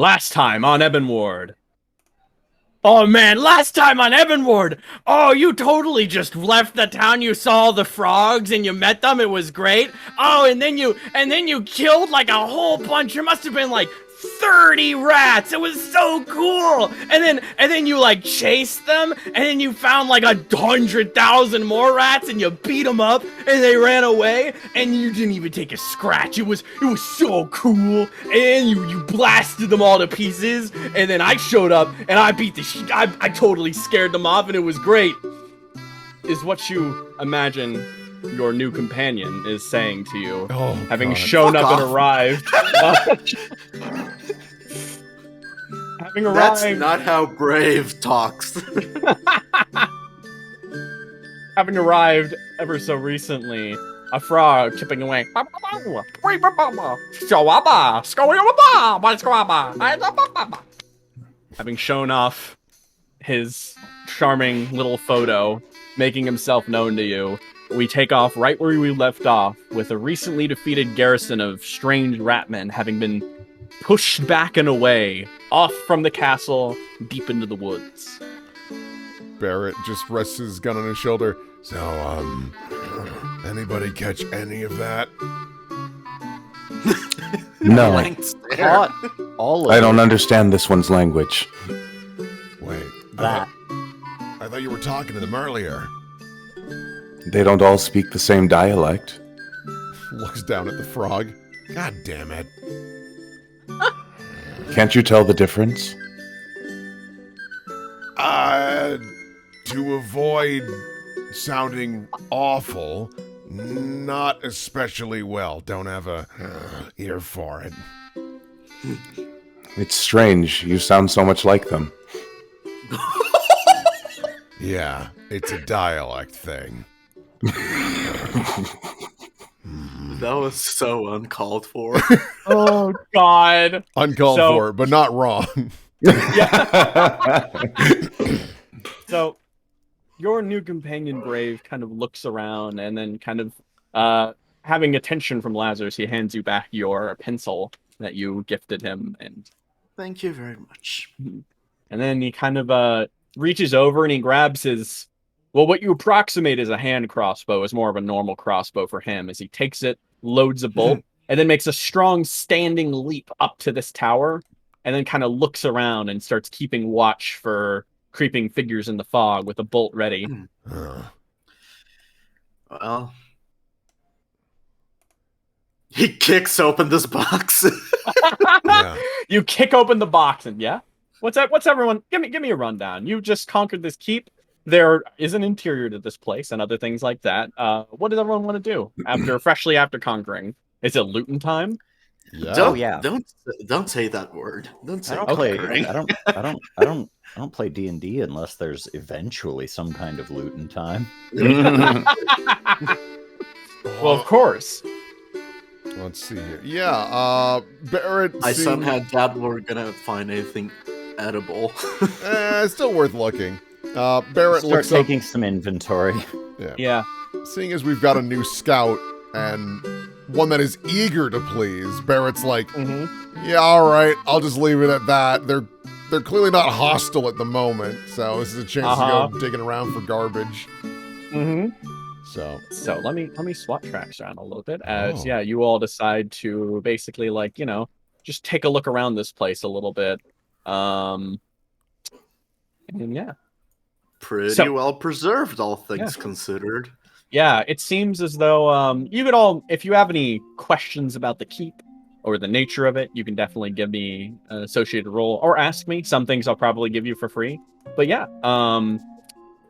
last time on Ebon Ward. Oh man, last time on Ebon Ward! Oh, you totally just left the town, you saw the frogs and you met them, it was great. Oh, and then you killed like a whole bunch, there must have been like 30 rats, it was so cool! And then you like chased them, and then you found like 100,000 more rats and you beat them up and they ran away and you didn't even take a scratch. It was so cool, and you blasted them all to pieces, and then I showed up and I beat the I totally scared them off and it was great. Is what you imagine your new companion is saying to you, having shown up and arrived. Having arrived. That's not how Brave talks. Having arrived ever so recently, a frog chipping away. Having shown off his charming little photo, making himself known to you, we take off right where we left off, with a recently defeated garrison of strange ratmen having been pushed back and away, off from the castle, deep into the woods. Barrett just rests his gun on his shoulder. So, anybody catch any of that? No. Not all of I don't understand this one's language. Wait. That. I thought you were talking to them earlier. They don't all speak the same dialect. Looks down at the frog. God damn it. Can't you tell the difference? To avoid sounding awful, not especially well. Don't have a ear for it. It's strange. You sound so much like them. Yeah, it's a dialect thing. That was so uncalled for. Oh, God. Uncalled for, but not wrong. Yeah. So, your new companion, Brave, kind of looks around and then kind of, having attention from Lazarus, he hands you back your pencil that you gifted him. And Thank you very much. And then he kind of reaches over and he grabs his... Well, what you approximate as a hand crossbow is more of a normal crossbow for him, as he takes it, loads a bolt, and then makes a strong standing leap up to this tower, and then kind of looks around and starts keeping watch for creeping figures in the fog with a bolt ready. Well, he kicks open this box. Yeah. You kick open the box and what's that? What's everyone? Give me a rundown. You just conquered this keep. There is an interior to this place and other things like that. What does everyone want to do freshly after conquering? Is it looting time? Yeah. Don't say that word. Don't say. I don't play D&D unless there's eventually some kind of looting time. Well, of course. Let's see here. Yeah, Barrett. I somehow doubt we're gonna find anything edible. It's still worth looking. Barrett Start looks taking up. some inventory. Yeah. Seeing as we've got a new scout and one that is eager to please, Barrett's like, yeah, all right, I'll just leave it at that. They're clearly not hostile at the moment, so this is a chance to go digging around for garbage. So let me swap tracks around a little bit as you all decide to basically just take a look around this place a little bit. And Pretty well preserved, all things considered. Yeah, it seems as though you could all, if you have any questions about the keep or the nature of it, you can definitely give me an associated roll or ask me. Some things I'll probably give you for free. But yeah,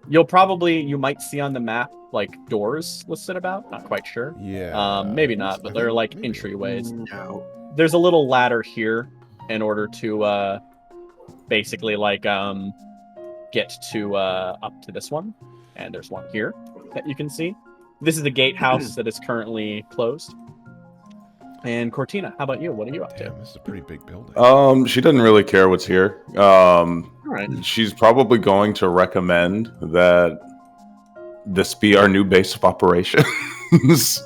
you might see on the map like doors listed about. Not quite sure. Yeah. Maybe not, but they're like entryways. No. There's a little ladder here in order to basically get to up to this one, and there's one here that you can see. This is the gatehouse that is currently closed. And Cortina, how about you? What are you up to? Damn, this is a pretty big building. She doesn't really care what's here. All right. She's probably going to recommend that this be our new base of operations.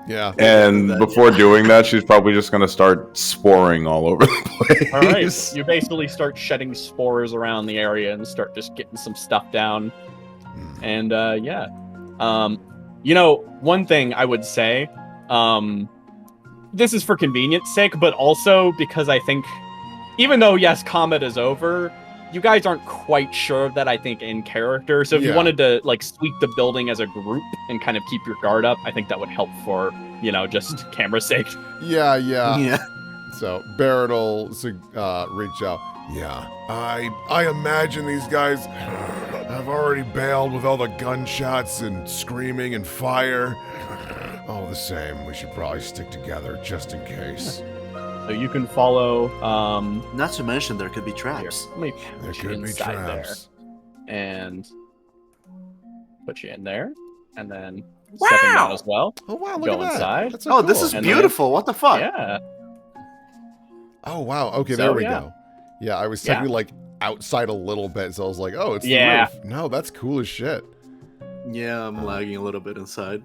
Yeah. And before doing that, she's probably just going to start sporing all over the place. All right, you basically start shedding spores around the area and start just getting some stuff down. And yeah, one thing I would say, this is for convenience sake, but also because I think, even though yes, Comet is over, you guys aren't quite sure of that, I think, in character. So if you wanted to like sweep the building as a group and kind of keep your guard up, I think that would help for, just camera sake. Yeah. So Barrett will reach out. Yeah, I imagine these guys have already bailed with all the gunshots and screaming and fire. All the same, we should probably stick together just in case. So you can follow. Not to mention there could be traps. Here, let me There put you could be inside traps. there, and put you in there, and then stepping down as well. Oh wow, look Go at that. inside. That's so Oh, cool. this is And then- beautiful. What the fuck? Yeah. Oh wow. Okay, So, there we yeah. go. Yeah, I was technically like outside a little bit, so I was like, oh, it's Yeah. the roof. No, that's cool as shit. Yeah, I'm lagging a little bit inside.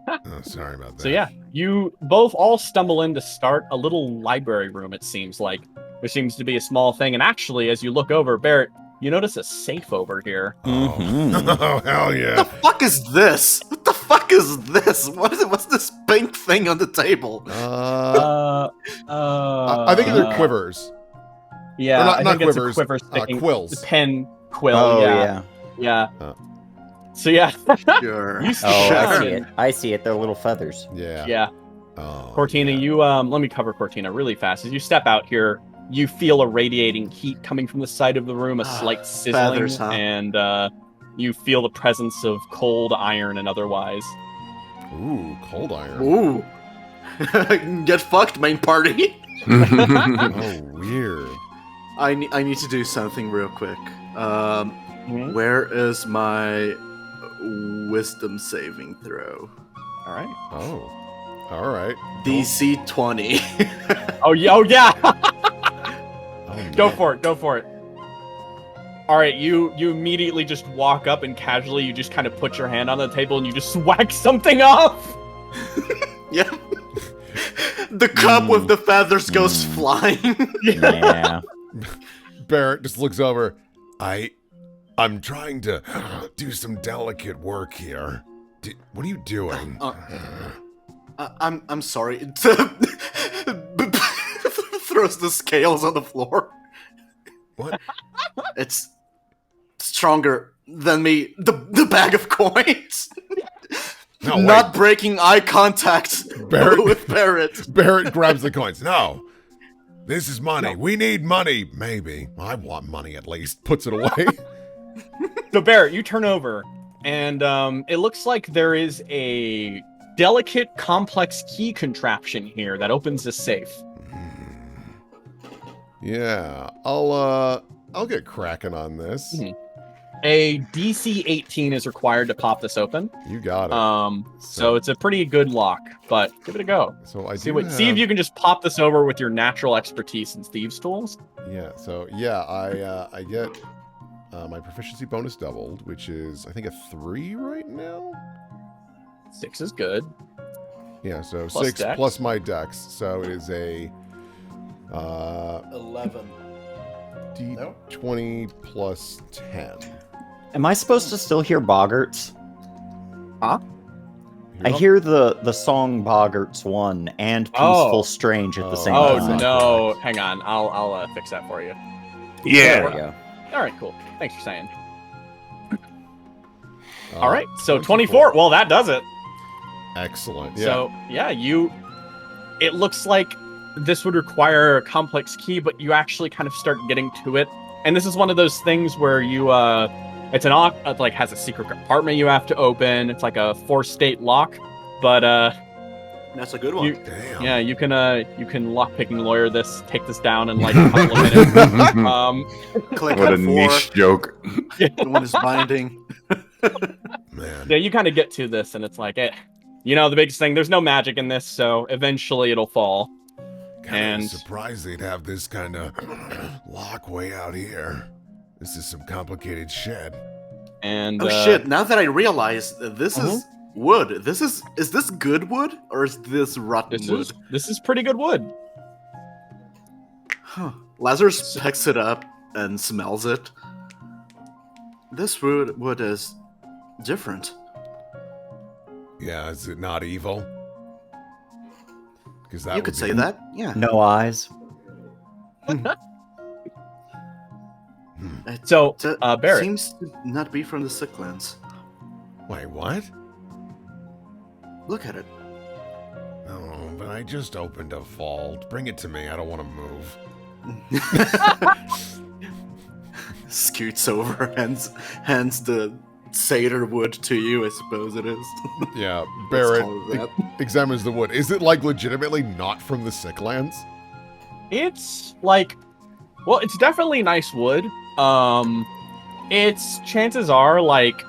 Oh, sorry about that. So yeah, you both all stumble in to start a little library room. It seems like there seems to be a small thing, and actually, as you look over, Barrett, you notice a safe over here. Oh, oh hell What yeah. the fuck is this? What the fuck is this? What's this pink thing on the table? I think they're quivers. Yeah, Or not- I not think it's quivers, a quiver sticking. quills. Pen quill. Oh yeah. yeah. So yeah, Sure. You Oh, I Sure. see it. I see it. They're little feathers. Yeah. yeah. Oh, Cortina, yeah. you let me cover Cortina really fast. As you step out here, you feel a radiating heat coming from the side of the room, a slight sizzling, Feathers, huh? and you feel the presence of cold iron and otherwise. Ooh, cold iron. Ooh. Get fucked, main party. Oh, weird. I need to do something real quick. Where is my wisdom saving throw? All right. Oh. All right. DC 20. Oh yeah. Oh yeah. Oh, Go no. for it. Go for it. All right. You immediately just walk up and casually you just kind of put your hand on the table and you just whack something off. Yeah. The cup with the feathers goes flying. Yeah. Barrett just looks over. I'm trying to do some delicate work here. What are you doing? I'm sorry. Throws the scales on the floor. What? It's stronger than me. The bag of coins. No, Not wait. breaking eye contact Barrett- with Barrett. Barrett grabs the coins. No. This is money. We need money. Maybe. I want money at least. Puts it away. So Barrett, you turn over, and it looks like there is a delicate, complex key contraption here that opens the safe. Yeah. I'll get cracking on this. Mhm. A DC 18 is required to pop this open. You got it. So it's a pretty good lock, but give it a go. So I See do what. See if have- you can just pop this over with your natural expertise in thieves' tools. Yeah. So yeah, I get my proficiency bonus doubled, which is I think a 3 right now. 6 is good. Yeah. So Plus 6 dex. plus my dex. So it is a 11. D20 plus 10. Am I supposed to still hear Boggarts? I You're hear the song Boggarts 1 and Peaceful Oh. Strange at the same Oh time. no! Hang on, I'll fix that for you. There yeah. we go. All right, cool. Thanks for saying. Uh, All right, so 24. 24. Well, that does it. Excellent. Yeah. So yeah, it looks like this would require a complex key, but you actually kind of start getting to it. And this is one of those things where you it's like has a secret compartment you have to open. It's like a 4-state lock, but That's a good one. Damn. yeah, you can lockpicking lawyer this, take this down in like a couple of minutes. Click What a on 4. niche joke. The one is binding. Man. Yeah, you kind of get to this, and it's like, the biggest thing. There's no magic in this, so eventually it'll fall. Kind And- of surprised they'd have this kind of lock way out here. This is some complicated shit. And Oh shit, now that I realize this Uh-huh. is wood. Is this good wood or is this rotten wood? This is pretty good wood. Huh. Lazarus picks it up and smells it. This wood is different. Yeah, is it not evil? Because that You could say that, yeah. No eyes. It So, Barrett. seems to not be from the Sicklands. Wait, what? Look at it. Oh, but I just opened a vault. Bring it to me. I don't want to move. Scoots over, hands the cedar wood to you, I suppose it is. Yeah, Let's Barrett call it that. examines the wood. Is it like legitimately not from the Sicklands? It's like, well, it's definitely nice wood. It's chances are like,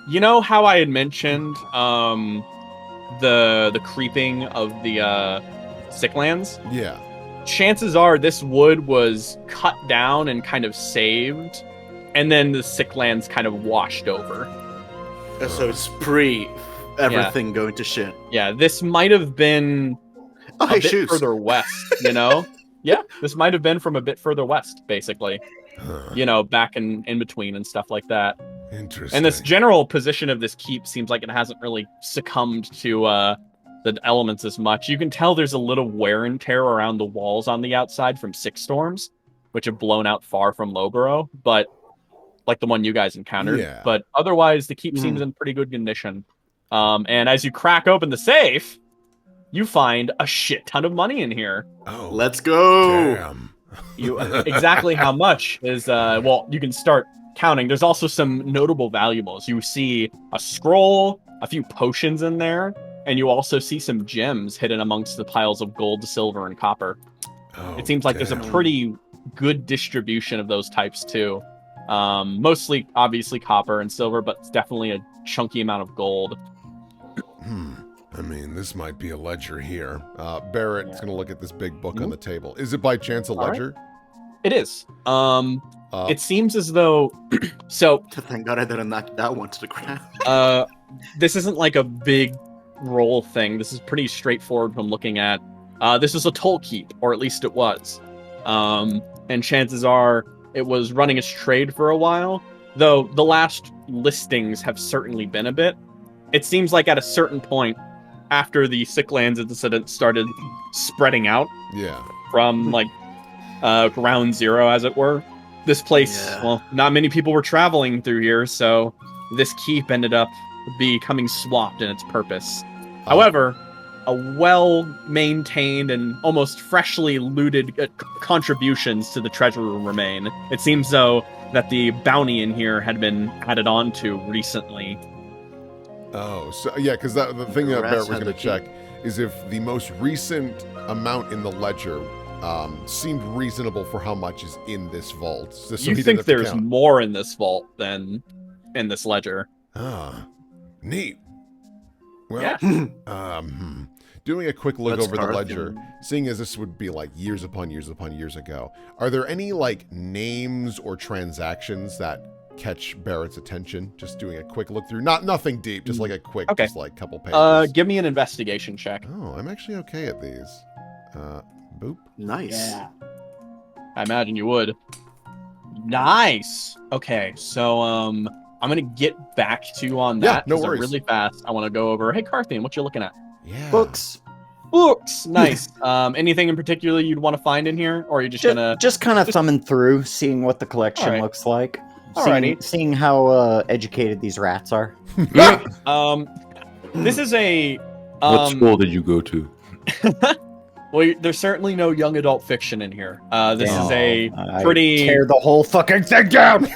you know how I had mentioned the creeping of the Sicklands? Yeah. Chances are this wood was cut down and kind of saved, and then the Sicklands kind of washed over. So it's pre everything going to shit. Yeah, this might have been Oh, a hey, bit shoes. further west, you know? Yeah, this might have been from a bit further west, basically. Huh. You know, back in between and stuff like that. Interesting. And this general position of this keep seems like it hasn't really succumbed to the elements as much. You can tell there's a little wear and tear around the walls on the outside from Six Storms, which have blown out far from Lowborough, but like the one you guys encountered. Yeah. But otherwise, the keep seems in pretty good condition. And as you crack open the safe, you find a shit ton of money in here. Oh, Let's go. damn. You exactly how much is well, you can start counting. There's also some notable valuables. You see a scroll, a few potions in there, and you also see some gems hidden amongst the piles of gold, silver, and copper. Oh, It seems like there's a damn. pretty good distribution of those types too. Mostly obviously copper and silver, but it's definitely a chunky amount of gold. I mean, this might be a ledger here. Barrett's gonna look at this big book on the table. Is it by chance a All right. ledger? It is. It seems as though so Thank God I didn't knock that one to the ground. this isn't like a big roll thing. This is pretty straightforward from looking at. This is a toll keep, or at least it was. And chances are it was running its trade for a while, though the last listings have certainly been a bit. It seems like at a certain point, after the Sicklands incident started spreading out Yeah. from like ground zero, as it were, this place, Yeah. well, not many people were traveling through here, so this keep ended up becoming swapped in its purpose. However, a well-maintained and almost freshly looted contributions to the treasure room remain. It seems, though, that the bounty in here had been added on to recently. Oh, so yeah, because the thing that Barrett was had going the to key. check is if the most recent amount in the ledger seemed reasonable for how much is in this vault. So You he didn't think have to there's count. more in this vault than in this ledger. Ah, neat. Well, Yeah. doing a quick look Let's over the start ledger, in- seeing as this would be like years upon years upon years ago, are there any like names or transactions that catch Barrett's attention? Just doing a quick look through, nothing deep, just like a quick, Okay. just like couple pages. Give me an investigation check. Oh, I'm actually okay at these. Boop. Nice. I imagine you would. Nice. Okay, so I'm gonna get back to you on Yeah, that. no 'cause worries. Really fast. I want to go over. Hey, Carthian, what you looking at? Yeah. Books. Books. Nice. Anything in particular you'd want to find in here, or are you just gonna? Just kind of thumbing through, seeing what the collection Alright. looks like. Alrighty. Seeing how educated these rats are. This is a. What school did you go to? Well, there's certainly no young adult fiction in here. This is a I pretty. tear the whole fucking thing down.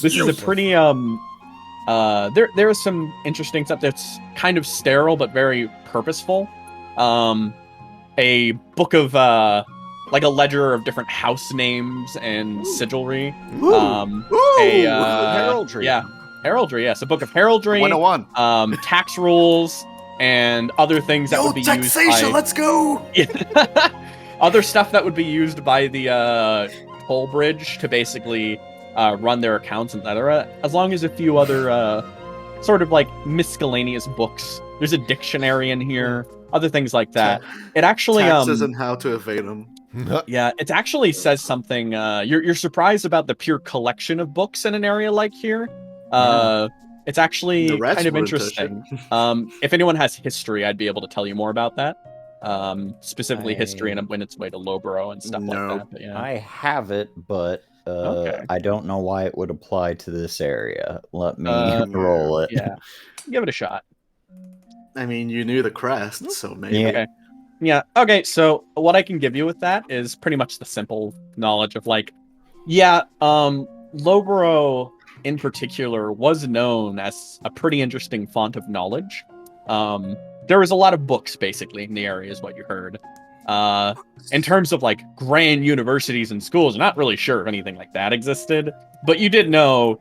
This is a pretty there is some interesting stuff that's kind of sterile but very purposeful. A book of like a ledger of different house names and sigilry. heraldry. Yeah, heraldry. Yes, a book of heraldry. 101. Tax rules and other things that Yo, would be taxation, used by let's go! other stuff that would be used by the toll bridge to basically run their accounts, etc. As long as a few other sort of like miscellaneous books. There's a dictionary in here, other things like that. It actually Taxes and how to evade them. yeah, it actually says something. You're surprised about the pure collection of books in an area like here. It's actually The rats kind of wouldn't touch it. interesting. If anyone has history, I'd be able to tell you more about that. Specifically history and when its way to Lowborough and stuff like that. But yeah. I have it, but Okay. I don't know why it would apply to this area. Let me roll it. Yeah, give it a shot. I mean, you knew the crest, so maybe. Yeah. Okay. Yeah. Okay. So what I can give you with that is pretty much the simple knowledge of like, yeah, Lowborough in particular was known as a pretty interesting font of knowledge. There was a lot of books basically in the area, is what you heard. In terms of like grand universities and schools, I'm not really sure if anything like that existed, but you did know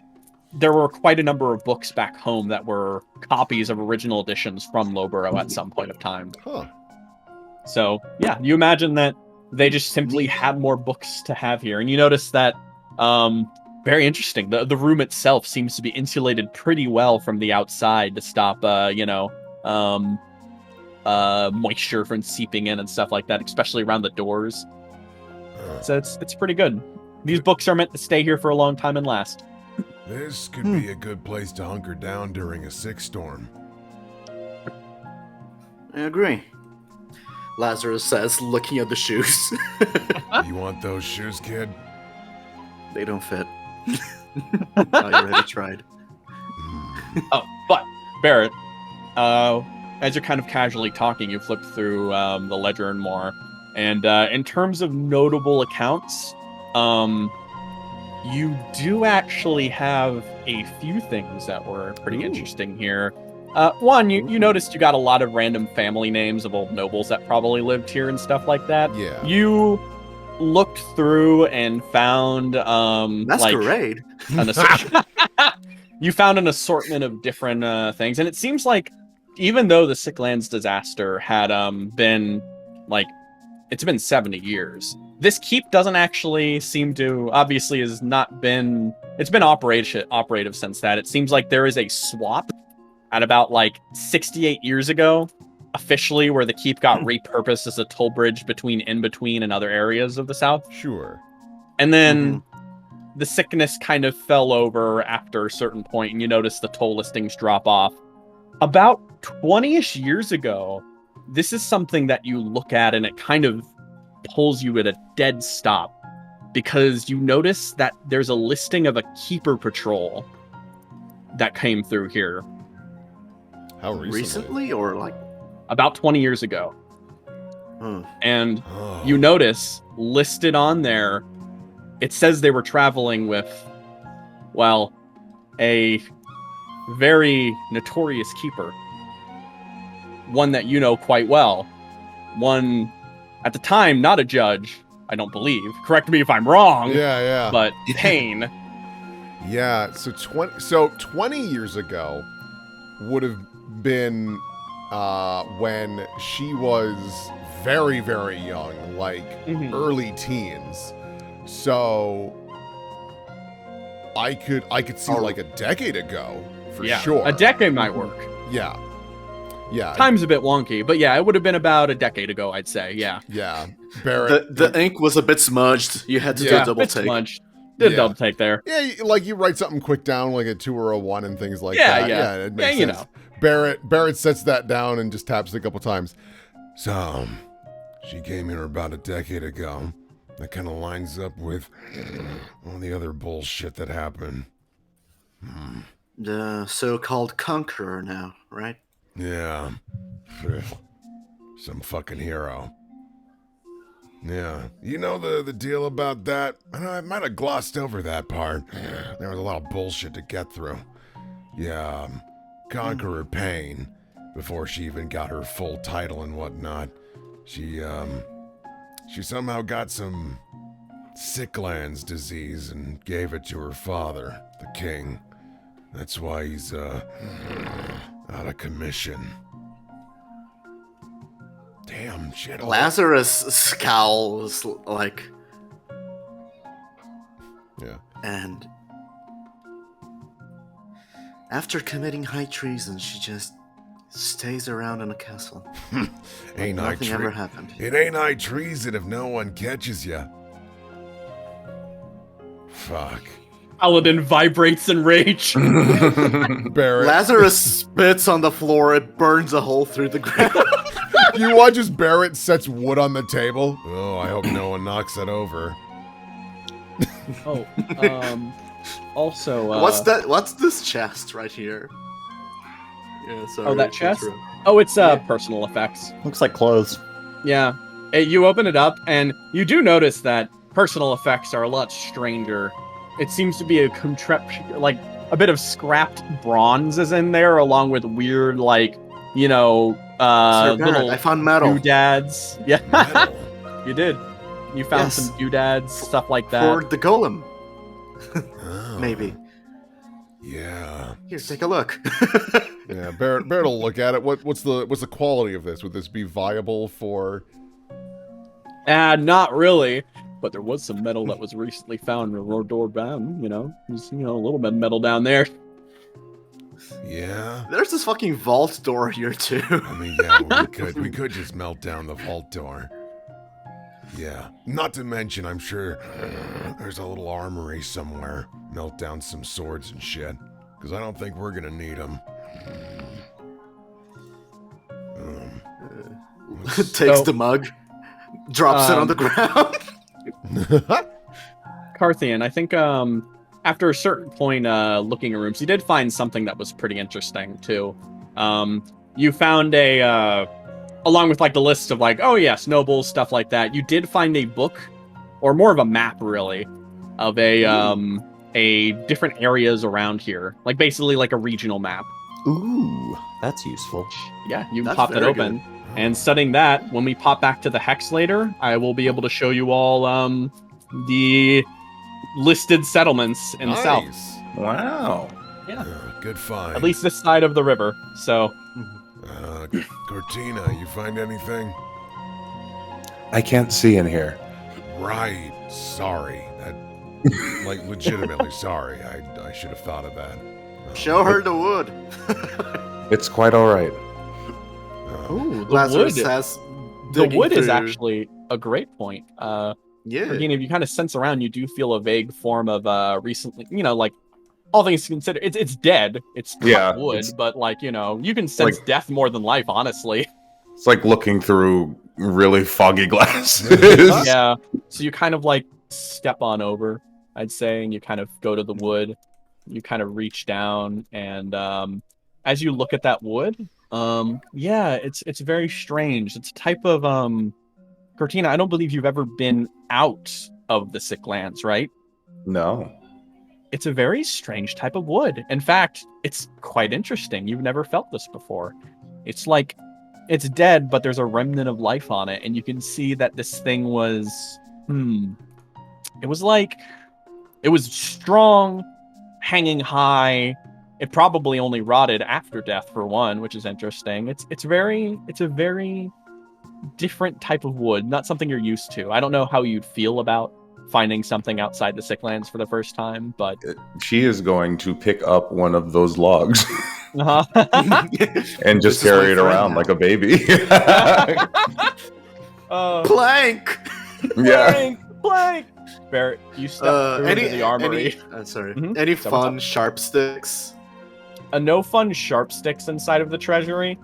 there were quite a number of books back home that were copies of original editions from Lowborough at some point of time. Huh. So, yeah, you imagine that they just simply had more books to have here. And you notice that, very interesting, the room itself seems to be insulated pretty well from the outside to stop, moisture from seeping in and stuff like that, especially around the doors. So it's pretty good. These books are meant to stay here for a long time and last. This could be a good place to hunker down during a sick storm. I agree. Lazarus says, looking at the shoes. You want those shoes, kid? They don't fit. I already tried. Oh, but Barrett, as you're kind of casually talking, you flip through the ledger and more, and in terms of notable accounts, you do actually have a few things that were pretty interesting here. One, you noticed you got a lot of random family names of old nobles that probably lived here and stuff like that. Yeah. You looked through and found Masquerade. you found an assortment of different things, and it seems like even though the Sicklands disaster had been like, it's been 70 years, this keep doesn't actually seem to, obviously has not been, it's been operative since that. It seems like there is a swap at about like 68 years ago, officially, where the keep got repurposed as a toll bridge between In-Between and other areas of the south. Sure. And then the sickness kind of fell over after a certain point, and you notice the toll listings drop off. About 20-ish years ago, this is something that you look at and it kind of pulls you at a dead stop, because you notice that there's a listing of a keeper patrol that came through here. How recently? Or like about 20 years ago. And Oh. you notice listed on there, it says they were traveling with, well, a very notorious keeper. One that you know quite well. One, at the time, not a judge, I don't believe. Correct me if I'm wrong. Yeah. But Payne. Yeah, so 20 years ago would have been when she was very, very young, like early teens. So I could see like a decade ago for sure. A decade might work. Yeah. Time's a bit wonky, but yeah, it would have been about a decade ago, I'd say. Yeah. Yeah. Barrett. the ink was a bit smudged. You had to do a double it's take. smudged. Did a double take there. Yeah, like you write something quick down, like a 2 or a 1 and things like Yeah, that. yeah. It makes Yeah, sense. Barrett sets that down and just taps it a couple times. So, she came here about a decade ago. That kind of lines up with all the other bullshit that happened. The so-called conqueror now, right? Yeah. Some fucking hero. Yeah. You know the deal about that? I might have glossed over that part. There was a lot of bullshit to get through. Yeah, Conqueror Payne, before she even got her full title and whatnot, she somehow got some Sicklands disease and gave it to her father, the king. That's why he's, out of commission. Damn, shit. Lazarus scowls like, Yeah. and After committing high treason, she just stays around in a castle. Ain't high Nothing ever happened. It ain't high treason if no one catches you. Fuck. Paladin vibrates in rage. Barrett, Lazarus spits on the floor. It burns a hole through the ground. you watch as Barrett sets wood on the table. Oh, I hope no one knocks it over. Oh, also, What's that? What's this chest right here? Yeah, sorry. Oh, that chest? intro. Oh, it's personal effects. Looks like clothes. Yeah. You open it up, and you do notice that personal effects are a lot stranger. It seems to be a like a bit of scrapped bronze is in there, along with weird, like, you know, Sir Barrett, little I found metal. doodads. Yeah, Metal. you did. You found Yes. some doodads, stuff like that. For the golem, Oh, maybe. Yeah. Here, take a look. Yeah, Barrett will look at it. What's the quality of this? Would this be viable for? Not really. But there was some metal that was recently found in Rodor Bam, you know. There's, you know, a little bit of metal down there. Yeah. There's this fucking vault door here too. I mean, yeah, we could just melt down the vault door. Yeah. Not to mention, I'm sure there's a little armory somewhere. Melt down some swords and shit. Because I don't think we're gonna need them. Takes the mug, drops it on the ground. Carthian, I think after a certain point looking at rooms, you did find something that was pretty interesting too. You found along with like the list of like, oh yes, nobles, stuff like that, you did find a book, or more of a map really, of a different areas around here. Like basically like a regional map. Ooh, that's useful. Yeah, you That's pop that very open. And studying that, when we pop back to the hex later, I will be able to show you all the listed settlements in the south. Wow. Good find. At least this side of the river. So, Cortina, you find anything? I can't see in here. Right. Sorry. Like, legitimately sorry. I should have thought of that. Show her the wood. It's quite all right. ooh, the Lazarus wood. has. The digging wood is through- actually a great point. Yeah. Again, if you kind of sense around, you do feel a vague form of recently, you know, like all things considered, it's dead. It's cut Yeah, wood, it's- but like, you know, you can sense Like- death more than life, honestly. It's like looking through really foggy glasses. Yeah. So you kind of like step on over, I'd say, and you kind of go to the wood. You kind of reach down, and as you look at that wood, yeah, it's very strange. It's a type of Cortina, I don't believe you've ever been out of the Sick Lands, right? No. It's a very strange type of wood. In fact, it's quite interesting. You've never felt this before. It's like it's dead, but there's a remnant of life on it, and you can see that this thing was it was like it was strong, hanging high. It probably only rotted after death for one, which is interesting. It's a very different type of wood, not something you're used to. I don't know how you'd feel about finding something outside the Sick Lands for the first time, but She is going to pick up one of those logs uh-huh. and just This is my carry it friend around now. like a baby. Plank. Yeah. Plank. Barrett, you step through into the armory. Sorry. Mhm. Any So what's fun sharp sticks? No fun sharp sticks inside of the treasury.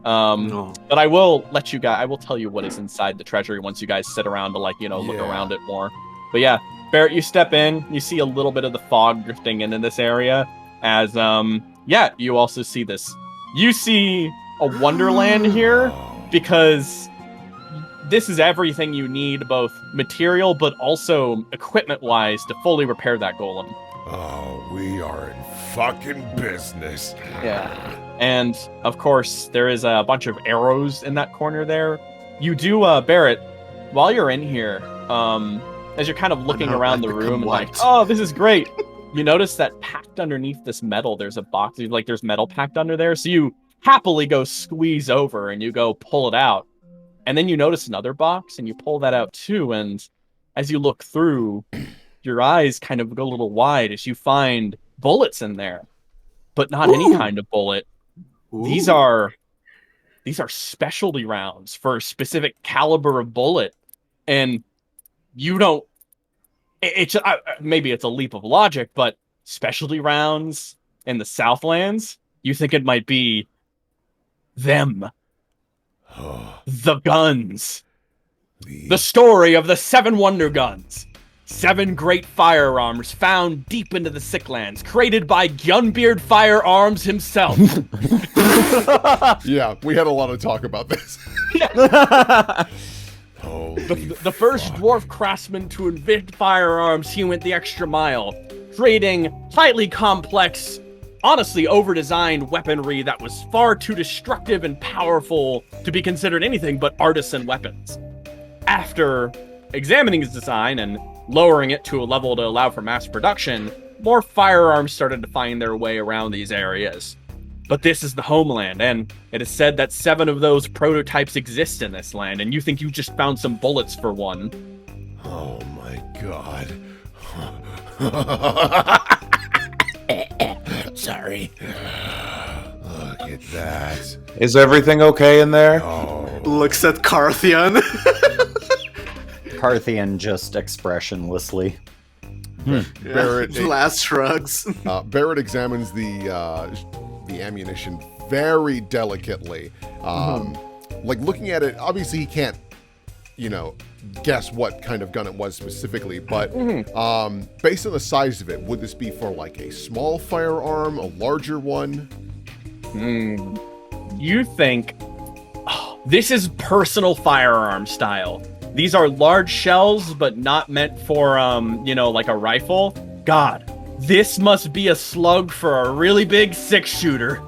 No. But I will let you guys. I will tell you what is inside the treasury once you guys sit around to look Yeah. around it more. But yeah, Barrett, you step in. You see a little bit of the fog drifting into this area. As you also see this. You see a wonderland here because this is everything you need, both material but also equipment-wise, to fully repair that golem. Oh, we are in fucking business. Yeah. And, of course, there is a bunch of arrows in that corner there. You do, Barrett, while you're in here, as you're kind of looking no, around I've the become room and like, white. oh, this is great. You notice that packed underneath this metal, there's a box, like there's metal packed under there. So you happily go squeeze over and you go pull it out. And then you notice another box and you pull that out too. And as you look through, your eyes kind of go a little wide as you find bullets in there. but not any kind of bullet. These Ooh. are specialty rounds for a specific caliber of bullet, and you don't. It's maybe it's a leap of logic, but specialty rounds in the Southlands, you think it might be them, the guns, the story of the 7 wonder guns. 7 great firearms found deep into the Sicklands, created by Gunbeard Firearms himself. Yeah, we had a lot of talk about this. The first dwarf craftsman to invent firearms, he went the extra mile, creating highly complex, honestly over-designed weaponry that was far too destructive and powerful to be considered anything but artisan weapons. After examining his design and lowering it to a level to allow for mass production, more firearms started to find their way around these areas. But this is the homeland, and it is said that 7 of those prototypes exist in this land, and you think you just found some bullets for one. Oh my god. Sorry. Look at that. Is everything okay in there? Oh. Looks at Carthian. Parthian just expressionlessly. Barrett, Last shrugs. Barrett examines the ammunition very delicately. Like looking at it, obviously he can't, guess what kind of gun it was specifically, but based on the size of it, would this be for like a small firearm, a larger one? You think this is personal firearm style. These are large shells, but not meant for, like a rifle. God, this must be a slug for a really big 6-shooter.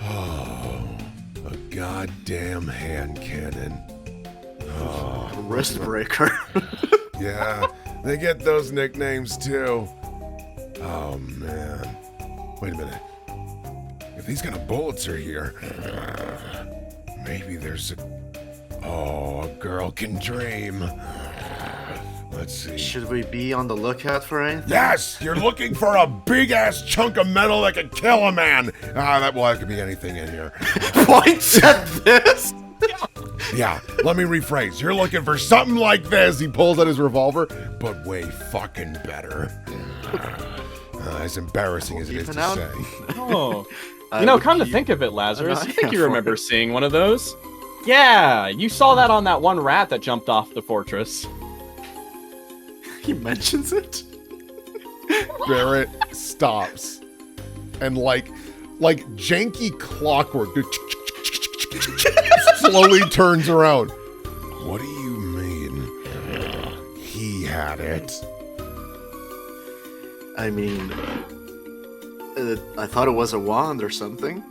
Oh, a goddamn hand cannon. Wrist breaker. Yeah, they get those nicknames too. Oh man. Wait a minute. If these kind of bullets are here, maybe there's a girl can dream. Let's see. Should we be on the lookout for anything? Yes, you're looking for a big ass chunk of metal that could kill a man. That could be anything in here. Points at this. Yeah, let me rephrase. You're looking for something like this. He pulls out his revolver, but way fucking better. As embarrassing as it is to say. Oh. Come to think of it, Lazarus, I think you remember seeing one of those. Yeah, you saw that on that one rat that jumped off the fortress. He mentions it. Barrett stops and like janky clockwork slowly turns around. What do you mean? He had it. I mean, I thought it was a wand or something.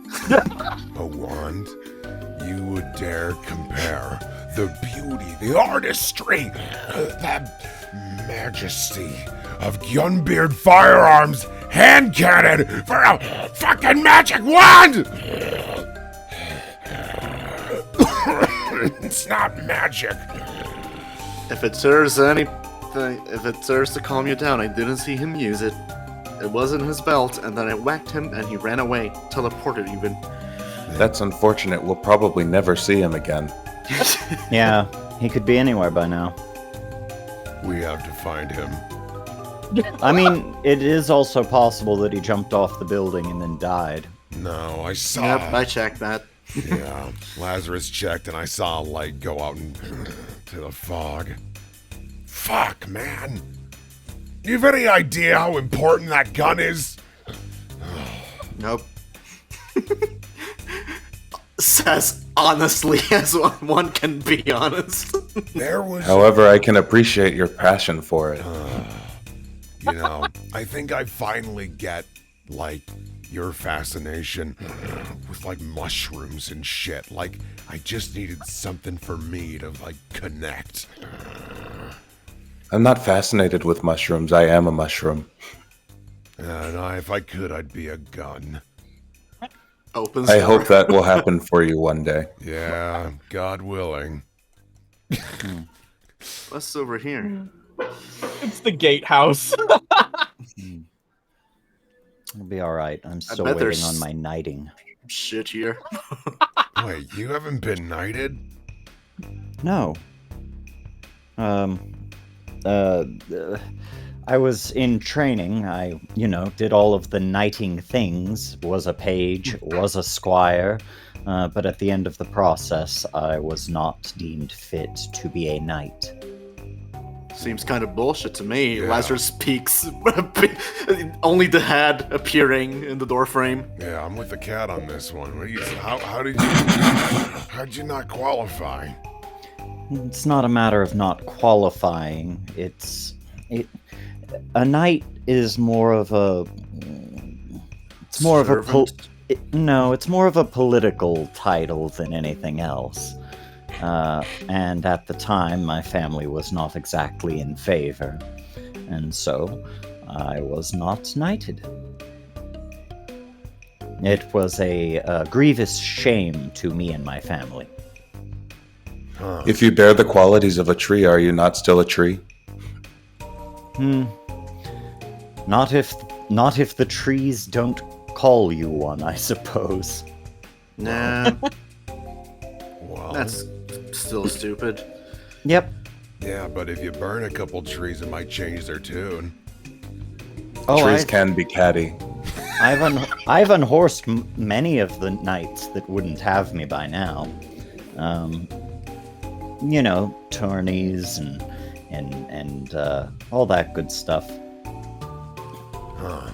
A wand? You would dare compare the beauty, the artistry, that majesty of Gunbeard Firearms hand cannon for a fucking magic wand? It's not magic. If it serves to calm you down, I didn't see him use it. It was in his belt, and then I whacked him, and he ran away, teleported even. That's unfortunate. We'll probably never see him again. Yeah, he could be anywhere by now. We have to find him. I mean, it is also possible that he jumped off the building and then died. No, I saw. Yep, I checked that. Yeah, Lazarus checked and I saw a light go out into the fog. Fuck, man. Do you have any idea how important that gun is? Nope. Says honestly as one can be honest. There was. However, I can appreciate your passion for it. I think I finally get, your fascination with, mushrooms and shit. I just needed something for me to, connect. I'm not fascinated with mushrooms. I am a mushroom. No, if I could, I'd be a gun. Opens I door. hope that will happen for you one day. Yeah, God willing. What's over here? It's the gatehouse. It'll be all right. I'm still bet waiting there's- on my knighting. Shit here. Wait, you haven't been knighted? No. I was in training. I, did all of the knighting things. Was a page, was a squire, but at the end of the process, I was not deemed fit to be a knight. Seems kind of bullshit to me. Yeah. Lazarus peeks, only the head appearing in the doorframe. Yeah, I'm with the cat on this one. What do you? How'd you not qualify? It's not a matter of not qualifying. A knight is more of a. It's more of a. It's more of a political title than anything else. And at the time, my family was not exactly in favor, and so I was not knighted. It was a grievous shame to me and my family. Huh. If you bear the qualities of a tree, are you not still a tree? Not if the trees don't call you one, I suppose. Nah, Well, that's still stupid. Yep. yeah, but if you burn a couple trees, it might change their tune. Oh, Trees can be catty. I've unhorsed many of the knights that wouldn't have me by now. Tourneys and all that good stuff. Huh.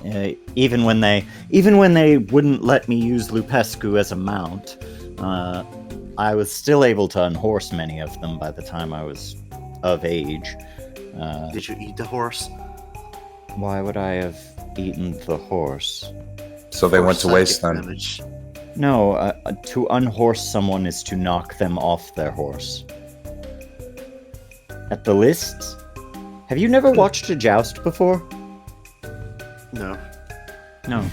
Even when they wouldn't let me use Lupescu as a mount, I was still able to unhorse many of them by the time I was of age. Did you eat the horse? Why would I have eaten the horse? So they For went to waste psychic then. damage. No, to unhorse someone is to knock them off their horse. At the lists? Have you never watched a joust before? No. No.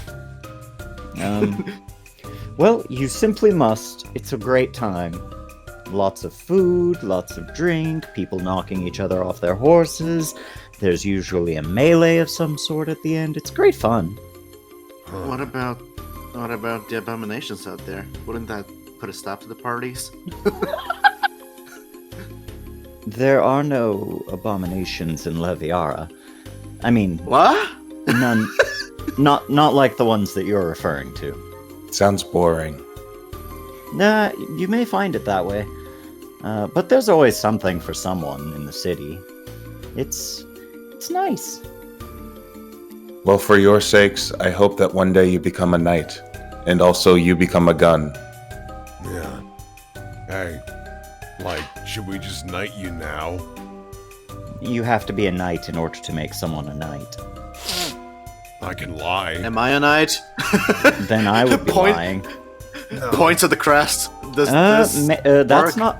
Well, you simply must. It's a great time. Lots of food, lots of drink, people knocking each other off their horses. There's usually a melee of some sort at the end. It's great fun. Huh. What about the abominations out there? Wouldn't that put a stop to the parties? There are no abominations in Leviara. I mean, What? none. Not like the ones that you're referring to. Sounds boring. Nah, you may find it that way. But there's always something for someone in the city. It's nice. Well, for your sakes, I hope that one day you become a knight. And also you become a gun. Yeah. Hey, should we just knight you now? You have to be a knight in order to make someone a knight. I can lie. Am I a knight? Then I would be Point- lying. No. Points at the crest. That's work? not.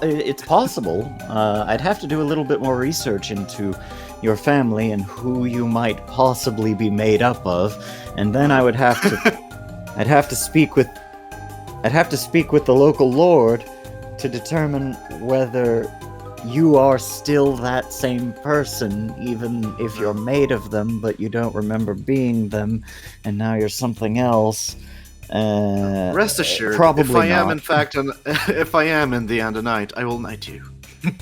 It's possible. I'd have to do a little bit more research into your family and who you might possibly be made up of, and then I would have to. I'd have to speak with the local lord to determine whether you are still that same person, even if you're made of them, but you don't remember being them, and now you're something else. Rest assured, probably if I am not. in fact if I am in the end a knight, I will knight you.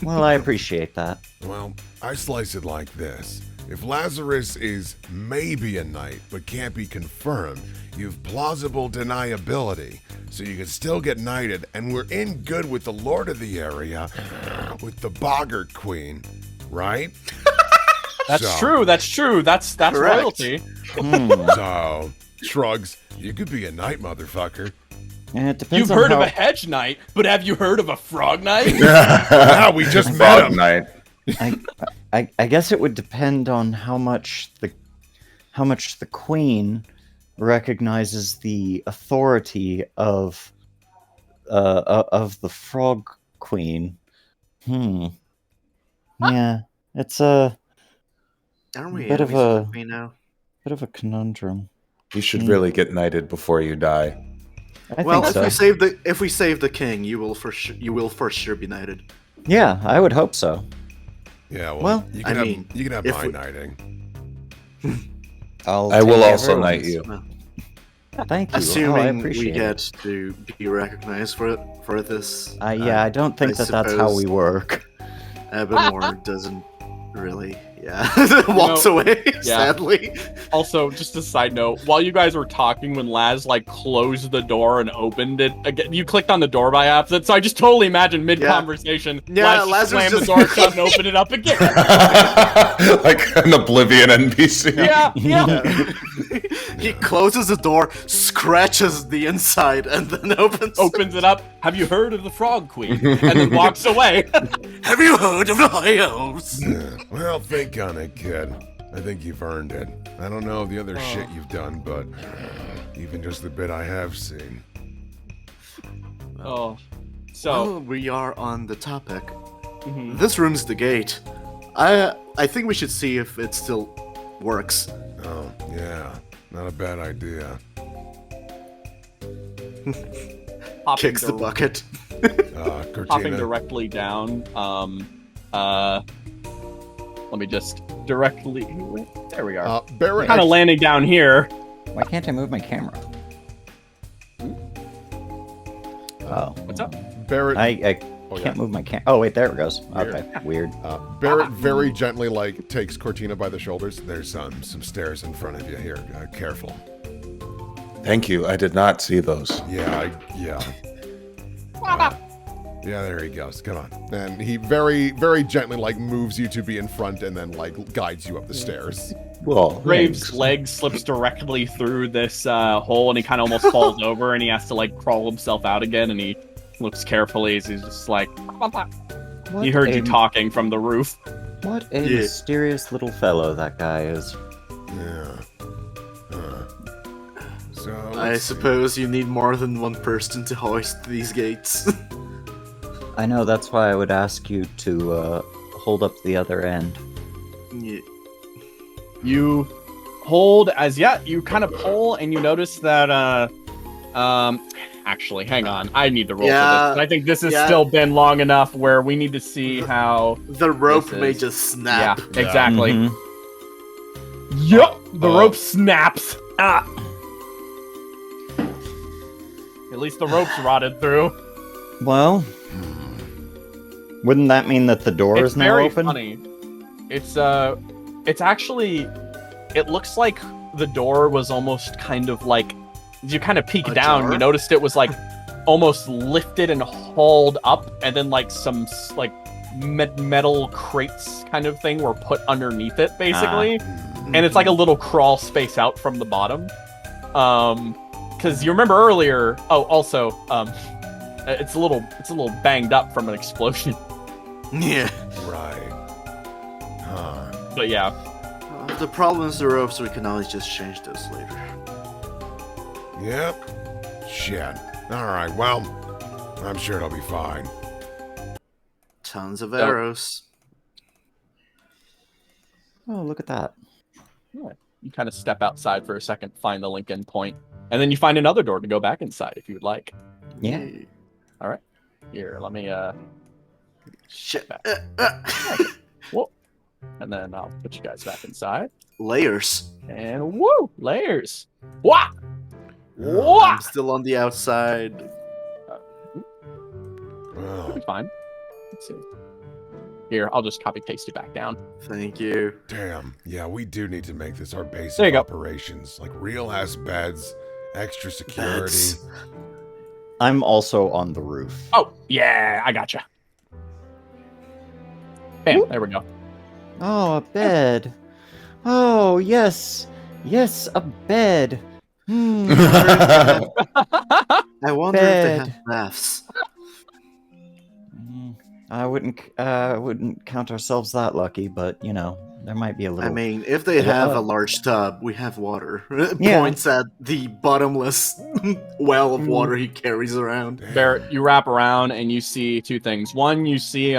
Well, I appreciate that. Well, I slice it like this. If Lazarus is maybe a knight, but can't be confirmed, you have plausible deniability, so you can still get knighted, and we're in good with the lord of the area, with the Boggart Queen, right? That's So- true. That's true. That's Correct. royalty. So, shrugs, you could be a knight, motherfucker. It depends You've on heard how... of a hedge knight, but have you heard of a frog knight? Yeah, we just met Frog him. Knight. I guess it would depend on how much the queen recognizes the authority of the frog queen. Yeah, it's a Aren't we Bit of enemies with a- the queen now? bit of a conundrum. You should really get knighted before you die. I Well, think if so. we save the king, you will for sure be knighted. Yeah, I would hope so. Yeah, Well, you I can mean, have if my we- knighting. I'll I take will care of also everyone's. knight you. Thank you. I Assuming we appreciate get it. to be recognized for this. Yeah, I don't think I that's how we suppose work. Ebon doesn't really, walks know, away, yeah. sadly. Also, just a side note, while you guys were talking, when Laz like closed the door and opened it again, you clicked on the door by accident. So I just totally imagined mid-conversation, Yeah, Laz Laz just was slammed the just- door shut and opened it up again. Like an Oblivion NPC. yeah. He closes the door, scratches the inside, and then Opens it up. Have you heard of the Frog Queen? And then walks away. Have you heard of the high elves? Well, think on it, kid. I think you've earned it. I don't know the other shit you've done, but even just the bit I have seen. Oh. So, While we are on the topic, mhm. this room's the gate. I think we should see if it still works. Oh, yeah. Not a bad idea. Popping Kicks the dir- bucket. Popping Cortina. directly down. Let me just directly. There we are. Barrett, Kind of landing down here. Why can't I move my camera? Oh, What's up? Barrett, I oh, can't yeah. move my camera. Oh wait, there it goes. Okay, weird. Barrett very gently like takes Cortina by the shoulders. There's some stairs in front of you here. Careful. Thank you. I did not see those. Yeah, yeah, there he goes. Come on. And he very, very gently like moves you to be in front and then like guides you up the stairs. Well, Graves' thanks. leg slips directly through this hole, and he kind of almost falls over, and he has to like crawl himself out again. And he looks carefully as he's just like, What he heard a, you talking from the roof. What a Yeah. mysterious little fellow that guy is. Yeah. So I let's see. suppose you need more than one person to hoist these gates. I know, that's why I would ask you to hold up the other end. Yeah. You hold as you kind of pull, and you notice that actually, hang on, I need the roll for Yeah, this. And I think this has yeah. still been long enough where we need to see how. The rope This may is- just snap. Yeah, exactly. Mhm. Yup, the Oh. rope snaps. Ah. At least the rope's rotted through. Well, wouldn't that mean that the door It's is now very open? funny. It's actually, it looks like the door was almost kind of like, as you kind of peek down, Ajar? you noticed it was like almost lifted and hauled up, and then like some like metal crates kind of thing were put underneath it, basically. And it's like a little crawl space out from the bottom. Because you remember earlier. Oh, also, it's a little banged up from an explosion. Yeah. Right. Huh. But yeah, The problem is the ropes, we can always just change those later. Yep. Shit. Alright, well, I'm sure it'll be fine. Tons of arrows. Oh, look at that. you kind of step outside for a second, find the Lincoln point, and then you find another door to go back inside if you would like. Yeah. Here, let me Shit. whoa, and then I'll put you guys back inside. Layers. And woo, layers. Wah! I'm Wah! still on the outside. It'll be Well, fine. Let's see. Here, I'll just copy paste it back down. Thank you. damn. Yeah, we do need to make this our base There of you go. operations. Like real ass beds, extra security. Beds. I'm also on the roof. Oh, yeah, I gotcha. Bam, there we go. Oh, a bed. Oh, yes. Yes, a bed. Hmm. I wonder if they Bed. have baths. I wouldn't count ourselves that lucky, but you know, there might be a little. I mean, if they have a Well- large tub, we have water. Yeah. Points at the bottomless well of water he carries around. Damn. Barrett, you wrap around and you see two things. One, you see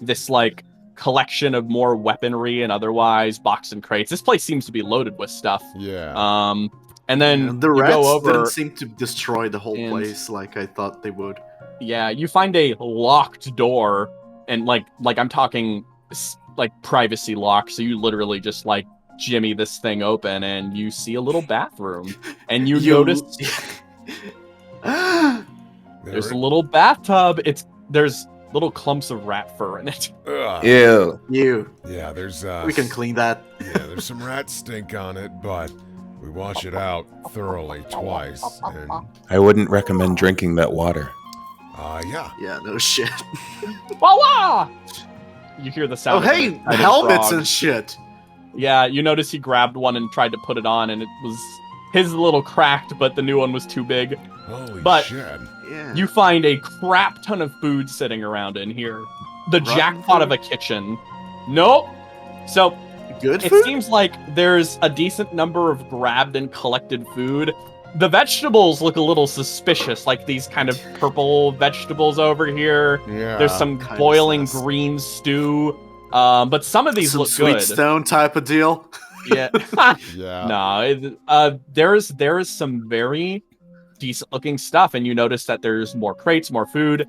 this like collection of more weaponry and otherwise box and crates. This place seems to be loaded with stuff. Yeah. And then The you rats go over. didn't seem to destroy the whole and- place like I thought they would. Yeah, you find a locked door, and like I'm talking like privacy lock. So you literally just like jimmy this thing open, and you see a little bathroom, and you notice there's a little bathtub. There's little clumps of rat fur in it. Ew. You. Yeah, there's We can clean that. yeah, there's some rat stink on it, but we wash it out thoroughly twice, and I wouldn't recommend drinking that water. yeah. Yeah, no shit. Voila! You hear the Oh, sound. of hey, an excited helmets frog. and shit. Yeah, you notice he grabbed one and tried to put it on, and it was his a little cracked, but the new one was too big. Holy But- shit. Yeah. You find a crap ton of food sitting around in here. The Rotten jackpot food? of a kitchen. Nope. So Good it food? seems like there's a decent number of grabbed and collected food. The vegetables look a little suspicious, like these kind of purple vegetables over here. Yeah. There's some kinda boiling sus. green stew. But some of these Some look sweet good. stone type of deal. Yeah. Yeah. No, there is some very decent looking stuff, and you notice that there's more crates, more food.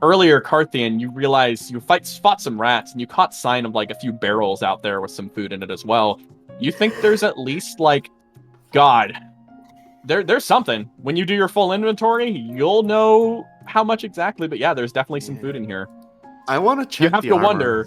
Earlier, Carthian, you realize you spot some rats, and you caught sign of like a few barrels out there with some food in it as well. You think there's at least like, God, there's something. When you do your full inventory, you'll know how much exactly. But yeah, there's definitely some food in here. I want to check You have the to armor. wonder.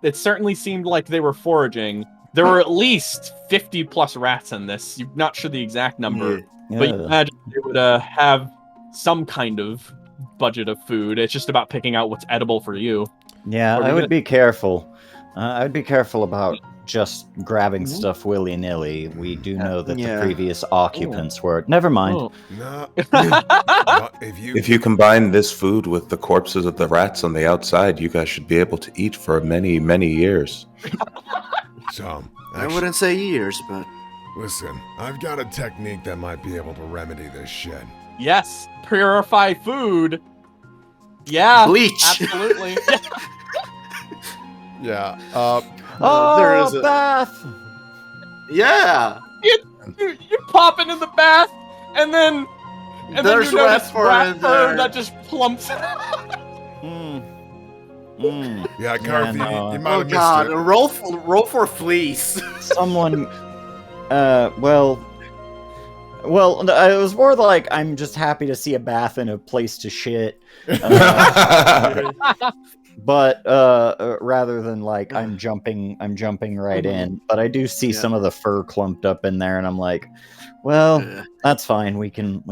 It certainly seemed like they were foraging. There were at least 50 plus rats in this. You're not sure the exact number, but you imagine they would have some kind of budget of food. It's just about picking out what's edible for you. Yeah, Are we I would gonna- be careful. I would be careful about just grabbing Mhm. stuff willy-nilly. We do know that Yeah. the previous occupants were... Never mind. Oh. No. Oh. If If you combine this food with the corpses of the rats on the outside, you guys should be able to eat for many, many years. so, I actually, wouldn't say years, but listen, I've got a technique that might be able to remedy this shit. Yes, purify food. Yeah, bleach. absolutely. Yeah. Oh, there is a- bath! Yeah. you pop into the bath, and then There's you rat notice fur rat in fur there. that just plumps. Yeah, Carthy, no. you might Oh have god, missed it. roll for fleas. Someone... well, it was more like I'm just happy to see a bath and a place to shit. But rather than like I'm jumping right in. But I do see Yeah. some of the fur clumped up in there, and I'm like, well, Yeah. that's fine. We can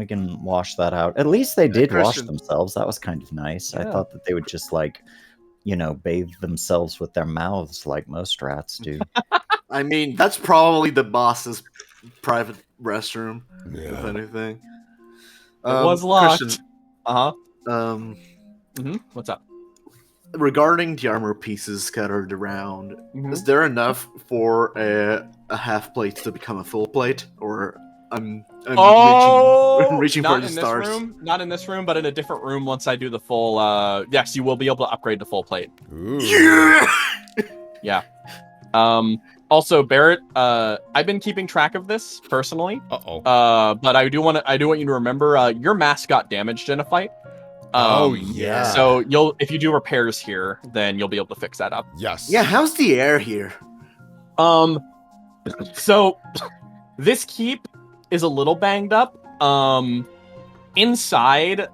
wash that out. At least they did wash Christian. themselves. That was kind of nice. I Yeah. thought that they would just like, bathe themselves with their mouths like most rats do. I mean, that's probably the boss's private restroom, if Yeah. anything. It was locked. Christian, Uh huh. What's up? regarding the armor pieces scattered around, Mhm. is there enough for a half plate to become a full plate, or I'm reaching for not the in stars? This room, not in this room, but in a different room. Once I do the full, yes, you will be able to upgrade to full plate. Ooh. Yeah. Also, Barrett, I've been keeping track of this personally. Uh-oh. But I do want you to remember, your mask got damaged in a fight. Oh, yeah. So if you do repairs here, then you'll be able to fix that up. Yes. Yeah, how's the air here? So this keep is a little banged up. Inside,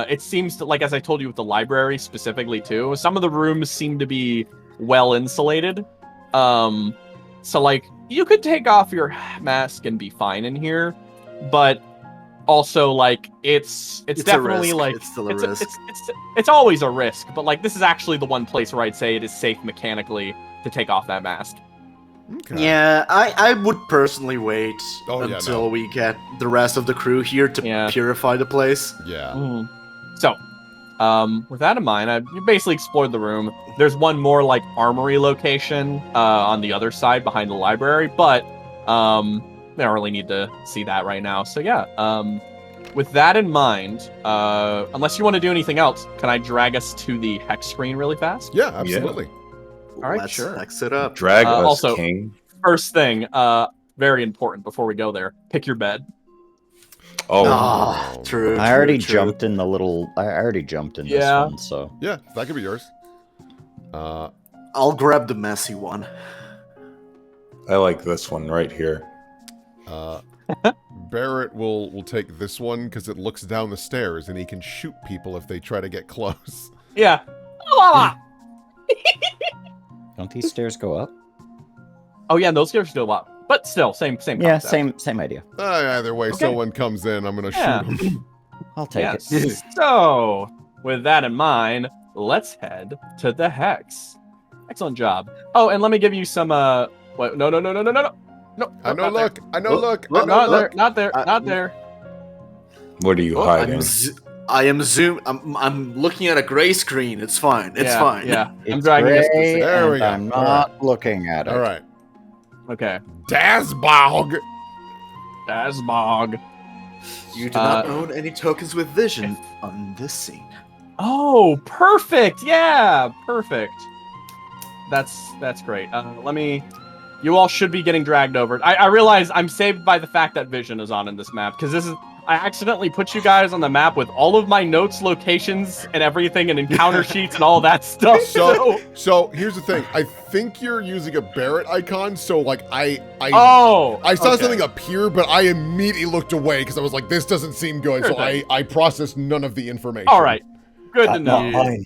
it seems to, like, as I told you with the library specifically too, some of the rooms seem to be well insulated. So like you could take off your mask and be fine in here, but also like it's a definitely risk. like It's still a risk. It's always a risk, but like this is actually the one place where I'd say it is safe mechanically to take off that mask. Okay. Yeah, I would personally wait Oh, yeah, until no. we get the rest of the crew here to Yeah. purify the place. Yeah. So, with that in mind, you basically explored the room. There's one more like armory location on the other side behind the library, but we don't really need to see that right now. So yeah, with that in mind, unless you want to do anything else, can I drag us to the hex screen really fast? Yeah, absolutely. All right, Let's sure. X it up. Drag us, also- king. First thing, very important before we go there, pick your bed. Oh, Ah, true. I already true. jumped in the little. I already jumped in this Yeah. one, so Yeah, that could be yours. I'll grab the messy one. I like this one right here. Barrett will take this one because it looks down the stairs and he can shoot people if they try to get close. Yeah. Don't these stairs go up? Oh yeah, those stairs go up. But still, same Yeah, concept. same idea. Either way, Okay. someone comes in, I'm gonna Yeah. shoot him. I'll take Yes. it. So, with that in mind, let's head to the Hex. Excellent job. Oh, and let me give you some, wait, no. No, I know not there. look, I know look, I know Not there, look. not there, not there. What are you hiding? I am zoom. I'm looking at a gray screen. It's fine. It's Yeah, fine. Yeah, I'm It's dragging this. gray, There we and go. I'm All not looking at it. All right. Okay. Dazbog. Dasbog. You do not own any tokens with vision on this scene. Oh, perfect. Yeah, perfect. That's great. Let me. You all should be getting dragged over. I realize I'm saved by the fact that vision is on in this map because this is. I accidentally put you guys on the map with all of my notes, locations, and everything, and encounter sheets and all that stuff. So here's the thing. I think you're using a Barrett icon. So like I Oh, saw okay. something appear, but I immediately looked away because I was like, this doesn't seem good. Sure So thing. I processed none of the information. All right, good to Not know. mine.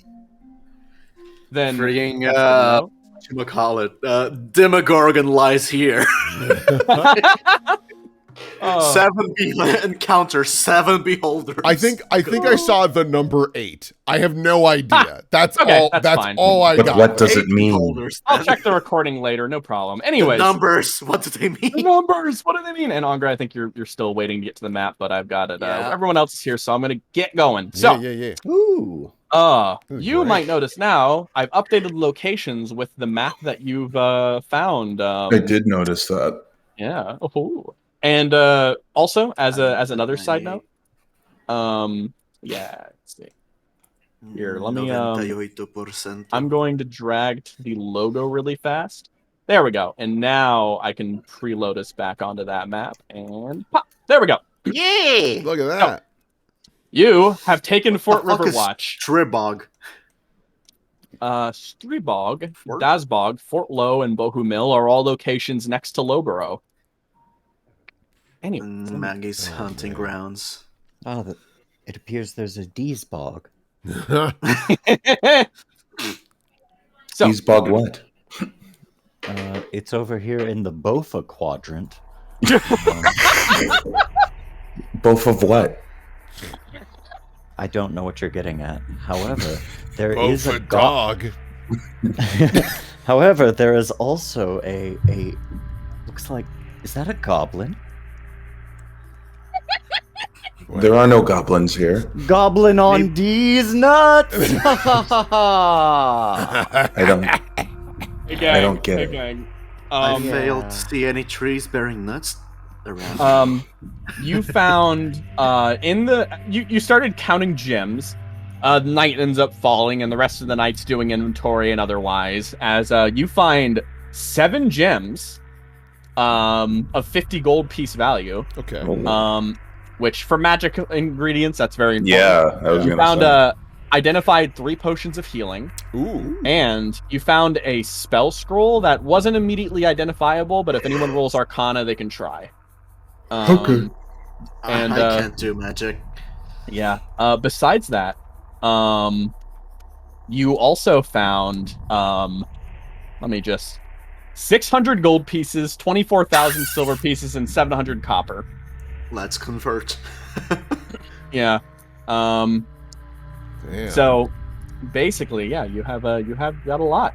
Then Freaking that's good to whatchamacallit, Demogorgon lies here. know. Oh. 7 encounter 7 beholders. I think I saw the number 8. I have no idea. That's Okay, all. that's That's fine. all I But got. what does it 8 mean? beholders, I'll then. check the recording later. No problem. The Anyways, numbers. What do they the mean? numbers. What do they mean? And Angra, I think you're still waiting to get to the map, but I've got it. Yeah. Everyone else is here, so I'm gonna get going. So, yeah. Ooh. This is you great. might notice now I've updated locations with the map that you've found. I did notice that. Yeah. Oh. And also, as another side note, yeah. Let's see. Here, let me, 98%. I'm going to drag to the logo really fast. There we go. And now I can preload us back onto that map and pop. There we go. Yay! Look at that. You have taken Fort the fuck River is Watch. Tribog. Stribog, Dasbog, Fort Low, and Bohu Mill are all locations next to Lowborough. Anyway, Maggie's Oh, hunting man. grounds. Oh, it appears there's a Deesbog. so He's bug what? It's over here in the Bofa quadrant. Both of what? I don't know what you're getting at. However, there is Both a a dog. However, there is also a looks like, is that a goblin? There are no goblins here. Goblin on D's nuts. I don't. Hey, gang. I don't get Hey, it. gang. I Um, failed yeah. to see any trees bearing nuts around. You found you started counting gems. The night ends up falling, and the rest of the night's doing inventory and otherwise. As you find 7 gems, of 50 gold piece value. Okay. Which for magic ingredients, that's very important. Yeah, I was You gonna found say. identified 3 potions of healing, Ooh. and you found a spell scroll that wasn't immediately identifiable, but if anyone rolls Arcana, they can try. Okay. and, I can't do magic. Yeah. Besides that, you also found, let me just, 600 gold pieces, 24,000 silver pieces, and 700 copper. Let's convert. Yeah. Damn. So basically, yeah, you have got a lot.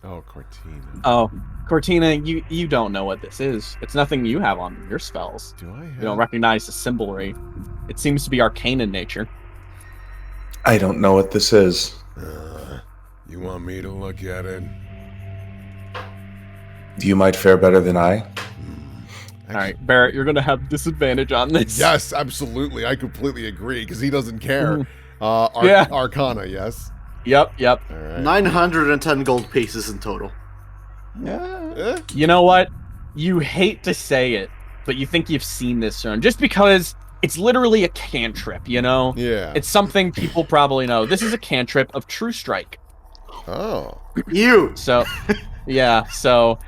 Oh, Cortina. Oh, Cortina, you don't know what this is. It's nothing you have on your spells. Do I have? You don't recognize the symbolry. It seems to be arcane in nature. I don't know what this is. You want me to look at it? You might fare better than I. All right, Barrett, you're gonna have disadvantage on this. Yes, absolutely. I completely agree because he doesn't care. Yeah. Arcana, yes. Yep. All right. 910 gold pieces in total. Eh? You know what? You hate to say it, but you think you've seen this run just because it's literally a cantrip. You know, Yeah. it's something people probably know. This is a cantrip of True Strike. Oh. You! So, yeah. So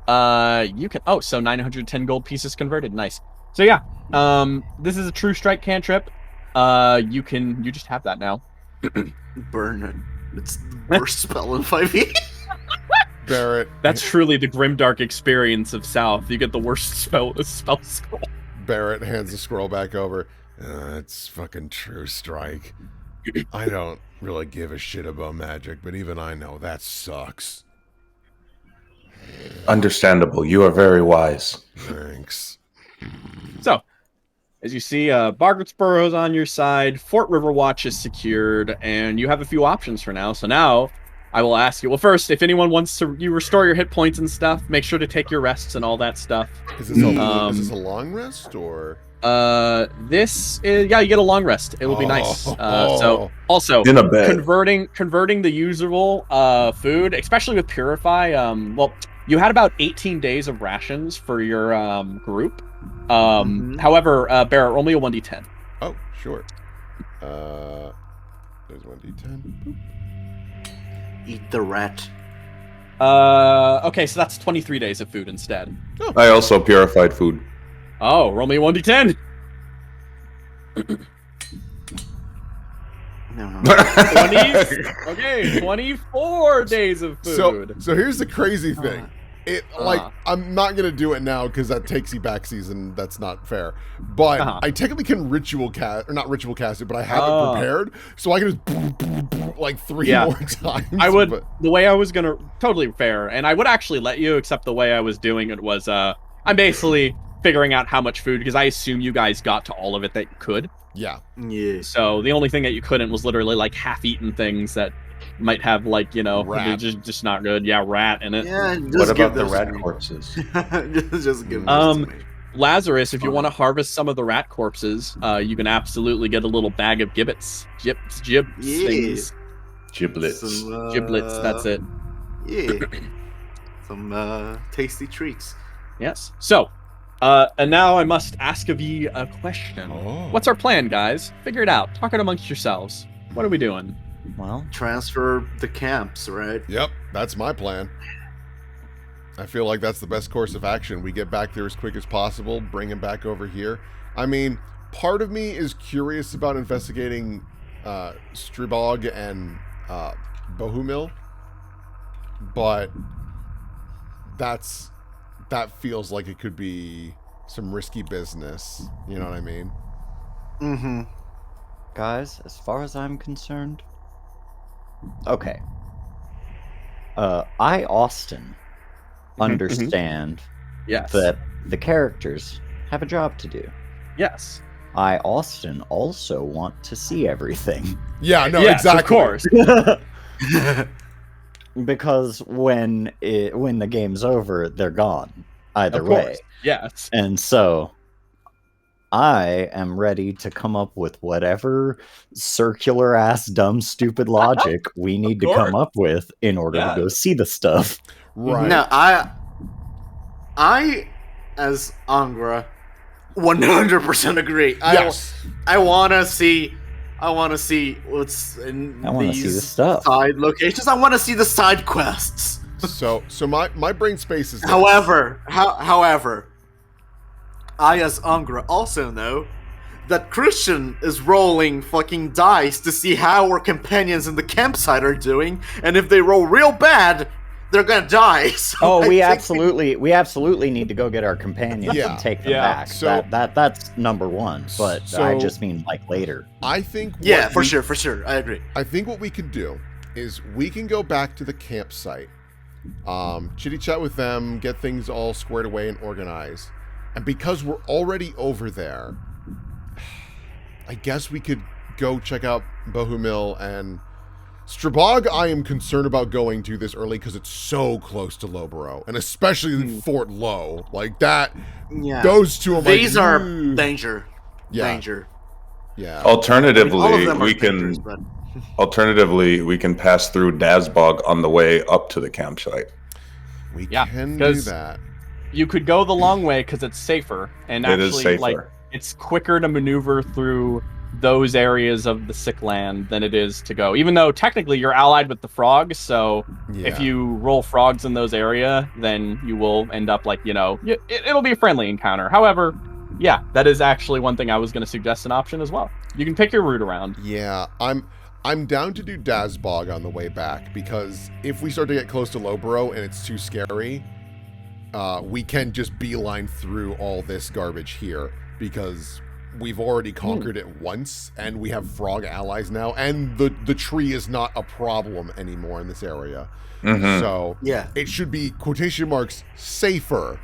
You can. Oh, so 910 gold pieces converted. Nice. So yeah, this is a true strike cantrip. You just have that now. Burn it. It's the worst spell in 5e. Barrett. That's truly the grimdark experience of South. You get the worst spell scroll. Barrett hands the scroll back over. It's fucking true strike. I don't really give a shit about magic, but even I know that sucks. Understandable. You are very wise. Thanks. So, as you see, Bargaret's Burrow's on your side, Fort Riverwatch is secured, and you have a few options for now. So now, I will ask you, well, first, if anyone wants to you restore your hit points and stuff, make sure to take your rests and all that stuff. Is this a long rest, or? This is, yeah, you get a long rest. It will be nice. So, also, In a bed. converting the usable food, especially with Purify, well, you had about 18 days of rations for your group. However, Barrett, roll me a 1d10. Oh, sure. There's 1d10. Boop. Eat the rat. Okay, so that's 23 days of food instead. I also purified food. Oh, roll me a 1d10. No. 20. Okay, 24 days of food. So here's the crazy thing. I'm not gonna do it now because that takes you back season. That's not fair. But I technically can not ritual cast it, but I have it prepared, so I can just like 3 more times. I would. The way I was gonna totally fair, and I would actually let you. Except the way I was doing it was, I'm basically figuring out how much food because I assume you guys got to all of it that you could. Yeah. So the only thing that you couldn't was literally like half-eaten things that might have like rat. just not good. Yeah, rat in it. Yeah. Just What give about the those rat to me. corpses? just give those to me. Lazarus, if you want to harvest some of the rat corpses, you can absolutely get a little bag of gibbets. Things. Giblets. Some, Giblets, that's it. Yeah. Some tasty treats. Yes. So, and now I must ask of ye a question. What's our plan, guys? Figure it out. Talk it amongst yourselves. What are we doing? Well, Transfer the camps, right? Yep, that's my plan. I feel like that's the best course of action. We get back there as quick as possible, bring him back over here. I mean, part of me is curious about investigating Stribog and Bohumil, but that feels like it could be some risky business. You know what I mean? Mm-hmm. guys, as far as I'm concerned, okay. I, Austin, understand Yes. that the characters have a job to do. Yes. I, Austin, also want to see everything. Yeah, no, Yes, exactly. of course. Because when the game's over, they're gone. Either Of way. course. Yes. And so I am ready to come up with whatever circular ass dumb stupid logic we need to come up with in order to go see the stuff. Right. No, I as Angra 100% agree. Yes. I want to see what's in I wanna see the these stuff. side locations. I want to see the side quests. So my brain space is this. However, I as Angra also know that Christian is rolling fucking dice to see how our companions in the campsite are doing, and if they roll real bad, they're gonna die. So Oh, I we think absolutely need to go get our companions Yeah. and take them Yeah. back. So- that's number one. But So- I just mean like later. I think Yeah, what for we- sure. I agree. I think what we can do is we can go back to the campsite, chitty chat with them, get things all squared away and organized. And because we're already over there, I guess we could go check out Bohumil and Strabog. I am concerned about going to this early because it's so close to Lobero, and especially Fort Low. Like that, Yeah. those two are These like, are "Ooh." danger. Yeah. Danger. Yeah. Alternatively, All of them are we dangers, can but pass through Dazbog on the way up to the campsite. We Yeah, can do 'cause- that. You could go the long way because it's safer, and It is actually, safer. like, it's quicker to maneuver through those areas of the sick land than it is to go. Even though technically you're allied with the frogs, so if you roll frogs in those area, then you will end up like, it'll be a friendly encounter. However, yeah, that is actually one thing I was going to suggest an option as well. You can pick your route around. Yeah, I'm down to do Dazbog on the way back, because if we start to get close to Lowborough and it's too scary, we can just beeline through all this garbage here, because we've already conquered it once, and we have frog allies now, and the tree is not a problem anymore in this area. Mhm. So Yeah. it should be, quotation marks, safer.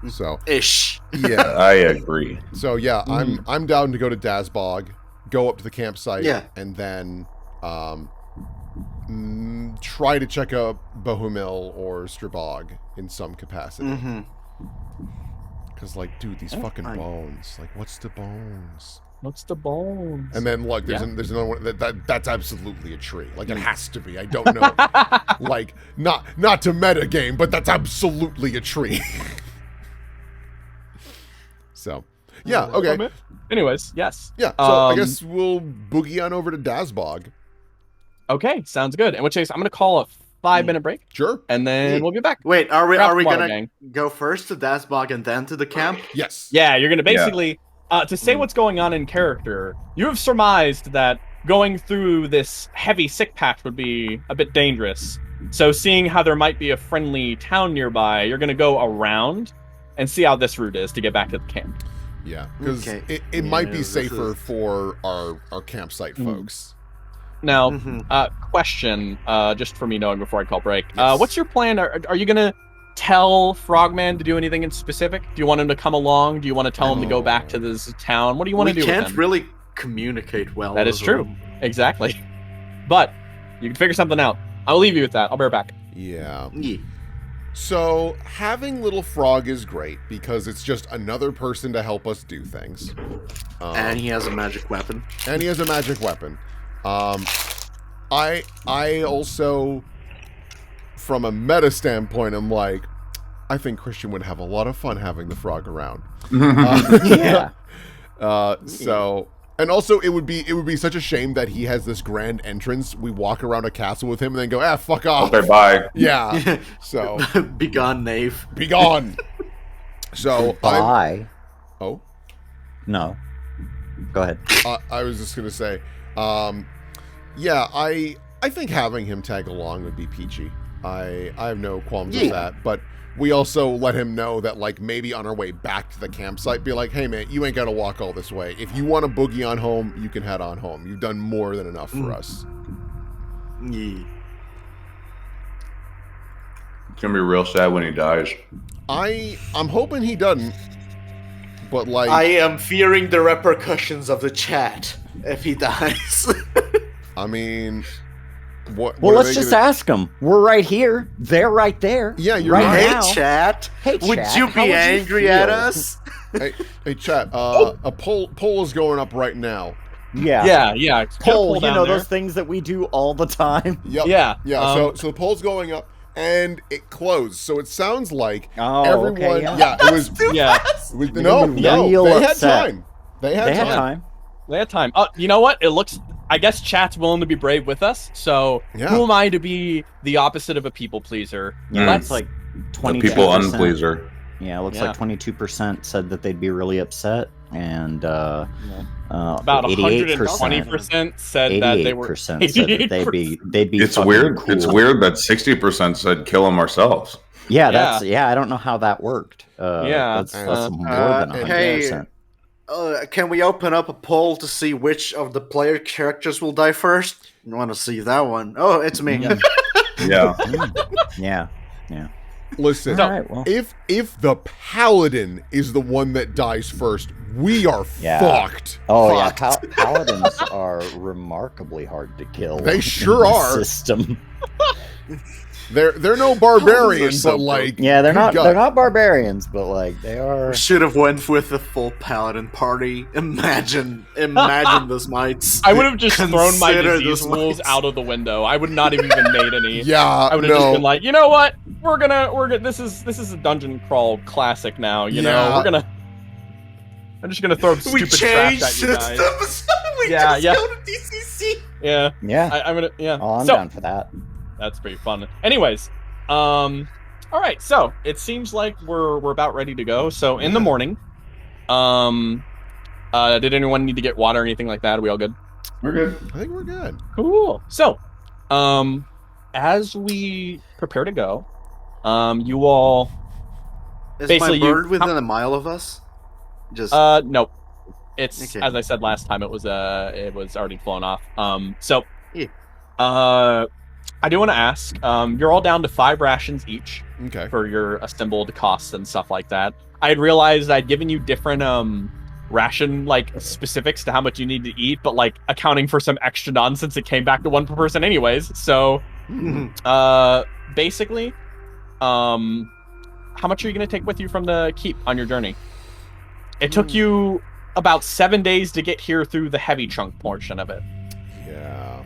So Ish. yeah. I agree. So yeah, I'm down to go to Dazbog, go up to the campsite, and then try to check out Bohumil or Strabog in some capacity. Mm-hmm. Because, like, dude, these fucking bones. Like, what's the bones? What's the bones? And then, look, there's another one that's absolutely a tree. Like, it has to be. I don't know. Like, not to meta game, but that's absolutely a tree. So, yeah, okay. Anyways, yes. Yeah, so I guess we'll boogie on over to Dazbog. Okay, sounds good. In which case, I'm going to call a 5-minute break, Sure. and then we'll get back. Wait, are we Water gonna gang. go first to Dazbog and then to the camp? Yes. Yeah, you're going to basically, to say what's going on in character, you have surmised that going through this heavy sick patch would be a bit dangerous. So seeing how there might be a friendly town nearby, you're going to go around and see how this route is to get back to the camp. Yeah, because Okay. it might be this safer is- for our campsite folks. Now, Mhm. question, just for me knowing before I call break. Yes. What's your plan? Are you going to tell Frogman to do anything in specific? Do you want him to come along? Do you want to tell him to go back to this town? What do you want to We do can't with him? really communicate well. That is with true. them. Exactly. But you can figure something out. I'll leave you with that. I'll be right back. Yeah. Yeah. So having Little Frog is great because it's just another person to help us do things. And he has a magic weapon. And he has a magic weapon. I also, from a meta standpoint, I'm like, I think Christian would have a lot of fun having the frog around. Yeah. So, and also it would be such a shame that he has this grand entrance. We walk around a castle with him and then go, fuck off. Okay, bye. Yeah. So, Be gone, knave. be gone. So, oh, No. Go ahead. I was just gonna say, yeah, I think having him tag along would be peachy. I have no qualms with that, but we also let him know that, like, maybe on our way back to the campsite, be like, hey man, you ain't gotta walk all this way. If you want to boogie on home, you can head on home. You've done more than enough for us. Yeah. It's gonna be real sad when he dies. I'm hoping he doesn't, but like, I am fearing the repercussions of the chat if he dies. I mean, what? Well, what are let's they just gonna- ask them. We're right here. They're right there. Yeah, you're right right. Hey, now. chat. Hey, Would chat, you how be would you angry at feel? us? Hey, chat. A poll is going up right now. Yeah. Yeah. Poll, you down know, there. those things that we do all the time. Yep. Yeah. Yeah. So the poll's going up, and it closed. So it sounds like Oh, everyone. okay, yeah. Yeah, it was. Yeah. It was no. real They had upset. time. They had They had time. time. They had time. You know what? It looks. I guess chat's willing to be brave with us. So Yeah. who am I to be the opposite of a people pleaser? Yeah, Let's it's like The 22%. people unpleaser. Yeah, it looks Yeah. like 22% said that they'd be really upset, and about 88%. 120% said that they were. 88% said that they'd be. It's fucking weird. Cool. It's weird that 60% said kill him ourselves. Yeah, that's I don't know how that worked. Yeah, that's more than 100%. hey, can we open up a poll to see which of the player characters will die first? You want to see that one? Oh, it's me. Yeah. Yeah. Listen, All right, well. if the paladin is the one that dies first, we are Yeah. fucked. Oh Fucked. yeah, paladins are remarkably hard to kill. They in sure this are. System. They're no barbarian, so but like Yeah, they're good not. God. They're not barbarians, but like they are. Should have went with the full paladin party. Imagine those mites. I would have just thrown my Consider disease this rules mites. out of the window. I would not have even made any. Yeah, I would have just no. been like, you know what? We're gonna. This is a dungeon crawl classic now. You know, Yeah. we're gonna I'm just gonna throw We stupid changed trash at you guys. systems. We Yeah, just yeah. go to DCC. Yeah, Yeah. I'm gonna. Yeah. Oh, I'm So, down for that. that's pretty fun. Anyways, all right. So it seems like we're about ready to go. So in the Yeah. morning, did anyone need to get water or anything like that? Are we all good? We're good. I think we're good. Cool. So, as we prepare to go, you all Is Basically, my you- bird within a mile of us? Just nope. It's Okay. as I said last time. It was already flown off. So, Yeah. I do want to ask. You're all down to 5 rations each Okay. for your assembled costs and stuff like that. I had realized I'd given you different ration like specifics to how much you need to eat, but like accounting for some extra nonsense, it came back to 1 per person anyways. So, basically, how much are you going to take with you from the keep on your journey? It took you about 7 days to get here through the heavy chunk portion of it. Yeah.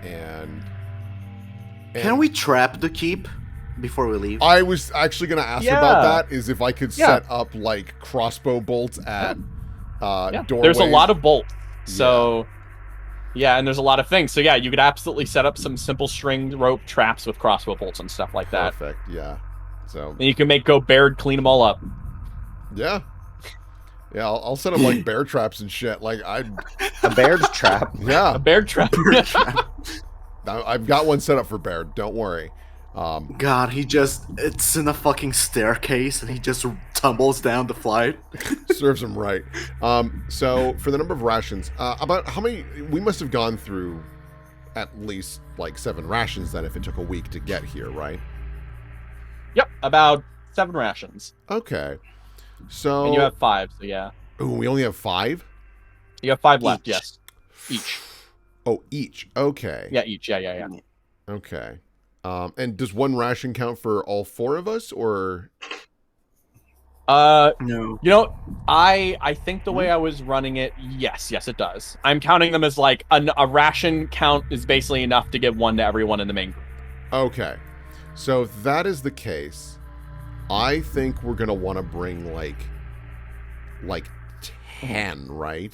And can we trap the keep before we leave? I was actually going to ask Yeah. about that. Is if I could Yeah. set up like crossbow bolts at Yeah. doorways. There's a lot of bolts. So, yeah, and there's a lot of things. So, yeah, you could absolutely set up some simple string rope traps with crossbow bolts and stuff like that. Perfect. Yeah. So And you can make Go Baird clean them all up. yeah. Yeah, I'll set up like bear traps and shit. Like A bear's trap. yeah, A Baird trap. I've got one set up for bear. Don't worry. God, it's in a fucking staircase and he just tumbles down the flight. Serves him right. So for the number of rations, about how many? We must have gone through at least like 7 rations then, if it took a week to get here, right? Yep, about 7 rations. Okay. So And you have 5, so yeah. ooh, we only have 5. You have 5 left, Each. yes. Each. Oh, each. Okay. Yeah, each. Yeah. Okay. And does 1 ration count for all 4 of us, or? No. You know, I think the way I was running it, yes, it does. I'm counting them as like a ration count is basically enough to give 1 to everyone in the main group. Okay. So if that is the case, I think we're gonna want to bring like 10, right?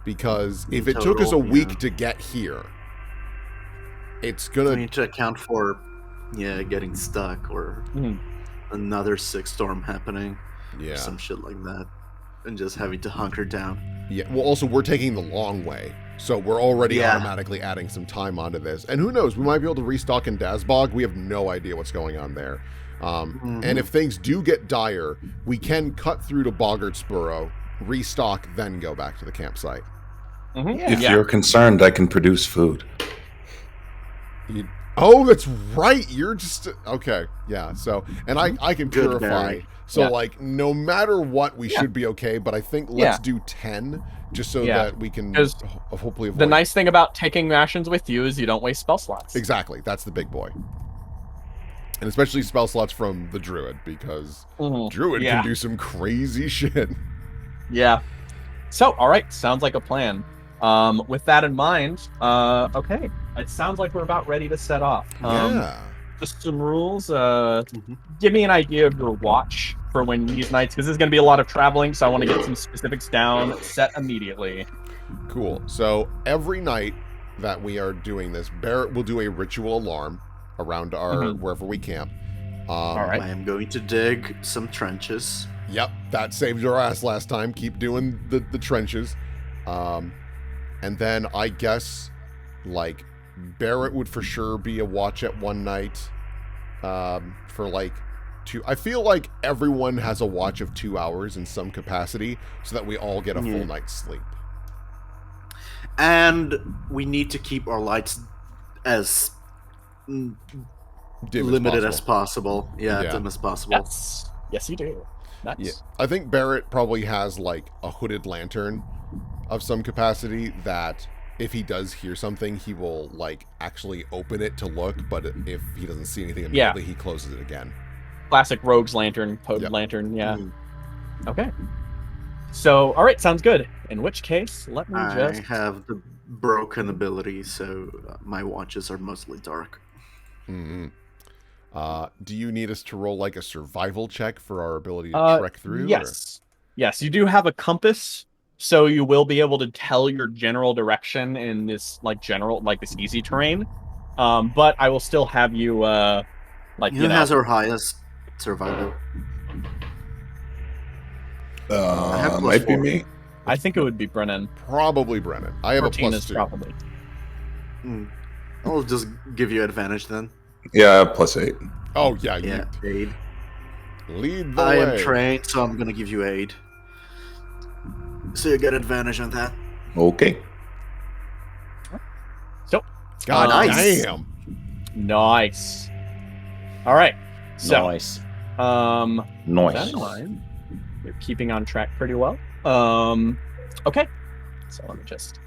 Because if it took us a Total, week yeah. to get here, it's We gonna need to account for, getting stuck or Mhm. another 6 storm happening, yeah. some shit like that, and just having to hunker down. Yeah. Well, also we're taking the long way, so we're already Yeah. automatically adding some time onto this. And who knows? We might be able to restock in Dazbog. We have no idea what's going on there. And if things do get dire, we can cut through to Boggart's Burrow, restock, then go back to the campsite. If you're concerned, I can produce food. Oh, that's right. You're just okay. Yeah. So, and I can Good, purify. Barry. So, Yeah. like, no matter what, we should be okay. But I think let's do 10, just so Yeah. that we can 'Cause hopefully avoid. The nice thing about taking rations with you is you don't waste spell slots. Exactly. That's the big boy. And especially spell slots from the druid, because Mhm. druid Yeah. can do some crazy shit. Yeah. So, all right, sounds like a plan. With that in mind, okay, it sounds like we're about ready to set off. Yeah. Just some rules. Give me an idea of your watch for when these nights, because there's going to be a lot of traveling, so I want to get some specifics down, set immediately. Cool. So every night that we are doing this, Barrett will do a ritual alarm around our wherever we camp. All right. I am going to dig some trenches. Yep, that saved your ass last time. Keep doing the trenches. And then I guess, like, Barrett would for sure be a watch at one night for, like, 2... I feel like everyone has a watch of 2 hours in some capacity so that we all get a full night's sleep. And we need to keep our lights as Dim limited as possible. possible. Yeah, Yeah. dim as possible. Yes, you do. Nice. Yeah, I think Barrett probably has like a hooded lantern of some capacity that if he does hear something, he will like actually open it to look, but if he doesn't see anything immediately, he closes it again. Classic rogue's lantern, potent Yep. lantern, yeah. Mm. Okay. So, all right, sounds good. In which case, let me I just... have the broken ability, so my watches are mostly dark. Mm-hmm. Do you need us to roll like a survival check for our ability to trek through? Yes. Yes, you do have a compass, so you will be able to tell your general direction in this this easy terrain. But I will still have you Who has our highest survival? I have Might be +4. me. I think it would be Brennan. Probably Brennan. I have a Cortina's +2. probably. I'll just give you advantage then. Yeah, +8. Oh yeah, Yeah, aid. you lead the I way. am trained, so I'm gonna give you aid. So you get advantage on that. Okay. So, God Nice. damn. nice. All right. So, Nice. with that Nice. in mind, you're keeping on track pretty well. Okay. So let me just.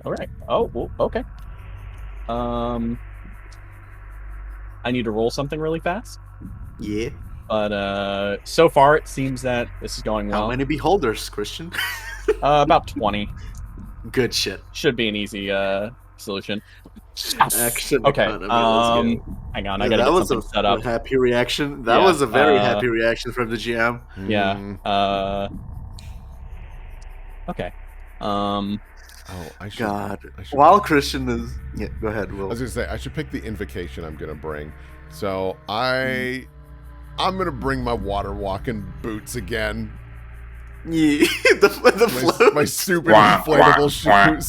All right. Oh, well, okay. I need to roll something really fast, Yeah. but so far it seems that this is going well. How many beholders, Christian? About 20 Good shit. should be an easy solution. Action Okay. economy, let's go. Hang on, I Yeah, gotta that get was something set up. a happy reaction. That Yeah, was a very happy reaction from the GM. Yeah. Mm. Okay. Oh, I should. God. I should While Christian is, yeah, go ahead, I Will. was gonna say I should pick the invocation I'm gonna bring. So I'm gonna bring my water walking boots again. Yeah, the float. My super inflatable shoes.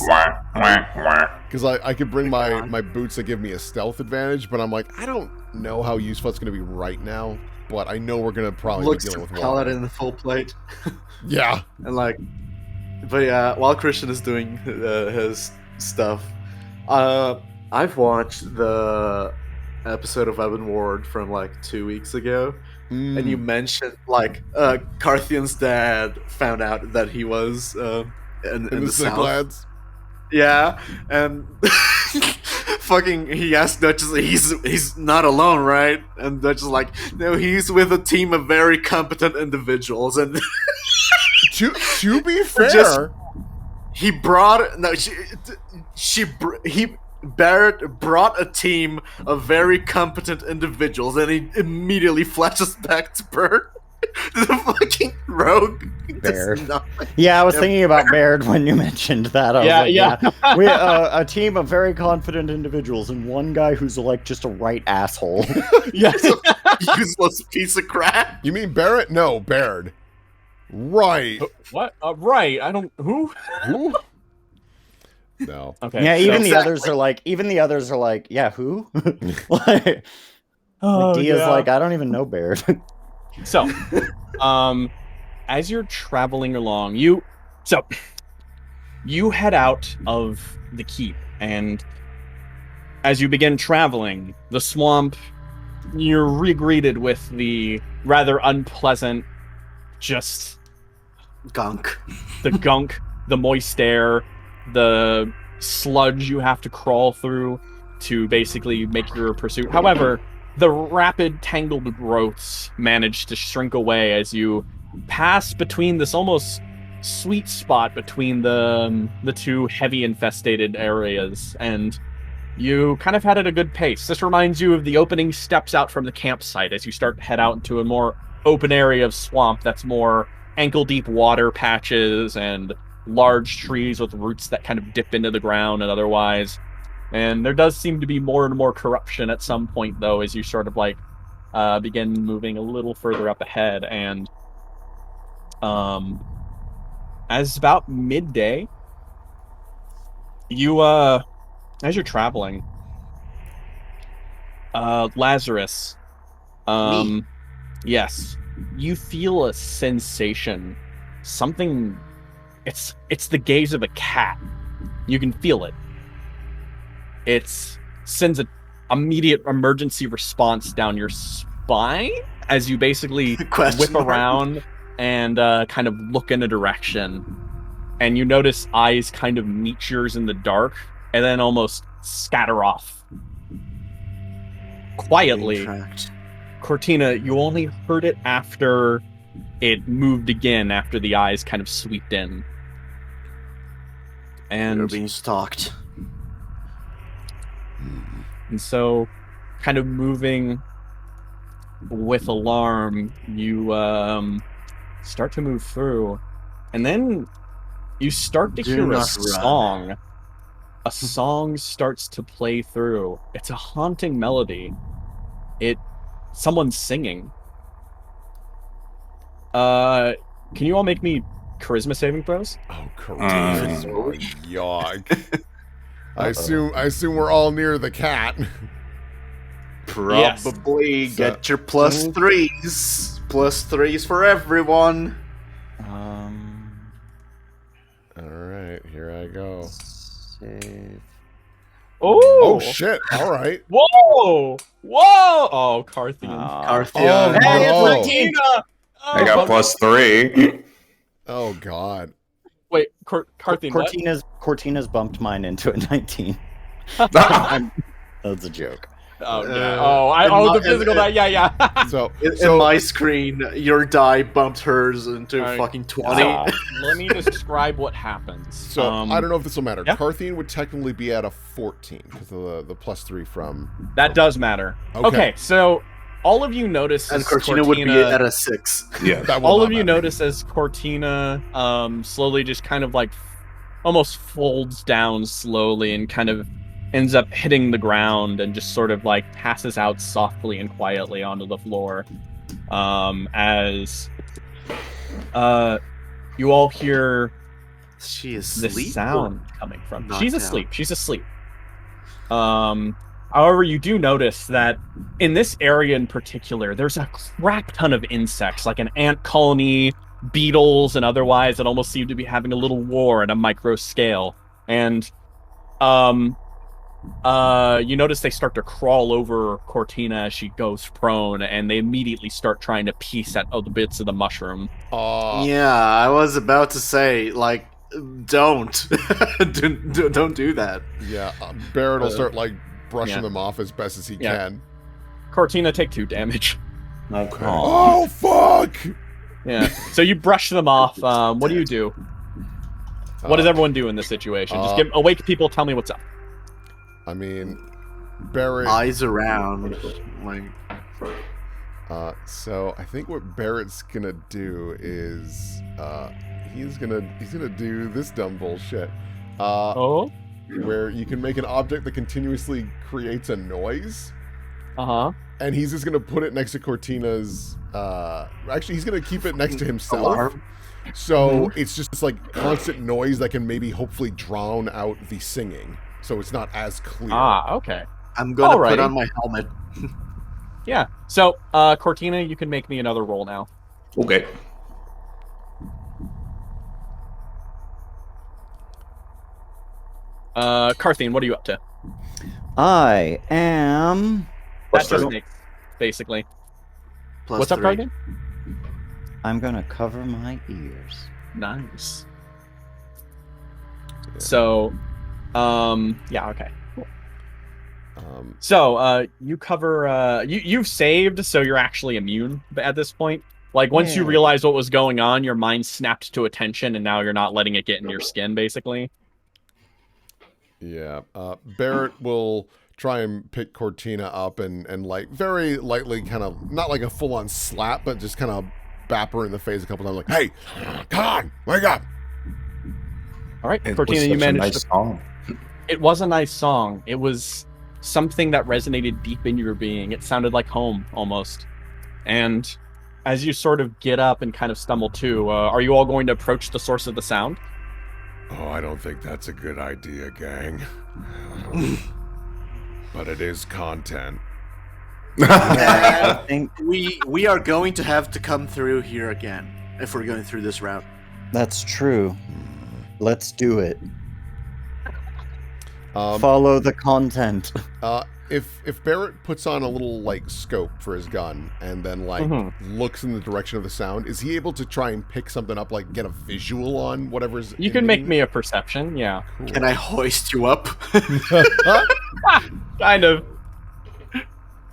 Because I could bring my boots that give me a stealth advantage, but I'm like, I don't know how useful it's gonna be right now. But I know we're gonna probably Looks be to dealing with call it water. in the full plate. Yeah. And like, but yeah, while Christian is doing his stuff, I've watched the episode of Evan Ward from like 2 weeks ago, and you mentioned like Carthian's dad found out that he was in the sick south. lads. Yeah, and fucking he asked Duchess, he's not alone, right? And Duchess is like, no, he's with a team of very competent individuals, and To be fair, Just- he brought Barrett brought a team of very competent individuals, and he immediately flashes back to Bert, the fucking rogue. Baird. Just not- Yeah, I was Yep. thinking about Baird when you mentioned that. I was Yeah, like, we a team of very confident individuals and one guy who's like just a right asshole. Yes. Useless piece of crap. you mean Barrett? No, Baird. Right. What? Right. I don't. Who? Who? No. Okay. Yeah, even the Exactly. others are like, yeah, who? like, Dia's like, I don't even know Baird. So, as you're traveling along, you head out of the keep, and as you begin traveling, the swamp, you're re-greeted with the rather unpleasant, just Gunk. the gunk, the moist air, the sludge you have to crawl through to basically make your pursuit. However, the rapid tangled growths manage to shrink away as you pass between this almost sweet spot between the two heavy infestated areas, and you kind of had at a good pace. This reminds you of the opening steps out from the campsite as you start to head out into a more open area of swamp that's more ankle-deep water patches and large trees with roots that kind of dip into the ground and otherwise. And there does seem to be more and more corruption at some point, though, as you sort of like begin moving a little further up ahead. And as about midday, you as you're traveling, Lazarus, Me? yes, you feel a sensation, something. It's the gaze of a cat. You can feel it. It sends an immediate emergency response down your spine as you basically Question whip mark. around and kind of look in a direction. And you notice eyes kind of meet yours in the dark and then almost scatter off. Quietly, Tracked. Cortina, you only heard it after it moved again, after the eyes kind of swept in. You're And being stalked. so, kind of moving with alarm, you start to move through, and then you start to Do hear a not run. song. A song starts to play through. It's a haunting melody. Someone's singing. Can you all make me charisma saving throws? Oh, charisma. Yuck. I assume we're all near the cat. Probably. Yes. Get your plus threes. Plus threes for everyone. All right, here I go. Save. Oh shit! All right. Whoa! Whoa! Oh, Carthian. Carthian. Oh, Hey, no. it's Regina! I got +3. Oh god. Wait, Carthian, what? Cortina's bumped mine into a 19. That's a joke. Oh, yeah. in The physical die. Yeah. So, In my screen, your die bumped hers into Alright. fucking 20. Let me describe what happens. so I don't know if this will matter. yeah. Carthian would technically be at a 14 because of the +3 from. That does matter. Okay, so all of you notice And as Cortina would be at a 6. Yeah. That will all not of you matter. notice as Cortina slowly just kind of like almost folds down slowly and kind of ends up hitting the ground and just sort of like passes out softly and quietly onto the floor as you all hear She is the asleep. sound coming from. Knocked She's out. asleep. She's asleep. However, you do notice that in this area in particular, there's a crap ton of insects, like an ant colony, beetles, and otherwise that almost seem to be having a little war at a micro scale. And you notice they start to crawl over Cortina as she goes prone, and they immediately start trying to piece at the bits of the mushroom. Yeah, I was about to say, like, don't. Don't do that. Yeah, Barrett will start like brushing yeah. them off as best as he Yeah. can. Cortina, take 2 damage. Okay. Oh fuck! Yeah. So you brush them off. What do you do? What does everyone do in this situation? Just awake people. Tell me what's up. I mean, Barrett. Eyes around. Like, So I think what Barrett's gonna do is he's gonna do this dumb bullshit. Oh. Where you can make an object that continuously creates a noise, and he's just gonna put it next to Cortina's. Actually, he's gonna keep it next to himself. Alarm. So it's just this, like, constant noise that can maybe hopefully drown out the singing, so it's not as clear. Okay. I'm gonna Alrighty. put on my helmet. Yeah. So, Cortina, you can make me another roll now. Okay. Carthian, what are you up to? I am. That's just +3. Nick, basically. Plus What's up, 3. Carthian? I'm gonna cover my ears. Nice. So, yeah, okay. So, you cover, you've saved, so you're actually immune at this point. Like, once you Yeah. realize what was going on, your mind snapped to attention, and now you're not letting it get in your skin, basically. Yeah. Barrett will try and pick Cortina up and like very lightly, kind of not like a full on slap, but just kind of bap her in the face a couple times, like, "Hey, come on, wake up!" All right, It Cortina, was you such a managed nice to... song. It was a nice song. It was something that resonated deep in your being. It sounded like home, almost. And as you sort of get up and kind of stumble to, are you all going to approach the source of the sound? Oh, I don't think that's a good idea, gang. But it is content. I think We are going to have to come through here again if we're going through this route. that's true. Let's do it. Um, Follow the content. if Barrett puts on a little like scope for his gun and then like looks in the direction of the sound, is he able to try and pick something up, like get a visual on whatever's? You can make me a perception, yeah. Can I hoist you up? Kind of.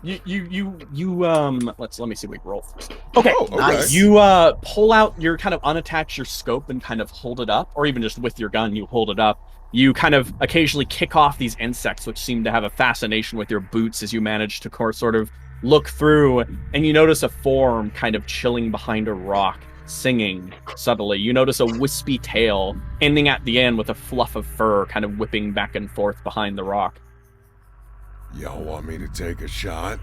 Let me see what we roll first. Okay. Oh, okay. Nice. You pull out your kind of unattach your scope and kind of hold it up, or even just with your gun, you hold it up. You kind of occasionally kick off these insects, which seem to have a fascination with your boots as you manage to sort of look through, and you notice a form kind of chilling behind a rock. singing subtly. You notice a wispy tail ending at the end with a fluff of fur kind of whipping back and forth behind the rock. Y'all want me to take a shot?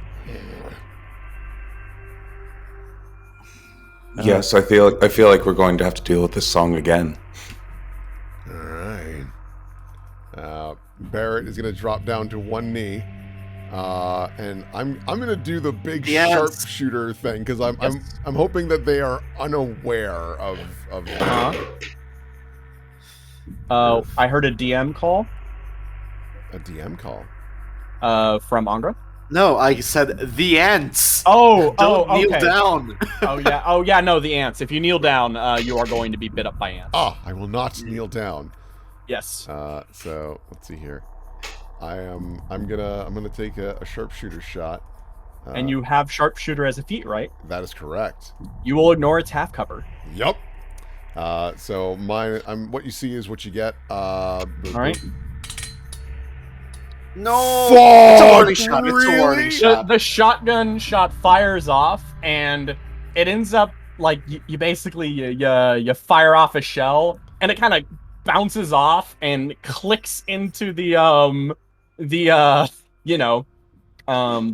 Yes, I feel like we're going to have to deal with this song again. All right. Barrett is gonna drop down to one knee, and I'm gonna do the big Yes. sharpshooter thing because I'm hoping that they are unaware of I heard a DM call a DM call. from Angra. No, I said the ants. Oh, Don't kneel okay. down. Oh yeah, no, the ants. If you kneel down, you are going to be bit up by ants. I will not kneel down. Yes. So let's see here. I'm gonna take a sharpshooter shot. And you have sharpshooter as a feat, right? That is correct. You will ignore its half cover. Yup. So what you see is what you get. All right. No. Fuck, It's a warning shot. It's a warning really? shot. The shotgun shot fires off, and it ends up like you basically you fire off a shell, and it kind of bounces off and clicks into the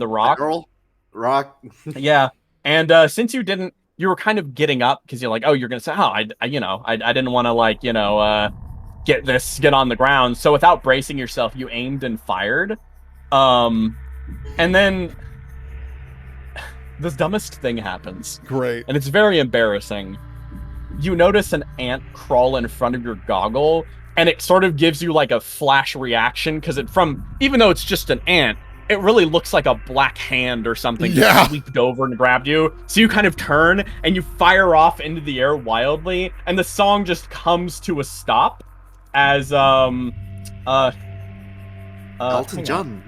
rock. Girl, rock. Yeah, and since you were kind of getting up because you're like, oh, you're gonna say, oh, I didn't want to get on the ground. So without bracing yourself, you aimed and fired, and then the dumbest thing happens, Great. and it's very embarrassing. You notice an ant crawl in front of your goggle, and it sort of gives you like a flash reaction because even though it's just an ant, it really looks like a black hand or something that sweeped over and grabbed you. So you kind of turn and you fire off into the air wildly, and the song just comes to a stop as Elton hang on. John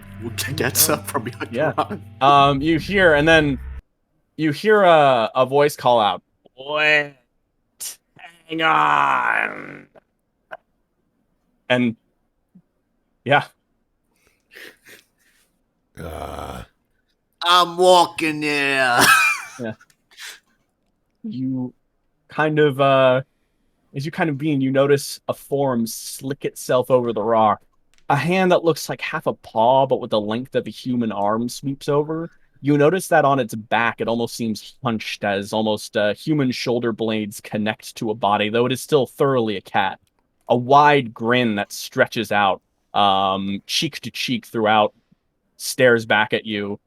gets up from behind Yeah. the rock. You hear a voice call out, "Wait, hang on," and yeah. I'm walking there. You kind of as you kind of beam, you notice a form slick itself over the rock. A hand that looks like half a paw, but with the length of a human arm sweeps over. You notice that on its back, it almost seems hunched as almost human shoulder blades connect to a body, though it is still thoroughly a cat. A wide grin that stretches out, cheek to cheek throughout, stares back at you.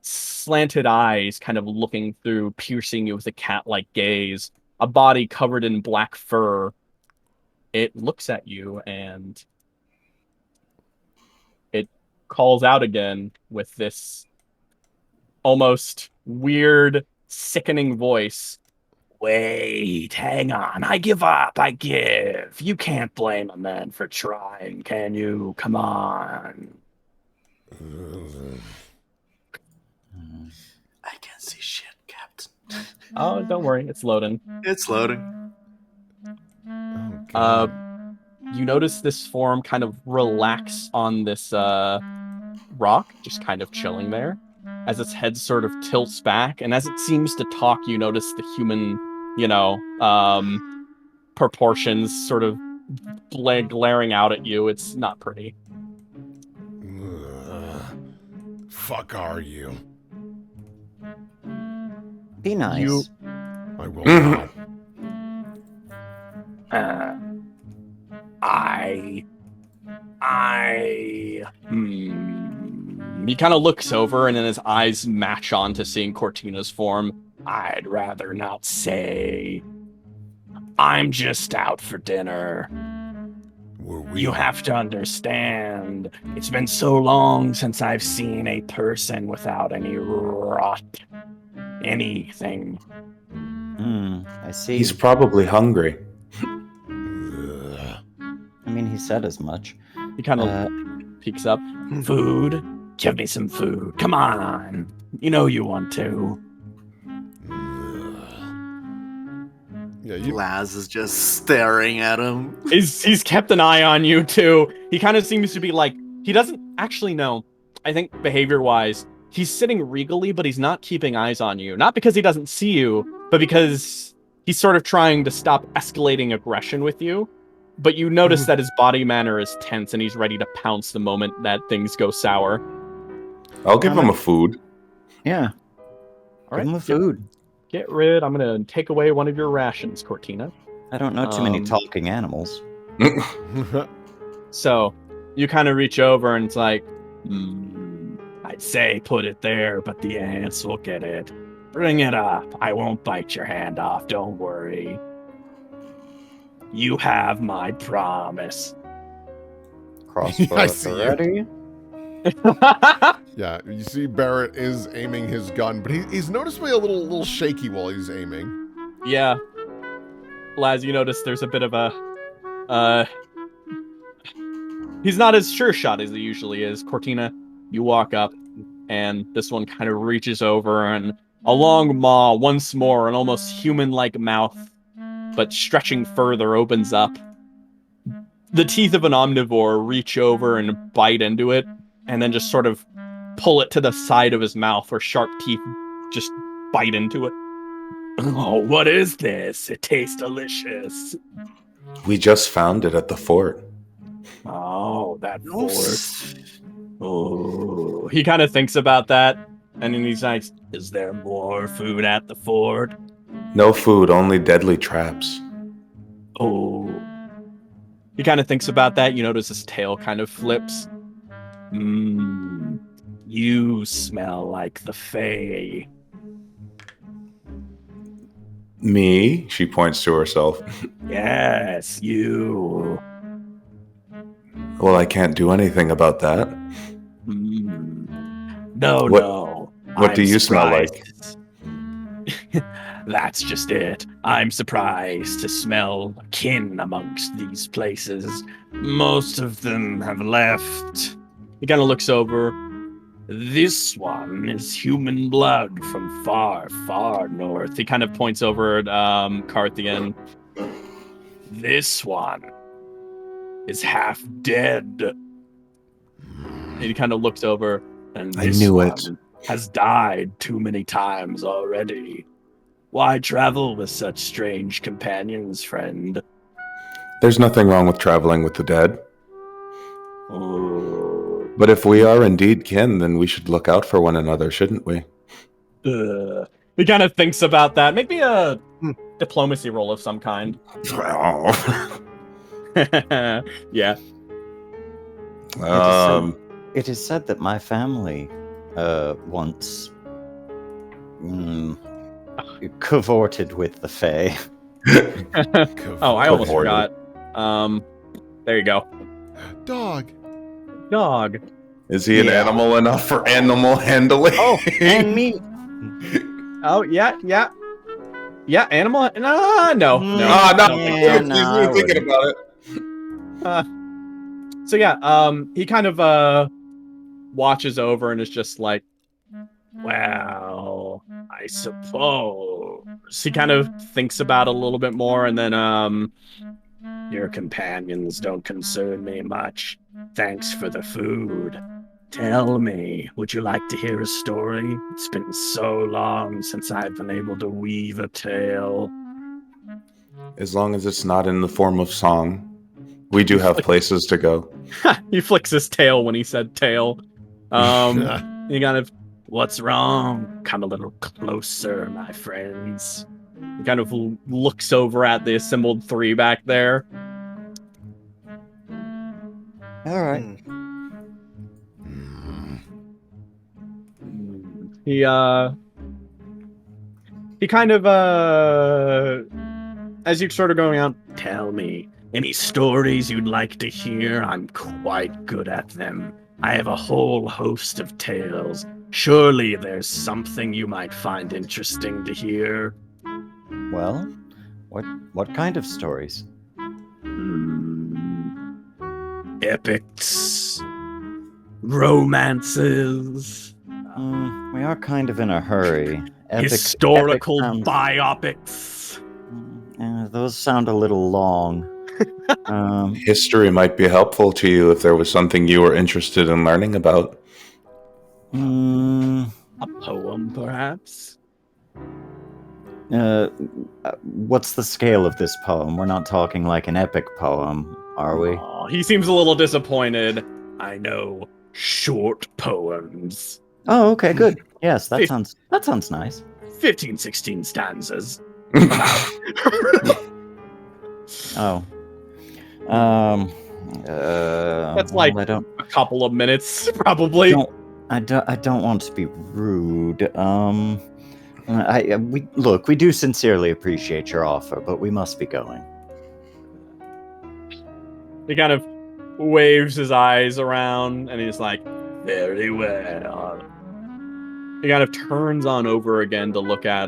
Slanted eyes kind of looking through, piercing you with a cat-like gaze. A body covered in black fur. It looks at you and it calls out again with this almost weird, sickening voice. Wait, hang on. I give up. I give. You can't blame a man for trying, can you? Come on. I can't see shit, Captain. Oh, don't worry. It's loading. It's loading. You notice this form kind of relax on this rock, just kind of chilling there, as its head sort of tilts back, and as it seems to talk, you notice the human, proportions sort of glaring out at you. It's not pretty. Fuck are you? Be nice. I will not. He kind of looks over, and then his eyes match on to seeing Cortina's form. I'd rather not say. I'm just out for dinner. Were we? You have to understand, it's been so long since I've seen a person without any rot. Anything. I see. He's probably hungry. I mean, he said as much. He kind of peeks up. Food? Give me some food. Come on. You know you want to. Yeah, Laz is just staring at him. He's kept an eye on you, too. He kind of seems to be like, he doesn't actually know. I think behavior-wise, he's sitting regally, but he's not keeping eyes on you. Not because he doesn't see you, but because he's sort of trying to stop escalating aggression with you, but you notice that his body manner is tense and he's ready to pounce the moment that things go sour. I'll give him a food. Yeah. All Give him right, the food. get rid. I'm gonna take away one of your rations, Cortina. I don't know too many talking animals. So you kind of reach over and it's like, I'd say put it there, but the ants will get it. Bring it up. I won't bite your hand off. Don't worry. You have my promise. Crossbow I at see the you. ready. Yeah, you see Barrett is aiming his gun, but he's noticeably a little shaky while he's aiming. Yeah. Laz, you notice there's a bit of a he's not as sure shot as he usually is. Cortina, you walk up, and this one kind of reaches over, and a long maw, once more, an almost human-like mouth, but stretching further, opens up. The teeth of an omnivore reach over and bite into it, and then just sort of pull it to the side of his mouth, where sharp teeth just bite into it. Oh, what is this? It tastes delicious. We just found it at the fort. Oh, that fort. Oh, he kind of thinks about that, and then he's like, "Is there more food at the fort?" No food, only deadly traps. Oh. He kind of thinks about that. You notice his tail kind of flips. You smell like the Fae. Me? She points to herself. Yes, you. Well, I can't do anything about that. No, What- no. what do you smell like? That's just it. I'm surprised to smell kin amongst these places. Most of them have left. He kind of looks over. This one is human blood from far, far north. He kind of points over at Carthian. This one is half dead. And he kind of looks over, and I this knew one it. has died too many times already. Why travel with such strange companions, friend? There's nothing wrong with traveling with the dead. Oh, But if we are indeed kin, then we should look out for one another, shouldn't we? He kind of thinks about that. Maybe a diplomacy roll of some kind. Yeah. It is said that my family once cavorted with the Fae. Oh, I almost Cavorted. forgot. There you go. Dog. Dog. Is he an Yeah. animal enough for animal handling? Oh, and me. Oh, yeah. Animal. No. Ah, no. Yeah, Please, no, we I were thinking wouldn't. about it. So yeah, he kind of watches over and is just like, well, I suppose. He kind of thinks about it a little bit more, and then your companions don't concern me much. Thanks for the food. Tell me, would you like to hear a story? It's been so long since I've been able to weave a tale. As long as it's not in the form of song, we do have places to go. He flicks his tail when he said tail. He kind of, what's wrong? Come a little closer, my friends. He kind of looks over at the assembled three back there. All right. He kind of, as you're sort of going out, tell me, any stories you'd like to hear? I'm quite good at them. I have a whole host of tales. Surely there's something you might find interesting to hear. Well, what kind of stories? Epics. Romances. We are kind of in a hurry. Historical epic sounds- biopics. Those sound a little long. History might be helpful to you if there was something you were interested in learning about. A poem, perhaps? What's the scale of this poem? We're not talking like an epic poem, are we? Aw, he seems a little disappointed. I know short poems. Oh, okay, good. Yes, that sounds nice. 15, 16 stanzas. Oh. That's like I don't, a couple of minutes, probably. I don't want to be rude. We do sincerely appreciate your offer, but we must be going. He kind of waves his eyes around, and he's like, "Very well." He kind of turns on over again to look at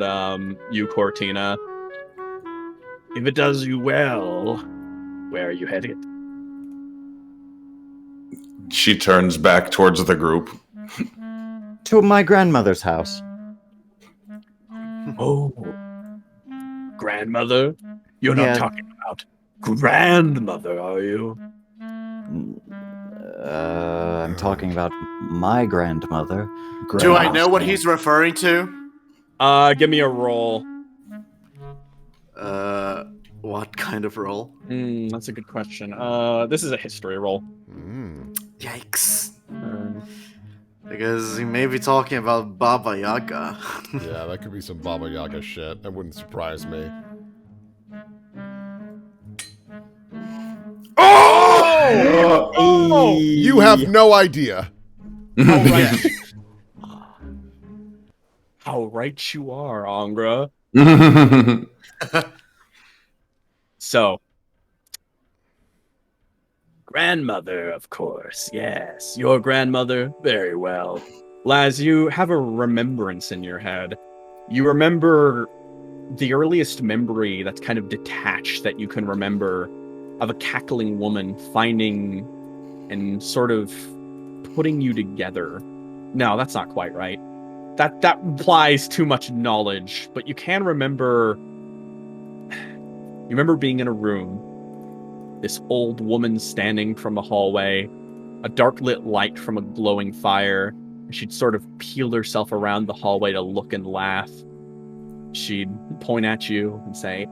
you, Cortina. If it does you well, where are you headed? She turns back towards the group. To my grandmother's house. Oh, grandmother? You're Yeah. not talking about grandmother, are you? I'm talking about my grandmother. Do I know what he's referring to? Give me a roll. What kind of role? That's a good question. This is a history roll. Yikes. Because he may be talking about Baba Yaga. Yeah, that could be some Baba Yaga shit. That wouldn't surprise me. Oh! You have no idea. How right. How right you are, Angra. So, Grandmother, of course. Yes, your grandmother. Very well. Laz, you have a remembrance in your head. You remember the earliest memory that's kind of detached that you can remember of a cackling woman finding and sort of putting you together. No, that's not quite right. That implies too much knowledge, but you can remember. You remember being in a room, this old woman standing from a hallway, a dark lit light from a glowing fire. She'd sort of peel herself around the hallway to look and laugh. She'd point at you and say,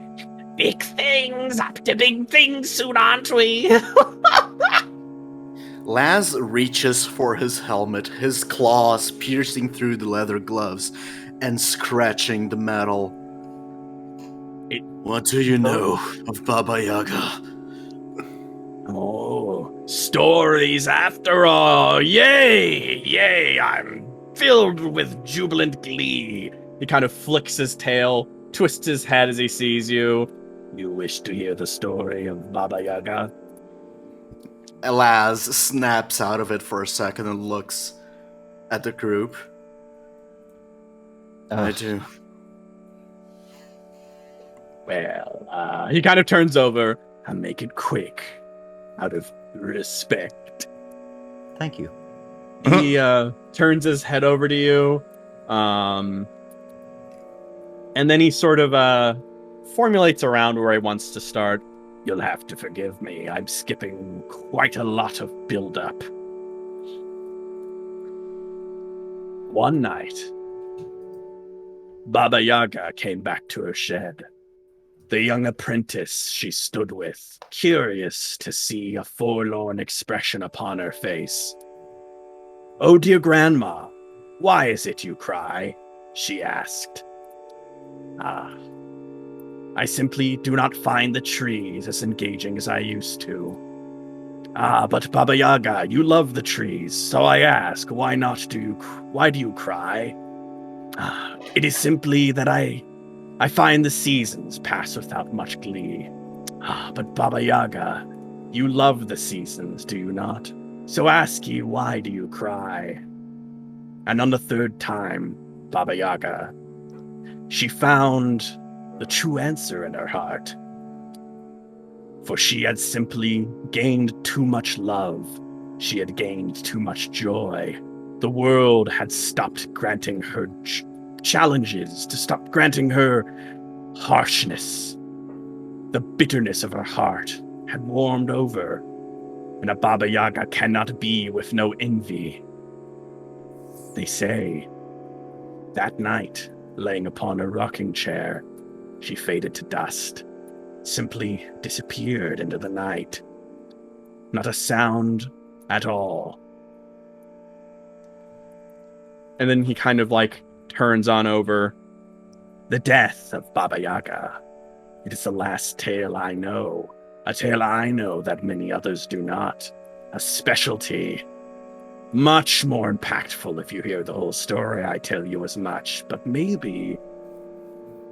Big things, up to big things soon, aren't we? Laz reaches for his helmet, his claws piercing through the leather gloves and scratching the metal. What do you know of Baba Yaga? Oh, stories after all. Yay, yay, I'm filled with jubilant glee. he kind of flicks his tail, twists his head as he sees you. You wish to hear the story of Baba Yaga? Laz snaps out of it for a second and looks at the group. I do. Well, He kind of turns over. I'll make it quick, out of respect. Thank you. He turns his head over to you, and then he sort of formulates around where he wants to start. You'll have to forgive me. I'm skipping quite a lot of build-up. One night, Baba Yaga came back to her shed. The young apprentice she stood with, curious to see a forlorn expression upon her face. "Oh, dear grandma, why is it you cry?" she asked. I simply do not find the trees as engaging as I used to. But Baba Yaga, you love the trees, so I ask, why do you cry? It is simply that I find the seasons pass without much glee. But Baba Yaga, you love the seasons, do you not? So ask ye, why do you cry? And on the third time, Baba Yaga, she found the true answer in her heart. For she had simply gained too much love. She had gained too much joy. The world had stopped granting her challenges, to stop granting her harshness. The bitterness of her heart had warmed over, and a Baba Yaga cannot be with no envy. They say, that night, laying upon a rocking chair, she faded to dust, simply disappeared into the night. Not a sound at all. And then he kind of like turns on over. The death of Baba Yaga. It is the last tale I know. A tale I know that many others do not. A specialty. Much more impactful if you hear the whole story. I tell you as much. But maybe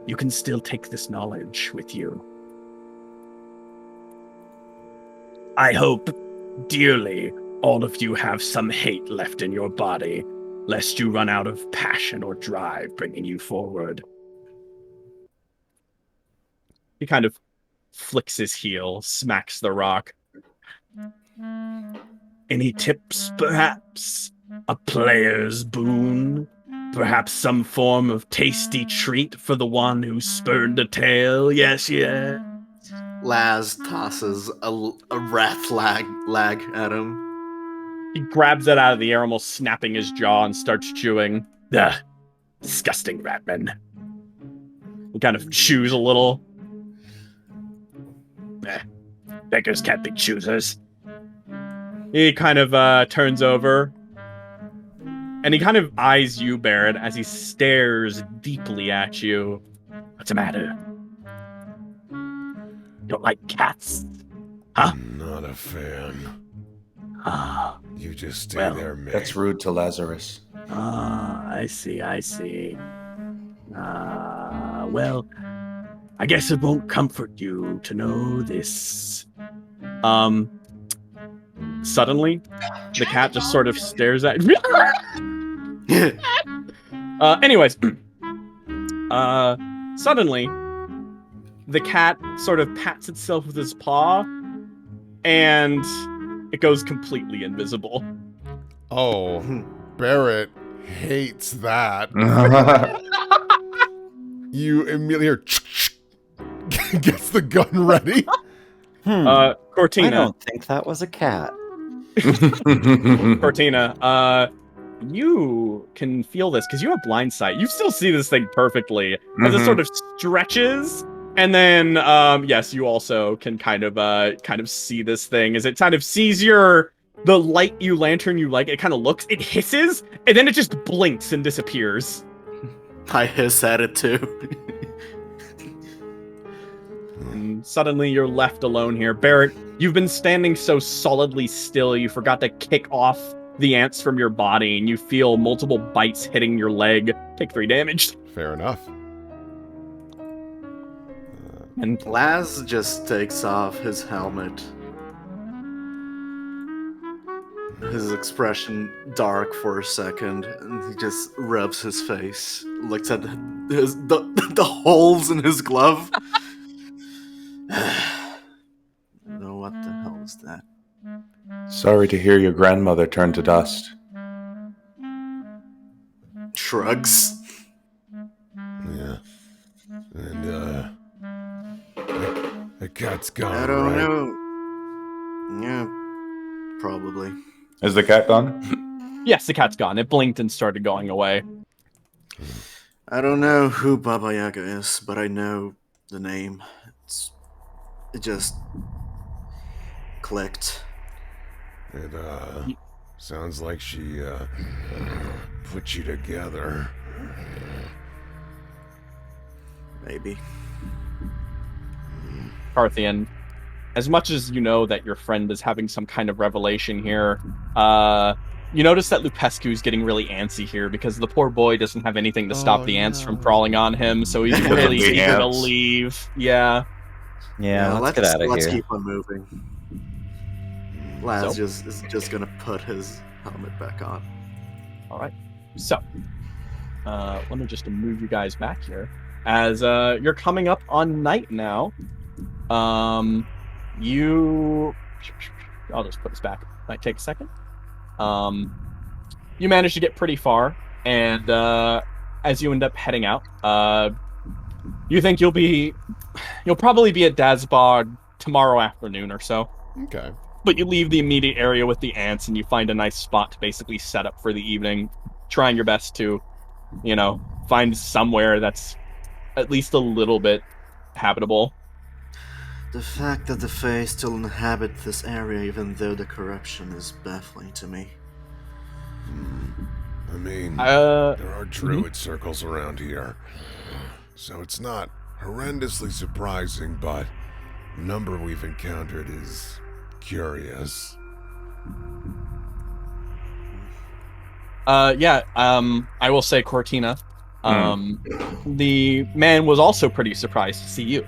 you can still take this knowledge with you. I hope dearly all of you have some hate left in your body, lest you run out of passion or drive bringing you forward. He kind of flicks his heel, smacks the rock. Any tips, perhaps? A player's boon? Perhaps some form of tasty treat for the one who spurned a tale? Yes, yeah. Laz tosses a rat lag at him. He grabs it out of the air, almost snapping his jaw, and starts chewing. Ugh, disgusting ratman. He kind of chews a little. Beggars can't be choosers. He kind of turns over, and he kind of eyes you, Barrett, as he stares deeply at you. What's the matter? Don't like cats? Huh? Not a fan. Ah, You just stay Well, there, mate. That's rude to Lazarus. I see. Well, I guess it won't comfort you to know this. Suddenly, the cat just sort of stares at you. Anyways, suddenly, the cat sort of pats itself with his paw, and it goes completely invisible. Oh, Barrett hates that. You immediately hear gets the gun ready. I Cortina, don't think that was a cat. Cortina, you can feel this because you have blind sight. You still see this thing perfectly as it sort of stretches, and then yes, you also can kind of see this thing as it kind of sees the light lantern you like. It kind of looks, it hisses, and then it just blinks and disappears. I hiss at it too. And suddenly you're left alone here. Barrett, you've been standing so solidly still, you forgot to kick off the ants from your body, and you feel multiple bites hitting your leg. Take 3 damage. Fair enough. And Laz just takes off his helmet. His expression dark for a second, and he just rubs his face, looks at the holes in his glove. I don't know what the hell is that. Sorry to hear your grandmother turn to dust. Shrugs. Yeah. And, the cat's gone, I don't right? know. Yeah, probably. Is the cat gone? yes, the cat's gone. It blinked and started going away. I don't know who Baba Yaga is, but I know the name. It just clicked. It, sounds like she, put you together. Maybe. Parthian, as much as you know that your friend is having some kind of revelation here, you notice that Lupescu's getting really antsy here because the poor boy doesn't have anything to stop the ants from crawling on him, so he's really The eager to ants. leave. Yeah. Yeah, let's get out of let's here. keep on moving. Laz is just gonna put his helmet back on. All right. So, let me just move you guys back here. As you're coming up on night now, I'll just put this back. Might take a second. You manage to get pretty far, and as you end up heading out, you think you'll probably be at Dazbog tomorrow afternoon or so. Okay. But you leave the immediate area with the ants, and you find a nice spot to basically set up for the evening, trying your best to, find somewhere that's at least a little bit habitable. The fact that the Fae still inhabit this area, even though the corruption, is baffling to me. I mean, Uh, there are druid circles around here, so it's not horrendously surprising, but the number we've encountered is curious. I will say, Cortina, the man was also pretty surprised to see you.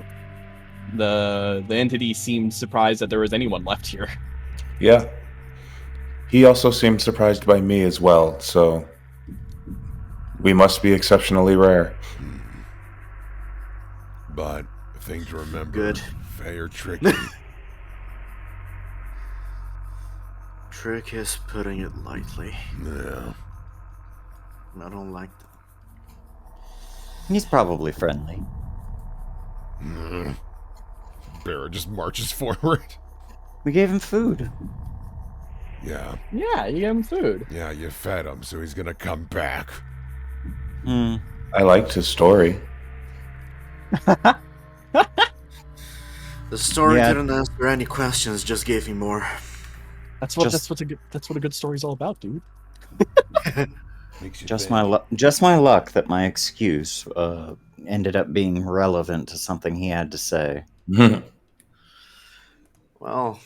The entity seemed surprised that there was anyone left here. Yeah. He also seemed surprised by me as well, so we must be exceptionally rare. But the thing to remember, Good. Fae are tricky. Trick is putting it lightly. Yeah. I don't like that. He's probably friendly. Barrett just marches forward. We gave him food. Yeah. Yeah, you gave him food. Yeah, you fed him, so he's gonna come back. Hmm. I liked his story. The story Yeah. didn't answer any questions, just gave me more. That's what Just- that's what a good story's all about, dude. Makes you Just think. my luck that my excuse ended up being relevant to something he had to say. Well,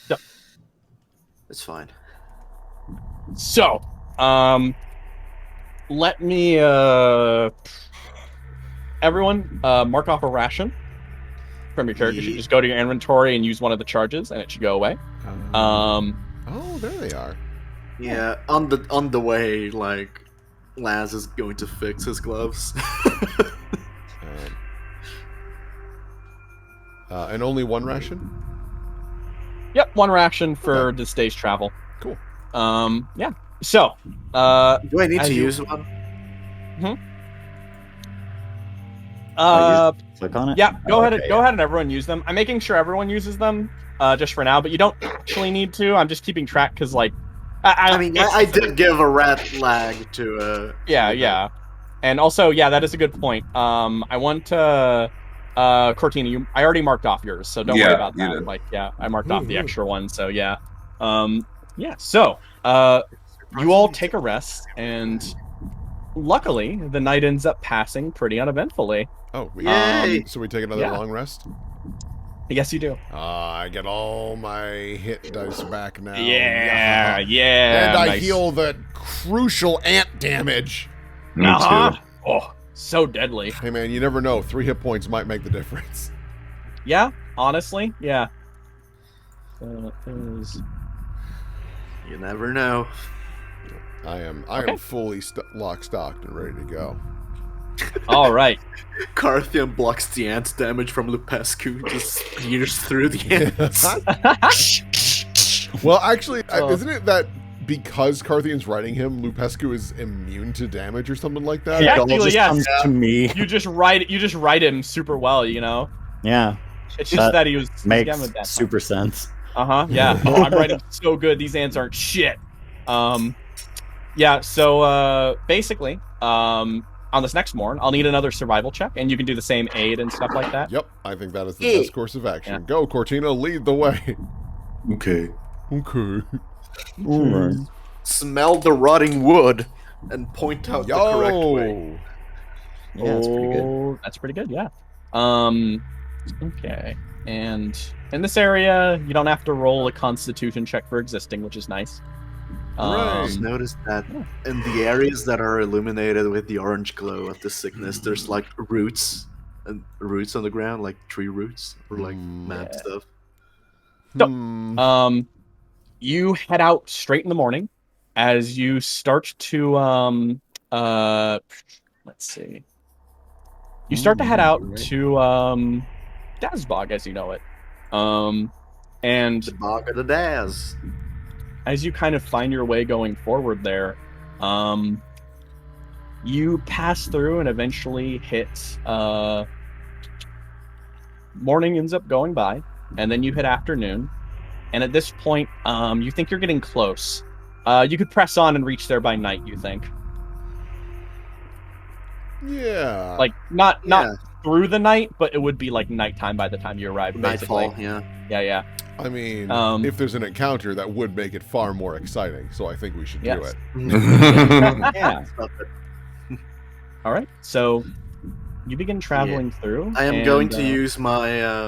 Yep. it's fine. So, let me everyone mark off a ration from your character. You should just go to your inventory and use one of the charges, and it should go away. Oh, there they are. Yeah, on the way, like, Laz is going to fix his gloves. And only one ration? Yep, one ration for this day's travel. Cool. Yeah. So, Do I need As to you- use one? Click on it. yeah, go Okay, ahead and everyone use them. I'm making sure everyone uses them, just for now, but you don't actually need to. I'm just keeping track because, like, I mean, I did give a rat lag to Yeah. And also, yeah, that is a good point. I want to, Cortina, I already marked off yours, so don't worry Yeah, about you that. did. Like, yeah, I marked off the extra one, so yeah. So, you all take a rest, and luckily, the night ends up passing pretty uneventfully. Oh, Yay! so we take another yeah. long rest? Yes, you do. I get all my hit dice back now. Yeah. And I nice. heal the crucial ant damage. Me Uh-huh. too. Oh, so deadly. Hey man, you never know. 3 hit points might make the difference. Yeah, honestly, yeah. Is... You never know. I am Okay. fully lock, stocked, and ready to go. All right. Carthian blocks the ant damage from Lupescu, just spears through the ants. Well, actually, Oh. isn't it that because Carthian's writing him, Lupescu is immune to damage or something like that? Yeah. It all Actually, just yes. comes to me. You just write him super well, you know. Yeah, It's just that he was makes with that super sense. Yeah. Oh, I'm writing so good. These ants aren't shit. Yeah. So basically, on this next morn, I'll need another survival check, and you can do the same aid and stuff like that. Yep, I think that is the Yeah. best course of action. Yeah. Go, Cortina, lead the way. Okay. Okay. Alright. Smell the rotting wood and point out the correct way. Yeah, that's pretty good. Oh, that's pretty good. Yeah. Okay. And in this area, you don't have to roll a Constitution check for existing, which is nice. Hooray. Just noticed that in the areas that are illuminated with the orange glow of the sickness, there's like roots and roots on the ground, like tree roots or like mad stuff. So, Hmm. You head out straight in the morning as you start to let's see. You start to head out to Dazbog as you know it. And The bog of the Daz. as you kind of find your way going forward there, you pass through and eventually hit morning ends up going by, and then you hit afternoon. And at this point, you think you're getting close. You could press on and reach there by night, you think. Yeah. Like not Yeah. through the night, but it would be like nighttime by the time you arrived. Basically. Nightfall, yeah. Yeah. I mean, Um, if there's an encounter, that would make it far more exciting. So I think we should do Yes. it. Yeah. Stop it. All right. So you begin traveling through. I am and, going to use my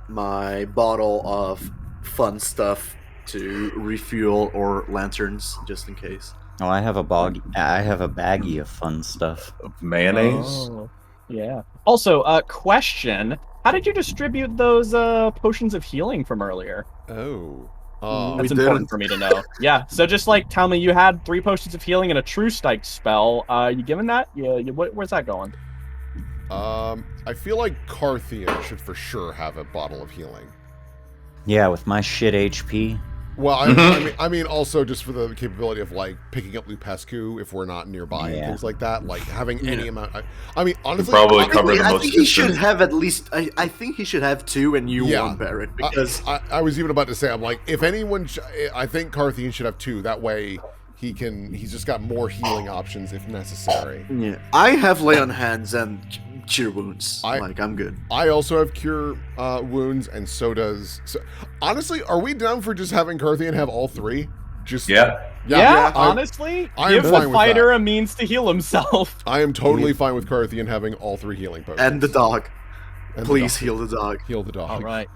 my bottle of fun stuff to refuel or lanterns just in case. Oh, I have a baggie of fun stuff. Mayonnaise? Oh, yeah. Also, question: how did you distribute those potions of healing from earlier? Oh. That's We important didn't. for me to know. Yeah. So just like tell me, you had 3 potions of healing and a true strike spell. You given that? Yeah. Where's that going? I feel like Carthian should for sure have a bottle of healing. Yeah, with my shit HP. Well, I mean, also just for the capability of like picking up Lupescu if we're not nearby and Yeah. things like that. Like having any amount. I mean, honestly, probably I- cover the I most think he should distance. have at least. I think he should have 2 and you Yeah. 1, Barrett, because I was even about to say, I'm like, if anyone, I think Carthian should have 2. That way, he's just got more healing options if necessary. yeah, I have lay on hands and cure wounds. I- I'm good. I also have cure wounds, and so does. So, honestly, are we down for just having Carthian have all 3? Just Yeah. Yeah. I- honestly, I am give fine the with fighter that. a means to heal himself. I am totally fine with Carthian having all 3 healing potions. And the dog. And the Please dog. heal the dog. Heal the dog. All right.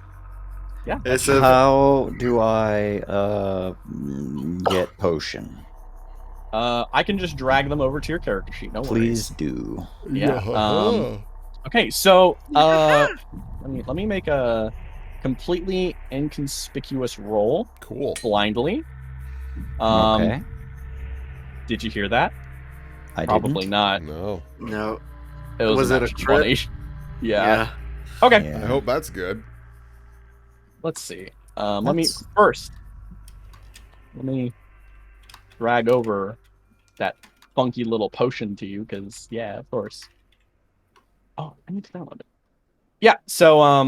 Yeah. It's a, How do I get potion? I can just drag them over to your character sheet. No Please do. Yeah, Okay, so let me make a completely inconspicuous roll Cool. blindly. Okay. Did you hear that? I Probably didn't. not. No. no. It was, Was a it a natural crit? 20. Yeah. Okay. Yeah. I hope that's good. Let's see. Let me drag over that funky little potion to you, because yeah, of course. Oh, I need to download it. Yeah, so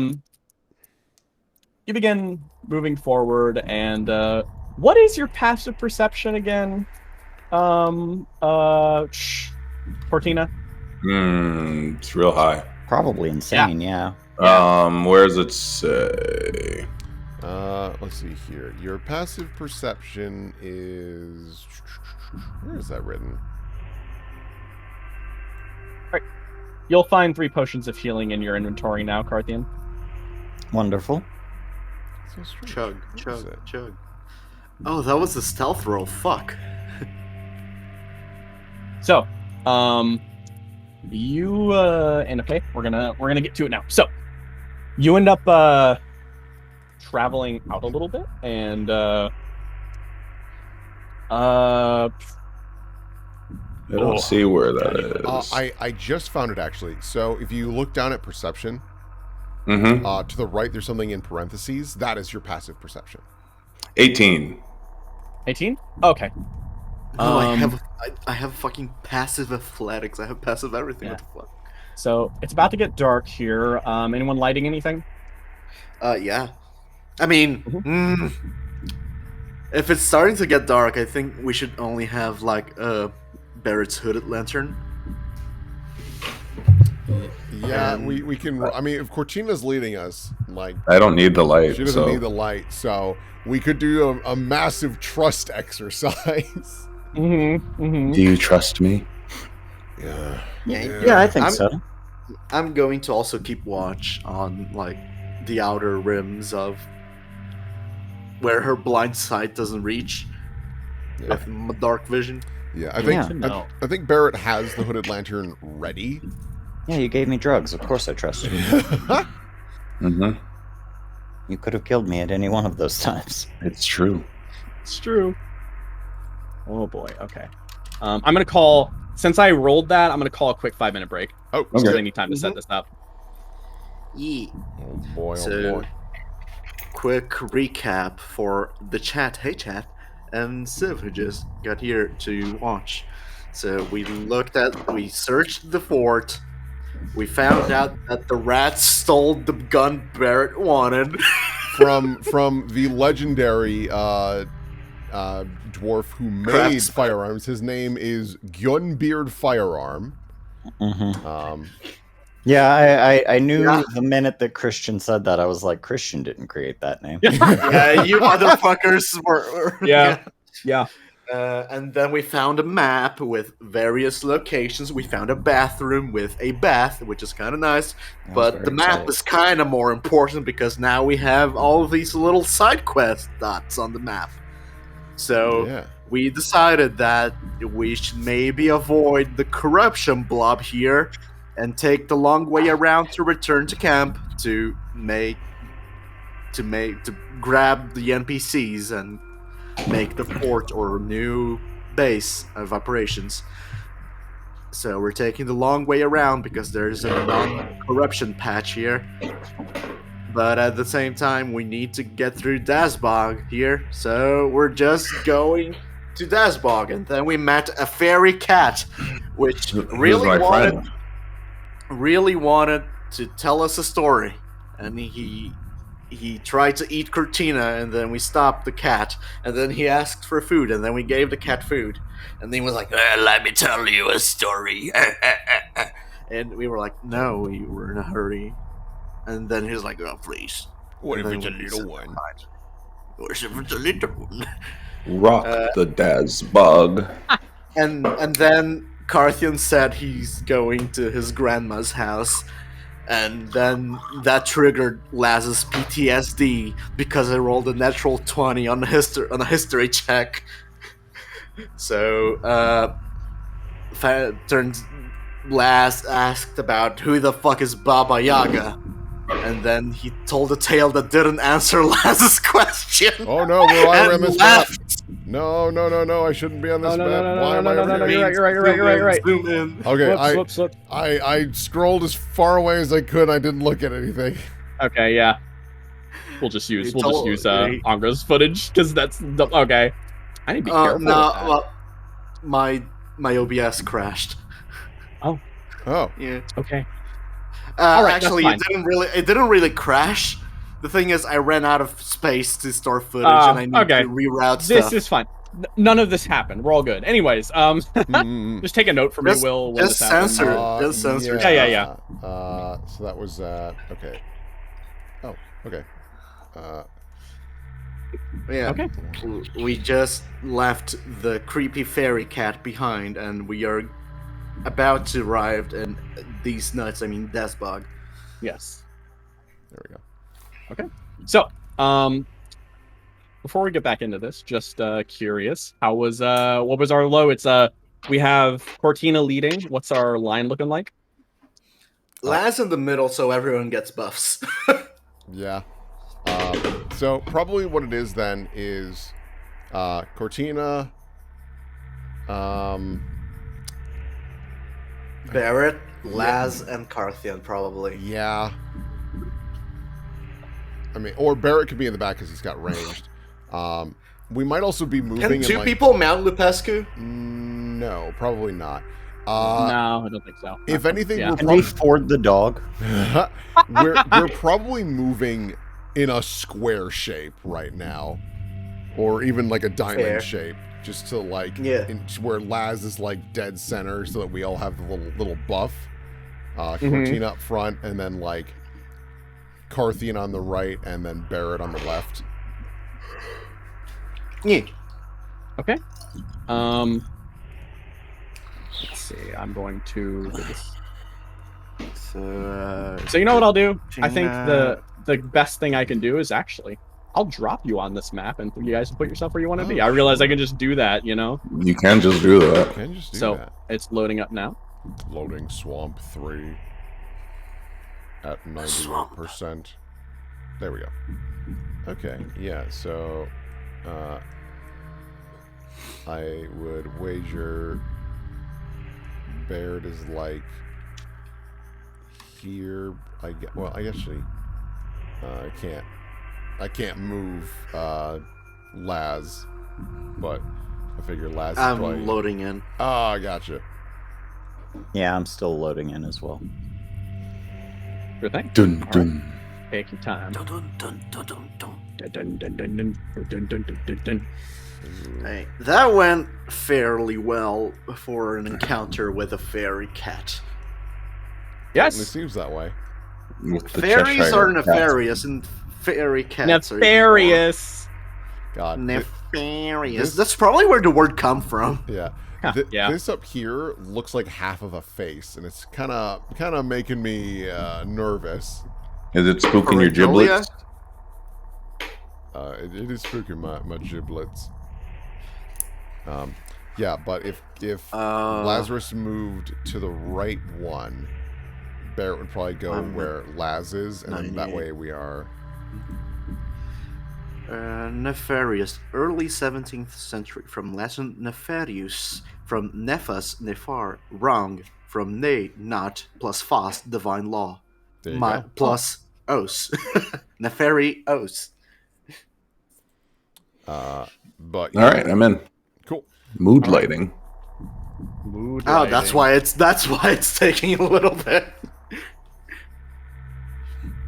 you begin moving forward, and what is your passive perception again? Cortina? It's real high. Probably insane, yeah. Where does it say? Let's see here. Your passive perception is. Where is that written? You'll find 3 potions of healing in your inventory now, Carthian. Wonderful. So strange. Chug, Where is chug, it? chug. Oh, that was a stealth roll. Fuck. So, you and okay, we're gonna get to it now. So, you end up traveling out a little bit, and I don't see where that is. I just found it actually. So if you look down at perception, Mm-hmm. to the right, there's something in parentheses. That is your passive perception. 18. 18. Okay. Oh, Um, I have fucking passive athletics. I have passive everything. Yeah. What the fuck? So it's about to get dark here. Anyone lighting anything? Yeah. I mean, Mhm. if it's starting to get dark, I think we should only have like Barrett's hooded lantern. Yeah, we can. I mean, if Cortina's leading us, like I don't need the light. she doesn't so. need the light, so we could do a massive trust exercise. Mm-hmm. Do you trust me? Yeah. Yeah, I think I'm- so. I'm going to also keep watch on like the outer rims of where her blind sight doesn't reach Yeah. with dark vision. Yeah, I think Yeah. No. I think Barrett has the hooded lantern ready. Yeah, you gave me drugs. Of course I trust you. Mm-hmm. You could have killed me at any one of those times. It's true. It's true. Oh boy. Okay. I'm gonna call. Since I rolled that, I'm gonna call a quick 5-minute break. Oh, Because Okay. I need time to set this up. Yeah. Oh boy, oh So, boy. quick recap for the chat. Hey, chat. And Civ, who just got here to watch. So, we searched the fort. We found out that the rats stole the gun Barrett wanted. From the legendary dwarf who made Craftsman. firearms. His name is Gunbeard Firearm. Mm-hmm. Yeah, I knew the minute that Christian said that, I was like, Christian didn't create that name. Yeah, you motherfuckers were. Yeah. And then we found a map with various locations. We found a bathroom with a bath, which is kind of nice. I was But very the map excited. is kind of more important because now we have all of these little side quest dots on the map. So Yeah. we decided that we should maybe avoid the corruption blob here and take the long way around to return to camp to grab the NPCs and make the fort or new base of operations. So we're taking the long way around because there's a non-corruption patch here. But at the same time, we need to get through Dasbog here. So we're just going to Dasbog. And then we met a fairy cat, which Who's really my wanted friend? to tell us a story. And he tried to eat Cortina, and then we stopped the cat, and then he asked for food, and then we gave the cat food, and then he was like, "Let me tell you a story," and we were like, "No, we were in a hurry," and then he was like, "Oh, please." What if And it's a then we little said, one? "Fine." What if it's a little one? Rock the Daz bug. And then Carthian said he's going to his grandma's house. And then that triggered Laz's PTSD because I rolled a natural 20 on a history check. So, turns Laz asked about who the fuck is Baba Yaga, and then he told a tale that didn't answer Laz's question. Oh no, will I and on this map? left. No, I shouldn't be on this No, map. Why am I over no, here? you're right. Zoom in. Okay, Whoops. I scrolled as far away as I could. I didn't look at anything. Okay, yeah. We'll just use He- Angra's footage because that's okay. I need to be careful. No, with that. well, my OBS crashed. Oh, Yeah. Okay. All right, Actually, that's it didn't really crash. The thing is, I ran out of space to store footage, and I need okay. to reroute This stuff. is fine. None of this happened. We're all good. Anyways, just take a note for me, Just- Will, when just this happens. censor it. Just censor it. Yeah. So that was okay. Oh, okay. Yeah. Okay. We just left the creepy fairy cat behind, and we are about to arrive in these nuts. I mean, Desbog. Yes. There we go. Okay. So, before we get back into this, just curious, what was our low? It's we have Cortina leading. What's our line looking like? Laz in the middle, so everyone gets buffs. Yeah. So probably what it is then is Cortina, Barrett, Laz, and Carthian probably. yeah. I mean, or Barrett could be in the back because he's got ranged. We might also be moving. Can two people mount Lupescu? No, probably not. No, I don't think so. If anything, Yeah. we're Can we Ford the dog? we're probably moving in a square shape right now, or even like a diamond Fair. shape, just to like Yeah. where Laz is like dead center, so that we all have the little buff. Cortina up front, and then like Carthian on the right, and then Barrett on the left. Yeah. Okay. Let's see. I'm going to do this. So you know what I'll do? I think the best thing I can do is actually I'll drop you on this map, and you guys can put yourself where you want to be. I realize I can just do that, you know. You can just do that. Can just do So that. it's loading up now. Loading Swamp 3 at 91%. There we go. Okay, yeah, so I would wager Baird is like here. I actually I can't move Laz, but I figure Laz is I'm probably loading in. Oh, I gotcha. Yeah, I'm still loading in as well. Sure thing. Dun, All dun. Take your time. Dun, dun, dun, dun, dun, dun. Dun, dun, dun, dun, dun, dun, dun, dun, dun, dun. Hey, that went fairly well for an encounter with a fairy cat. Certainly Yes. seems that way. With the Fairies Cheshire are Cat. nefarious, and fairy cats are even Nefarious. God. more nefarious. this- That's probably where the word come from. Yeah. Huh, yeah. This up here looks like half of a face, and it's kind of making me nervous. Is it spooking your Julia? giblets? It is spooking my giblets. Yeah, but if Lazarus moved to the right one, Barrett would probably go where Laz is, and then that 98. way we are. Nefarious, early 17th century, from Latin nefarius, from nefas, nefar, wrong, from ne, not, plus fas, divine law. There you go. Plus os. Nefarios. But All right, I'm in. cool. Mood lighting. Mood Oh, that's lighting. why it's taking a little bit.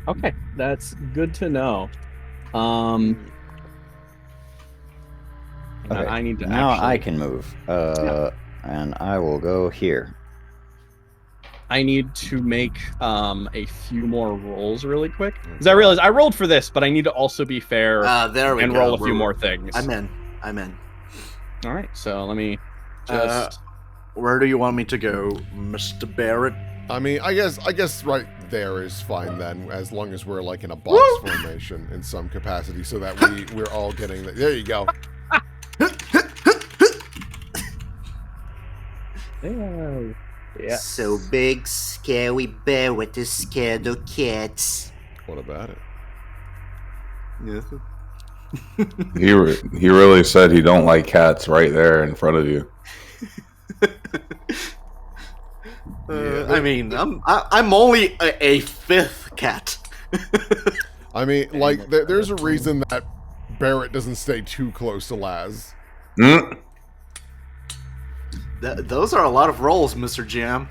Okay, that's good to know. Okay, I need to now actually, I can move. And I will go here. I need to make a few more rolls really quick. Because I realized I rolled for this, but I need to also be fair There we and go. roll a few more things. I'm in. All right, so let me just. Where do you want me to go, Mr. Barrett? I mean, I guess right there is fine then, as long as we're like in a box formation in some capacity, so that we're all getting the. There you go. Yeah. So big, scary Barrett is scared of cats. What about it? Yeah. He really said he don't like cats right there in front of you. I mean, I'm only a fifth cat. I mean, like, there's a reason that Barrett doesn't stay too close to Laz. Mm. Those are a lot of rolls, Mr. Jam.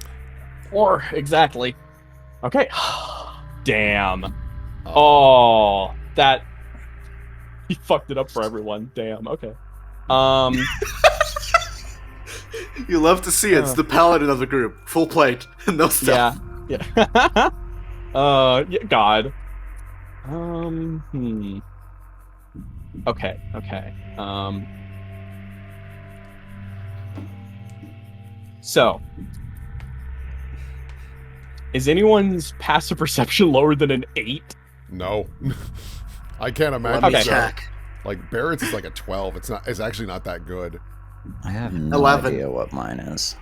Or exactly. Okay. Damn. Oh, that he fucked it up for everyone. Damn. Okay. You love to see it. It's the paladin of the group. Full plate. No stuff. Yeah. Yeah. Yeah, God. Okay. So, is anyone's passive perception lower than an 8? No. I can't imagine. Let me Okay. check. Like, Barrett's is like a 12. It's actually not that good. I have no 11. idea what mine is.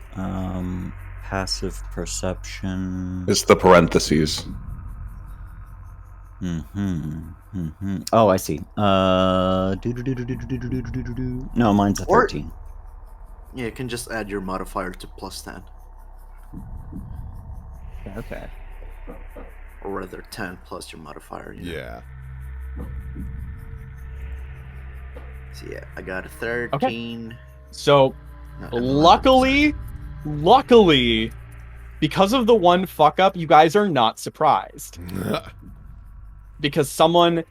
Passive perception. It's the parentheses. Oh, I see. No, mine's a Or- 13. Yeah, you can just add your modifier to +10. Okay. Or rather, 10 plus your modifier. you know. Yeah. So yeah, I got a 13. So, No, an 11. luckily, because of the one fuck up, you guys are not surprised. Because someone,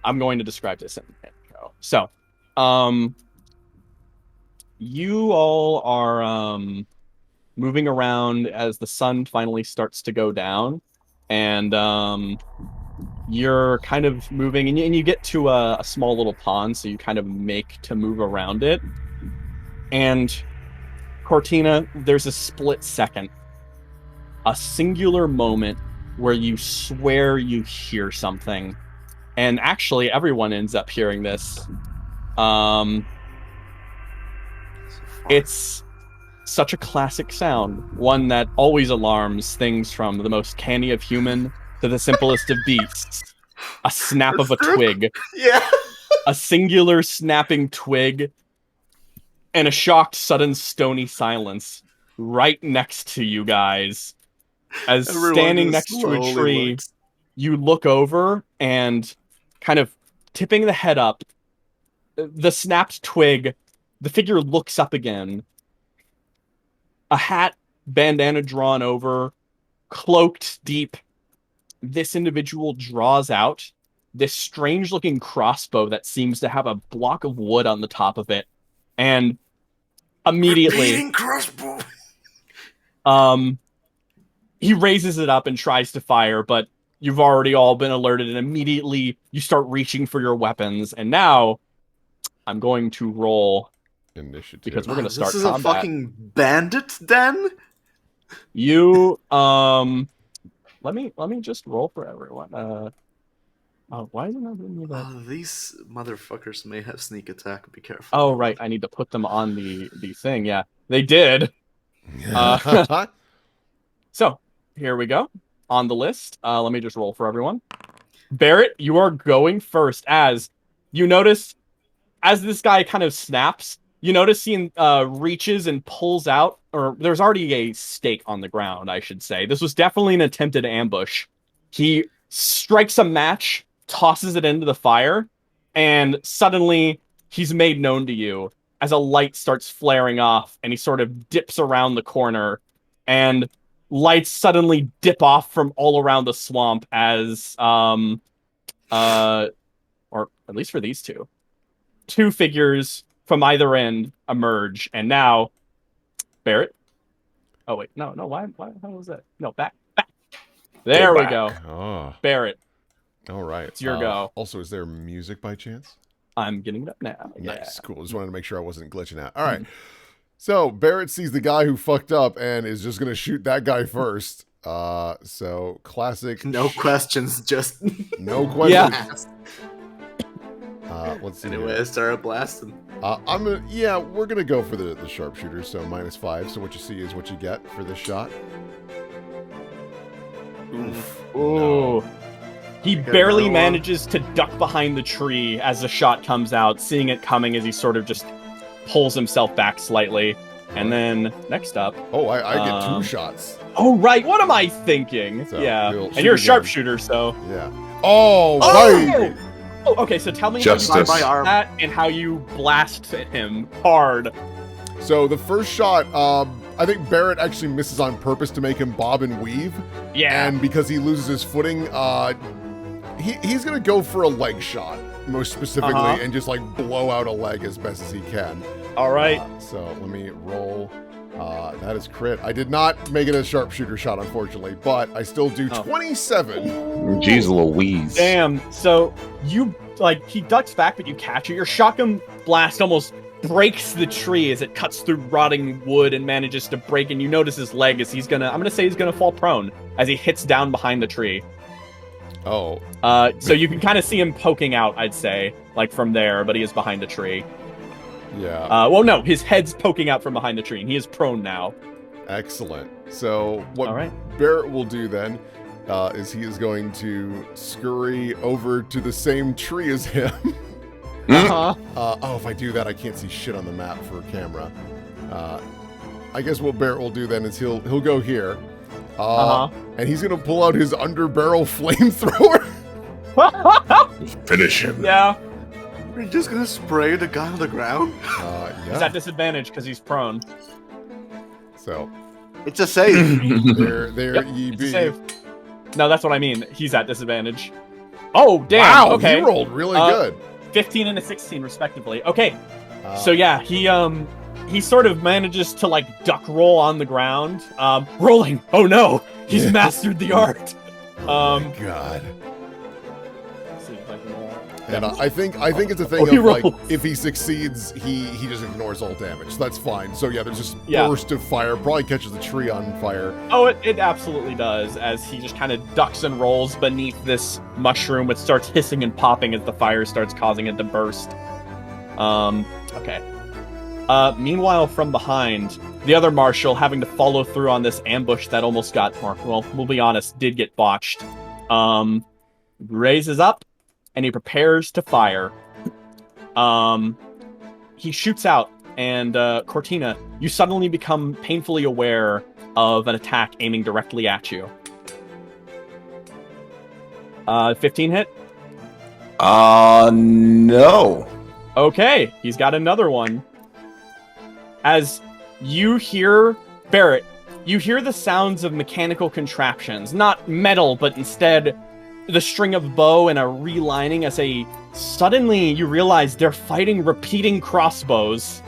I'm going to describe this in the intro. So, you all are moving around as the sun finally starts to go down, and you're kind of moving, and you get to a small little pond, so you kind of make to move around it. And Cortina, there's a split second, a singular moment where you swear you hear something, and actually everyone ends up hearing this. It's such a classic sound, one that always alarms things from the most canny of human to the simplest of beasts. A snap of a twig, Yeah. a singular snapping twig, and a shocked, sudden, stony silence right next to you guys. As Everyone standing just next to a slowly tree, looks. you look over and kind of tipping the head up, the snapped twig, the figure looks up again. A hat, bandana drawn over, cloaked deep. This individual draws out this strange looking crossbow that seems to have a block of wood on the top of it. And immediately, Repeating crossbow. he raises it up and tries to fire, but you've already all been alerted, and immediately you start reaching for your weapons. And now I'm going to roll Initiative. because we're going to start This is combat. a fucking bandit den? You let me just roll for everyone. Oh, why is it not giving me that? These motherfuckers may have sneak attack. Be careful. Oh, right, I need to put them on the thing. Yeah, they did. So here we go on the list. Let me just roll for everyone. Barrett, you are going first. As you notice, as this guy kind of snaps, you notice he reaches and pulls out, or there's already a stake on the ground, I should say. This was definitely an attempted ambush. He strikes a match, tosses it into the fire, and suddenly he's made known to you as a light starts flaring off, and he sort of dips around the corner, and lights suddenly dip off from all around the swamp as, or at least for these two figures from either end emerge, and now Barrett. Oh wait, no, why? How was that? No, back. There we go. Oh, Barrett, all right. it's your go. Also, is there music by chance? I'm getting it up now. Nice, cool. Just wanted to make sure I wasn't glitching out. All right. So Barrett sees the guy who fucked up and is just gonna shoot that guy first. So classic. No questions, just No questions. Yeah. Let's see. Anyway, I started blasting. We're gonna go for the sharpshooter. So -5. So what you see is what you get for this shot. Oof. Ooh. He Okay, barely another one. manages to duck behind the tree as the shot comes out, seeing it coming as he sort of just pulls himself back slightly. And then next up. Oh, I get 2 shots. Oh, right. What am I thinking? So, yeah. he'll And shoot you're a again. sharpshooter, so. Yeah. Oh, right. Oh, okay. So tell me Justice. how you My do arm. that and how you blast him hard. So the first shot, I think Barrett actually misses on purpose to make him bob and weave. Yeah. And because he loses his footing, he's gonna go for a leg shot, most specifically, Uh-huh. and just like blow out a leg as best as he can. All right. So let me roll. That is crit. I did not make it a sharpshooter shot, unfortunately, but I still do 27. Jeez Louise. Damn. So you he ducks back, but you catch it. Your shotgun blast almost breaks the tree as it cuts through rotting wood and manages to break. And you notice his leg as he's gonna fall prone as he hits down behind the tree. Oh. So you can kind of see him poking out, I'd say, like from there, but he is behind the tree. Yeah. Well, no, his head's poking out from behind the tree, and he is prone now. Excellent. So what All right. Barrett will do then is he is going to scurry over to the same tree as him. Uh-huh. If I do that, I can't see shit on the map for a camera. I guess what Barrett will do then is he'll go here. And he's gonna pull out his underbarrel flamethrower. Finish him. Yeah. We're just gonna spray the guy on the ground? He's Yeah. at disadvantage because he's prone. So It's a save. there Yep, ye it's a be. save. No, that's what I mean. He's at disadvantage. Oh, damn. Wow, okay. he rolled really good. 15 and a 16, respectively. Okay. Uh, So yeah, he sort of manages to like duck roll on the ground. Rolling. Oh no, he's Yeah. mastered the art. oh my God. Let's see if I can roll. And I think it's a thing Oh, he of like rolls. if he succeeds, he just ignores all damage. So that's fine. So yeah, there's just Yeah. burst of fire. Probably catches the tree on fire. Oh, it absolutely does, as he just kind of ducks and rolls beneath this mushroom, which starts hissing and popping as the fire starts causing it to burst. Okay. Meanwhile, from behind, the other marshal, having to follow through on this ambush that almost got, or, well, we'll be honest, did get botched, raises up, and he prepares to fire. He shoots out, and Cortina, you suddenly become painfully aware of an attack aiming directly at you. 15 hit? No. Okay, he's got another one. As you hear, Barrett, you hear the sounds of mechanical contraptions. Not metal, but instead the string of bow and a relining as suddenly you realize they're fighting repeating crossbows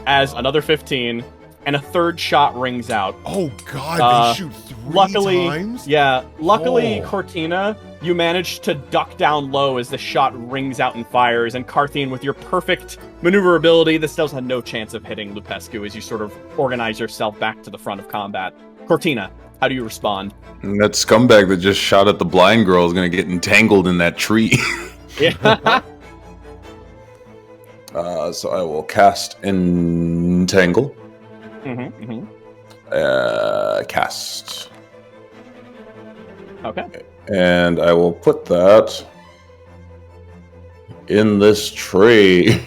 as another 15. and a third shot rings out. Oh God, they shoot 3 times? Luckily, Oh. Cortina, you managed to duck down low as the shot rings out and fires, and Carthian, with your perfect maneuverability, this does have no chance of hitting Lupescu as you sort of organize yourself back to the front of combat. Cortina, how do you respond? And that scumbag that just shot at the blind girl is going to get entangled in that tree. Yeah. So I will cast Entangle. Cast. Okay. And I will put that in this tree.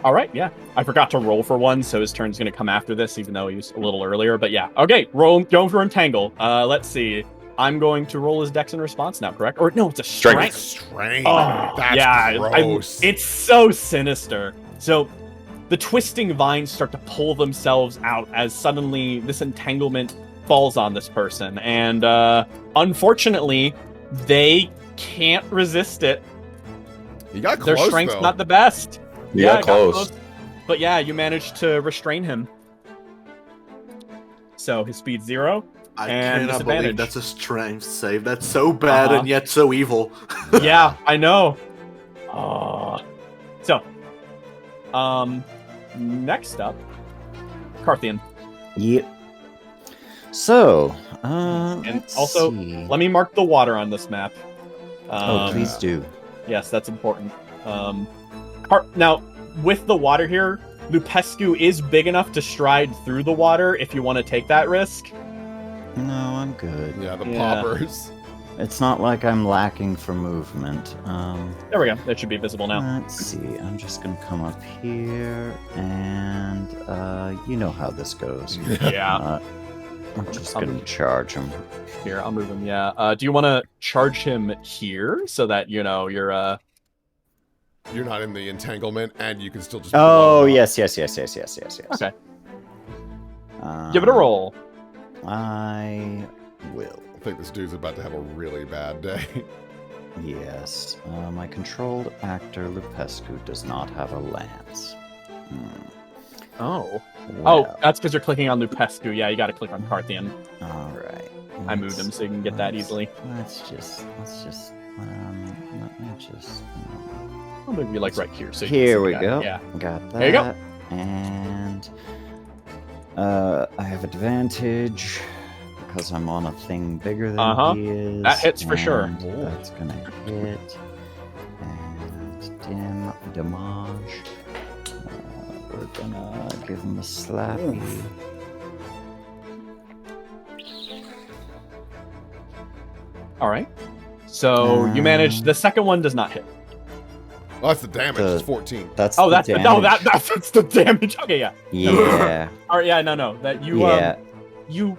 All right, yeah. I forgot to roll for one, so his turn's going to come after this, even though he was a little earlier. But yeah, okay, going for Entangle. Let's see. I'm going to roll his Dex in response now, correct? Or no, it's a Strength. Strength. Oh, That's yeah, gross. it's so sinister. So the twisting vines start to pull themselves out as suddenly this entanglement falls on this person. And unfortunately, they can't resist it. You got Their close, strength's though. not the best. You Yeah, got close. But yeah, you managed to restrain him. So his speed's 0. I And cannot disadvantage. believe that's a strength save. That's so bad and yet so evil. Yeah, I know. So, next up, Carthian. Yep. So, And let's also, see. let me mark the water on this map. Please do. Yes, that's important. Now, with the water here, Lupescu is big enough to stride through the water if you want to take that risk. No, I'm good. Yeah, the Yeah. poppers. It's not like I'm lacking for movement. There we go. That should be visible now. Let's see. I'm just gonna come up here, and you know how this goes. Yeah. I'm just gonna charge him. Here, I'll move him. Yeah. Do you want to charge him here so that you're You're not in the entanglement, and you can still just. Oh blow up. yes. Okay. Give it a roll. I will. I think this dude's about to have a really bad day. Yes. My controlled actor Lupescu does not have a lance. Oh, Well, that's because you're clicking on Lupescu. Yeah, you got to click on Carthian. all right. I moved him so you can get that let's- easily. Let's just. Let me just. I'll move you like right here. So you Here can see we that. go. Yeah. Got that. There you go. And I have advantage because I'm on a thing bigger than he is. That hits for sure. and That's gonna hit. And damage. We're gonna give him a slappy. All right. So you managed. The second one does not hit. Oh, that's the damage. It's 14. That's Oh, the that's damage. that's the damage. Okay, yeah. Yeah. All right, yeah, no, that you Yeah. you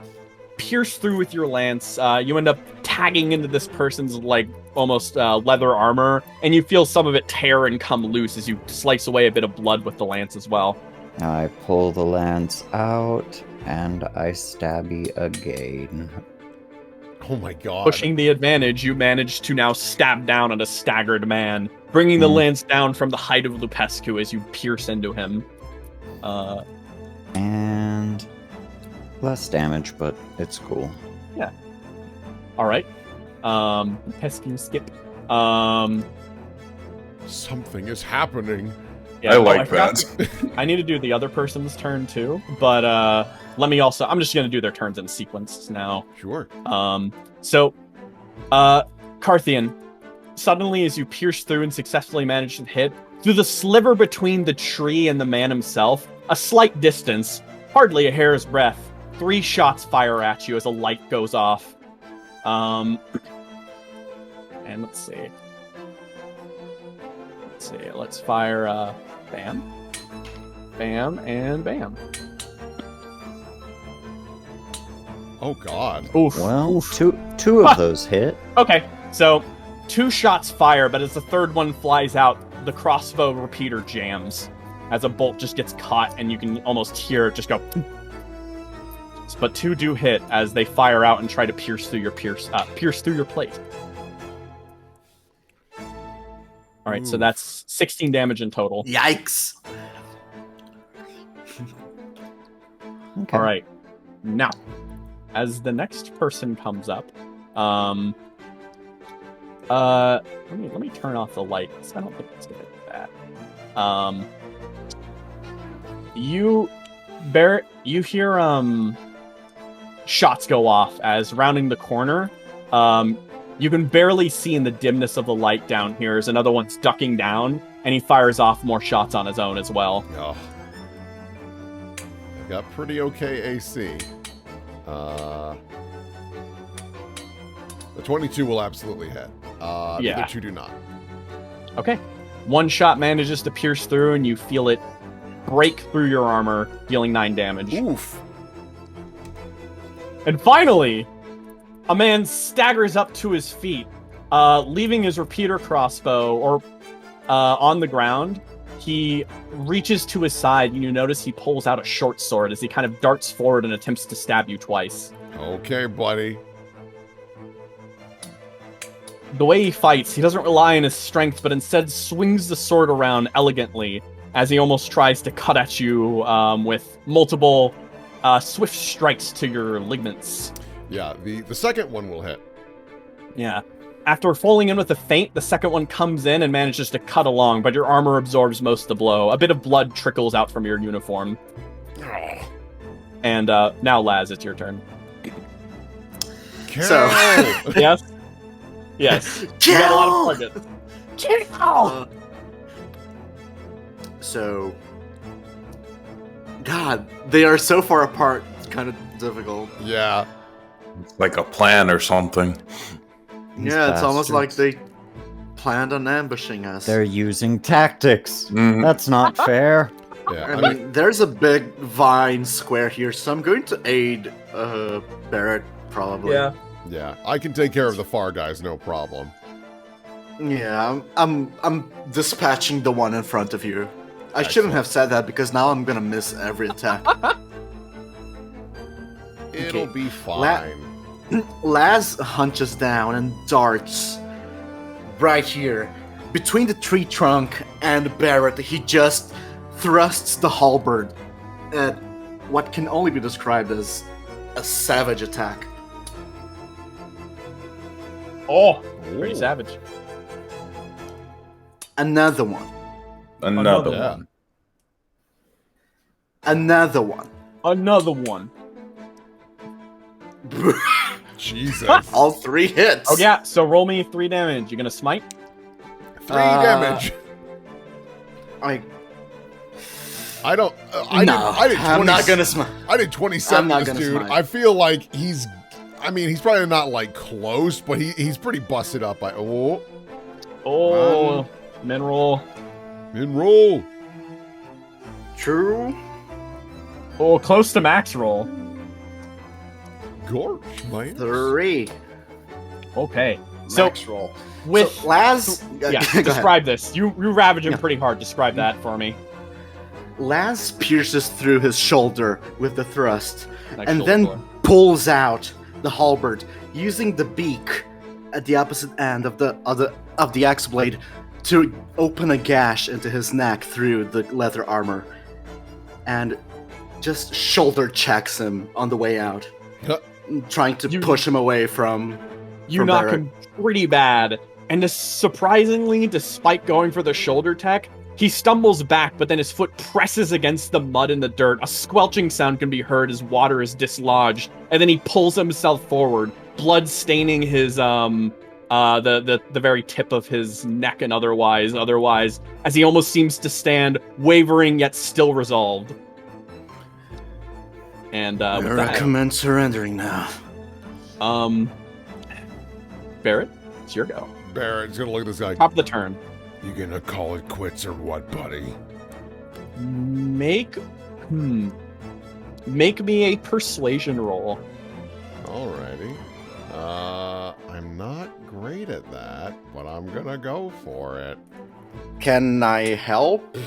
pierce through with your lance. You end up tagging into this person's like almost leather armor, and you feel some of it tear and come loose as you slice away a bit of blood with the lance as well. I pull the lance out and I stabby again. Oh my god. Pushing the advantage, you manage to now stab down at a staggered man, bringing the lance down from the height of Lupescu as you pierce into him. And less damage, but it's cool. All right. Lupescu skip. Something is happening. Yeah, I like forgot that. I need to do the other person's turn too, but let me also. I'm just gonna do their turns in sequence now. Sure. So, Carthian, suddenly as you pierce through and successfully manage to hit through the sliver between the tree and the man himself, a slight distance, hardly a hair's breadth. 3 shots fire at you as a light goes off. And let's see. Let's fire. Bam, bam, and bam. Oh god. Oof. Well, two of those hit. Okay, so 2 shots fire, but as the third one flies out, the crossbow repeater jams as a bolt just gets caught, and you can almost hear it just go. But 2 do hit as they fire out and try to pierce through your plate. All right, so that's 16 damage in total. Yikes. Okay. All right. Now, as the next person comes up, let me turn off the light. 'Cause I don't think it's gonna be bad. Barrett, you hear shots go off as rounding the corner. You can barely see in the dimness of the light down here as another one's ducking down, and he fires off more shots on his own as well. Oh. I got pretty okay AC. The 22 will absolutely hit. The Yeah. other two do not. Okay. One shot manages to pierce through, and you feel it break through your armor, dealing 9 damage. Oof. And finally, a man staggers up to his feet, leaving his repeater crossbow on the ground. He reaches to his side, and you notice he pulls out a short sword as he kind of darts forward and attempts to stab you twice. Okay, buddy. The way he fights, he doesn't rely on his strength, but instead swings the sword around elegantly as he almost tries to cut at you with multiple swift strikes to your ligaments. Yeah, the second one will hit. Yeah. After falling in with a feint, the second one comes in and manages to cut along, but your armor absorbs most of the blow. A bit of blood trickles out from your uniform. Oh. And now, Laz, it's your turn. Kill! So- Yes? Yes. You got a lot of targets. So, God, they are so far apart. It's kind of difficult. Yeah. It's like a plan or something. These Yeah, it's almost like bastards. they planned on ambushing us. They're using tactics. Mhm. That's not fair. Yeah. I mean, there's a big vine square here, so I'm going to aid Barrett probably. Yeah, I can take care of the far guys, no problem. Yeah, I'm dispatching the one in front of you. I shouldn't have said that because now I'm gonna miss every attack. It'll Okay. be fine. Laz hunches down and darts right here. Between the tree trunk and Barrett, he just thrusts the halberd at what can only be described as a savage attack. Oh, pretty Ooh. savage. Another one. Another Yeah. one. Another one. Another one. Jesus. All 3 hits. Oh, yeah, so roll me 3 damage. You gonna smite? 3 damage. I don't. I did I'm not gonna smite. I did 27 I'm not this gonna dude. smite. I feel like he's. I mean, he's probably not like close, but he's pretty busted up. Oh, mineral. In roll. True. Oh, close to max roll. Gorge, man. 3. Okay. So, Max roll. with... So, Laz. yeah, go ahead. describe this. You ravage him Yeah. pretty hard. Describe that for me. Laz pierces through his shoulder with the thrust, Nice and shoulder then blow. pulls out the halberd, using the beak at the opposite end of the axe blade to open a gash into his neck through the leather armor, and just shoulder checks him on the way out, trying to push him away from. You from knock Barrett. him pretty bad, and surprisingly, despite going for the shoulder tech, he stumbles back, but then his foot presses against the mud and the dirt. A squelching sound can be heard as water is dislodged, and then he pulls himself forward, blood staining his the very tip of his neck and otherwise, as he almost seems to stand wavering yet still resolved. And I with that, recommend surrendering now. Barrett, it's your go. Barrett's gonna look at this guy. Top of the turn. You gonna call it quits or what, buddy? Make me a persuasion roll. Alrighty. I'm not great at that, but I'm gonna go for it. Can I help?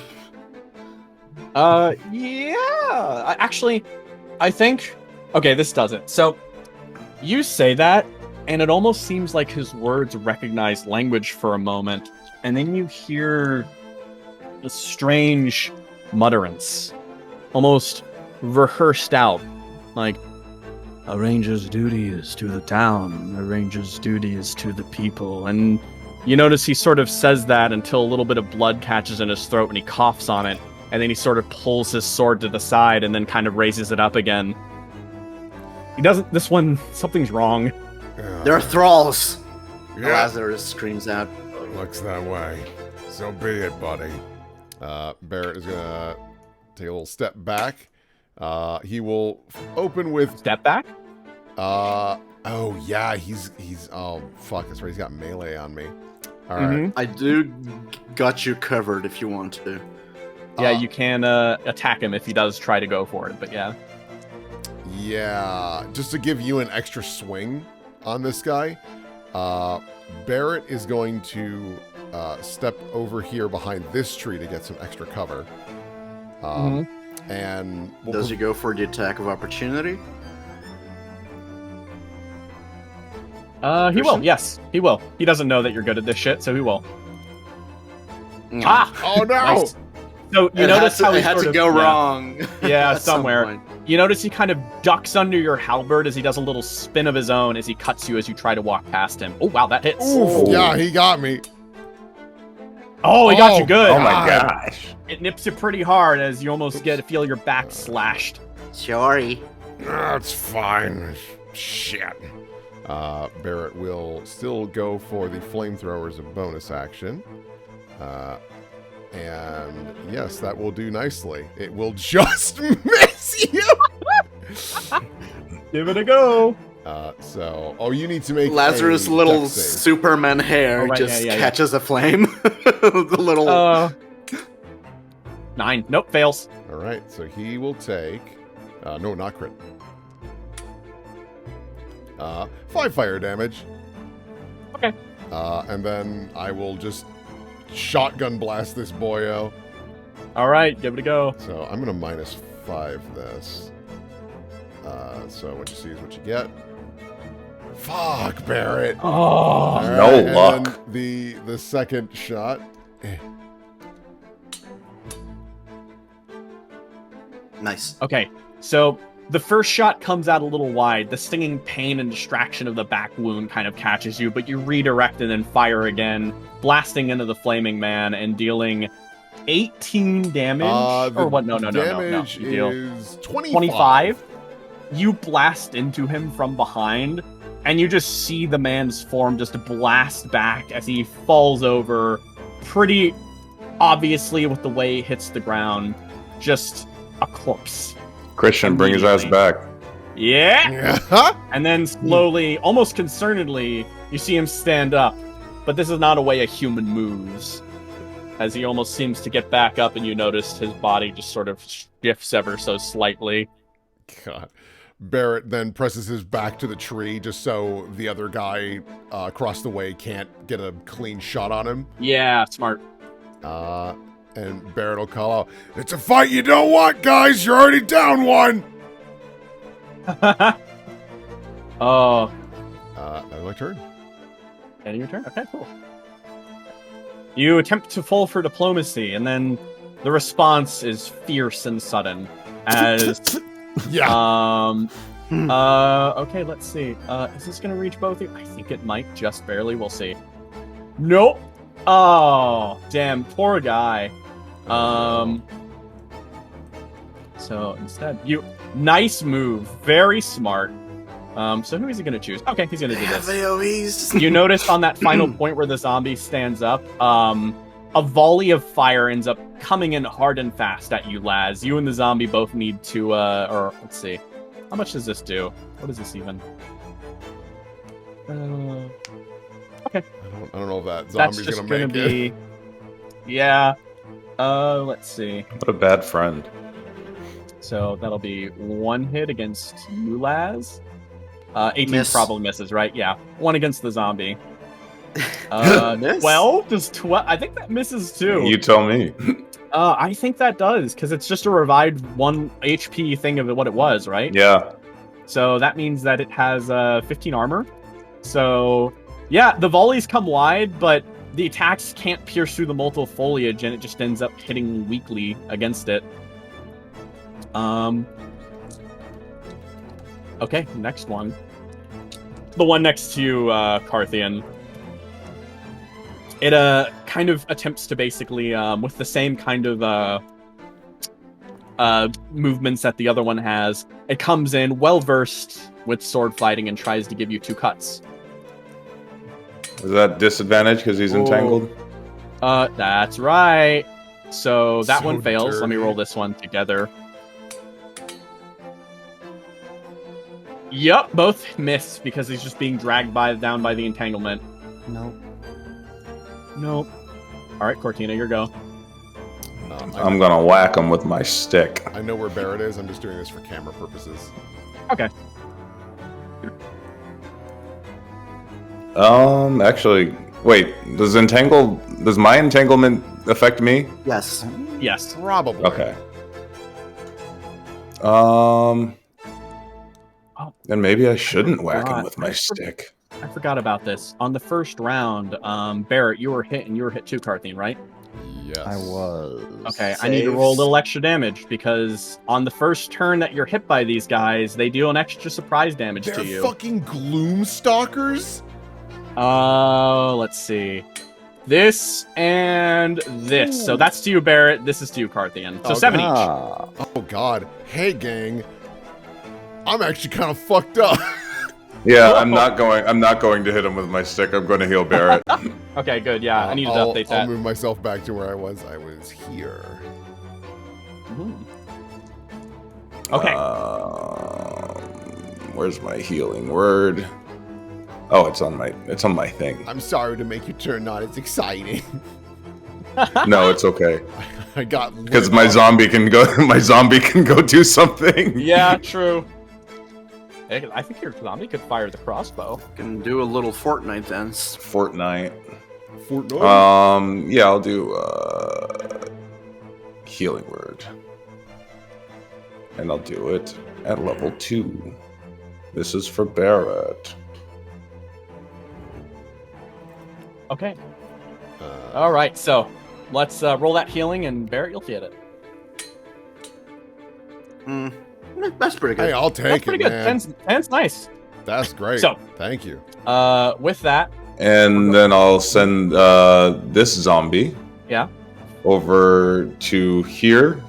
Yeah. Actually, I think. Okay, this does it. So, you say that, and it almost seems like his words recognize language for a moment, and then you hear a strange mutterance, almost rehearsed out. Like, a ranger's duty is to the town, a ranger's duty is to the people. And you notice he sort of says that until a little bit of blood catches in his throat and he coughs on it. And then he sort of pulls his sword to the side and then kind of raises it up again. He doesn't, this one, something's wrong. They're thralls! Yeah, Lazarus screams out. looks that way. So be it, buddy. Barrett is gonna take a little step back. He will open with Step back. oh yeah, he's oh fuck, that's right, he's got melee on me. Alright. I do got you covered if you want to. Yeah, you can attack him if he does try to go for it, but yeah. Yeah, just to give you an extra swing on this guy, Barrett is going to step over here behind this tree to get some extra cover. And Does he go for the attack of opportunity? He will, yes, he will. He doesn't know that you're good at this shit, so he will. Ah! oh no! Nice. So you notice how it he had sort to of- go yeah. wrong. Yeah, at some somewhere. point. You notice he kind of ducks under your halberd as he does a little spin of his own as he cuts you as you try to walk past him. Oh, wow, that hits. Oof, yeah, he got me. Oh, he got you good. Oh my God. gosh. It nips you pretty hard as you almost get to feel your back slashed. Sorry. That's fine. Shit. Barrett will still go for the flamethrower as a bonus action. And yes, that will do nicely. It will just miss you! Give it a go. So you need to make Lazarus' a little dex save. Superman hair Oh, right, just yeah. catches a flame. The little... 9. Nope, fails. All right, so he will take... no, not crit. 5 fire damage. Okay. And then I will just shotgun blast this boyo. All right, give it a go. So I'm going to -5 this. So what you see is what you get. Fuck, Barrett. Oh, All no and luck. then the second shot. Nice. okay. So the first shot comes out a little wide. The stinging pain and distraction of the back wound kind of catches you, but you redirect and then fire again, blasting into the flaming man and dealing 18 damage. The Or what? No. damage You deal is 25. 25. You blast into him from behind, and you just see the man's form just blast back as he falls over, pretty obviously with the way he hits the ground, just a corpse. Christian, bring his ass back. Yeah! Yeah. And then slowly, almost concernedly, you see him stand up. But this is not a way a human moves. As he almost seems to get back up, and you notice his body just sort of shifts ever so slightly. God. Barrett then presses his back to the tree just so the other guy across the way can't get a clean shot on him. Yeah, smart. And Barrett will call out, It's a fight you don't want, guys. You're already down one. Oh, that's my turn. and your turn? Okay, cool. You attempt to fall for diplomacy, and then the response is fierce and sudden. As Yeah. okay, let's see. Is this gonna reach both of you? I think it might, just barely. We'll see. Nope. Oh, damn, poor guy. So instead, nice move, very smart. So who is he gonna choose? Okay, he's gonna do this. AoEs. You notice on that final point where the zombie stands up, a volley of fire ends up coming in hard and fast at you, Laz. You and the zombie both need to, or let's see. How much does this do? What is this even? Okay. I don't know if that That's zombie's just gonna gonna make it. be... Yeah. Let's see. What a bad friend. So that'll be 1 hit against you, Laz. 18 Miss. probably misses, right? Yeah. 1 against the zombie. Miss. 12? Does 12? I think that misses too. You tell me. I think that does, because it's just a revived 1 HP thing of what it was, right? Yeah. So that means that it has 15 armor. So, yeah, the volleys come wide, but the attacks can't pierce through the multiple foliage, and it just ends up hitting weakly against it. Okay, next one. The one next to you, Carthian. It kind of attempts to basically, with the same kind of movements that the other one has, it comes in well versed with sword fighting and tries to give you 2 cuts. Is that disadvantage because he's entangled? That's right. So that So one fails. Let me dirty. roll this one together. Yup, both miss because he's just being dragged down by the entanglement. Nope. Nope. All right, Cortina, your go. I'm gonna whack him with my stick. I know where Barrett is. I'm just doing this for camera purposes. Okay. Actually, wait. Does my entanglement affect me? Yes. Yes. Probably. Okay. Then maybe I shouldn't whack him with my stick. I forgot about this. On the first round, Barrett, you were hit and you were hit too, Carthian, right? Yes. I was. Okay, I need to roll a little extra damage because on the first turn that you're hit by these guys, they deal an extra surprise damage They're to you. fucking gloom stalkers? Let's see. This and this. So that's to you, Barrett. This is to you, Carthian. So Okay. 7 each. Ah, Oh god. Hey gang. I'm actually kind of fucked up. Yeah, I'm not going to hit him with my stick. I'm going to heal Barrett. Okay, good. Yeah, I need to update I'll that. move myself back to where I was. I was here. Mhm. Okay. Where's my healing word? Oh, it's on my thing. I'm sorry to make you turn not as exciting. No, it's okay I got because lit my up. zombie can go. My zombie can go do something. Yeah, true. I think your zombie could fire the crossbow. Can do a little Fortnite then. Fortnite. Fortnite. Yeah, I'll do healing word, and I'll do it at level 2. This is for Barrett. Okay. All right, so let's roll that healing, and Barrett, you'll get it. That's pretty Hey, good. I'll That's take pretty it, good. man. 10's nice. That's great. So- Thank you. With that, And then I'll send this zombie yeah. over to here,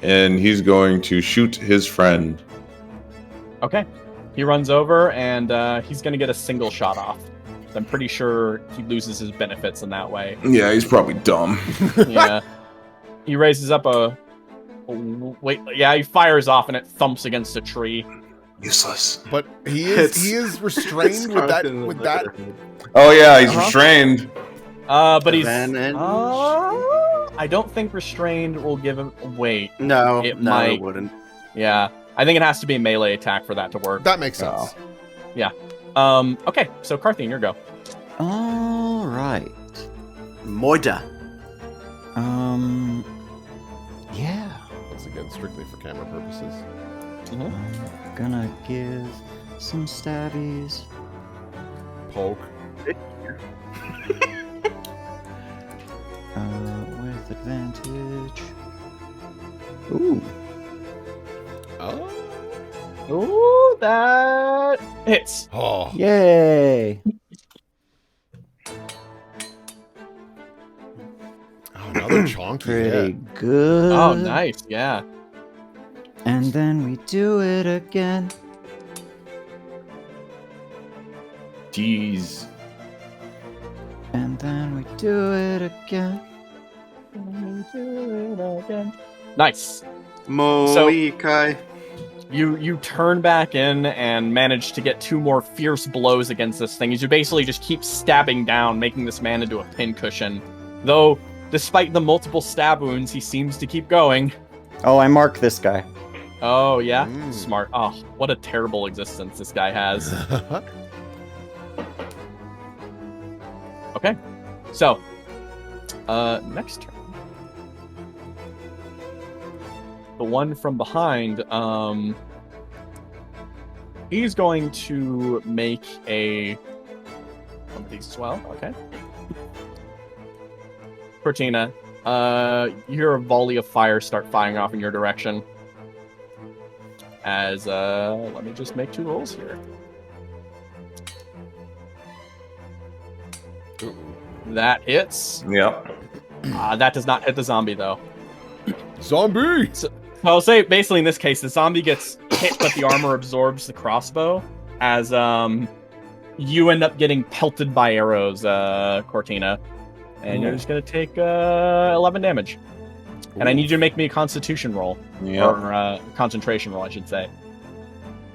and he's going to shoot his friend. Okay. He runs over, and he's going to get a single shot off. I'm pretty sure he loses his benefits in that way. Yeah, he's probably dumb. Yeah. He raises up wait, yeah, he fires off and it thumps against a tree. Useless. But he It's- is restrained with that. Oh yeah, he's restrained. But he's Advantage. I don't think restrained will give him wait. No, It no, might. it wouldn't. Yeah. I think it has to be a melee attack for that to work. That makes sense. Okay, so Carthian, your go. all right. Moida. Yeah. Once again, strictly for camera purposes. I'm gonna give some stabbies. Poke. With advantage. Ooh. Oh. Ooh, that hits. Oh. Yay! Oh, another chonky Pretty hit. good. Oh, nice. Yeah. And then we do it again. Jeez. And then we do it again. Nice. Moikai. You turn back in and manage to get 2 more fierce blows against this thing as you basically just keep stabbing down, making this man into a pincushion. Though, despite the multiple stab wounds, he seems to keep going. Oh, I mark this guy. Oh, yeah? Mm. Smart. Oh, what a terrible existence this guy has. Okay. So, next turn. The one from behind, he's going to make one of these as well. Okay. Cortina, you hear a volley of fire start firing off in your direction. As let me just make 2 rolls here. That hits. Yep. That does not hit the zombie though. Zombie! So I'll say basically in this case the zombie gets hit, but the armor absorbs the crossbow. As you end up getting pelted by arrows, Cortina, and you're just gonna take 11 damage. And I need you to make me a Constitution roll, or concentration roll, I should say.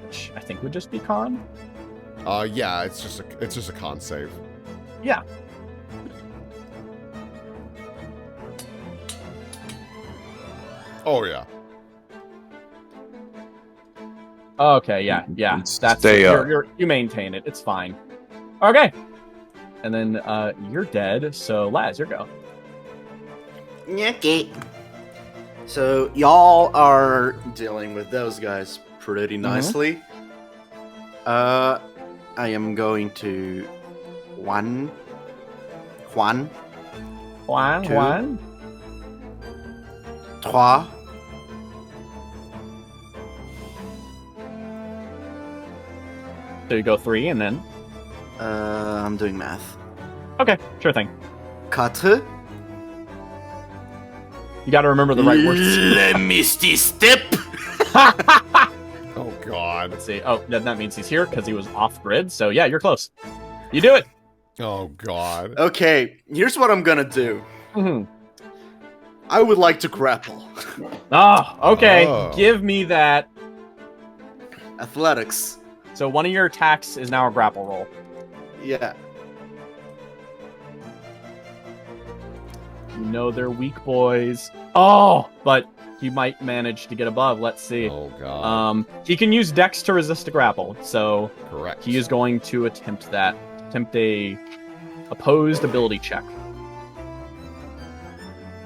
Which I think would just be con. Yeah, it's just a con save. Yeah. Oh yeah. Okay, yeah. That's Stay up. you maintain it. It's fine. Okay. And then you're dead, so Laz, your go. Okay. So y'all are dealing with those guys pretty nicely. I am going to Juan. Two. Trois. So you go 3 and then I'm doing math. okay, sure thing. Quatre. You got to remember the right words. Le Misty Step. Oh god. Let's see. Oh, then that means he's here because he was off grid. So yeah, you're close. You do it. Oh god. Okay, here's what I'm gonna do. Mm-hmm. I would like to grapple. Oh, okay. Oh. Give me that. Athletics. So one of your attacks is now a grapple roll. Yeah. You know they're weak boys. Oh, but you might manage to get above. Let's see. Oh god. He can use Dex to resist a grapple, so Correct. he is going to attempt that. Attempt a opposed ability check.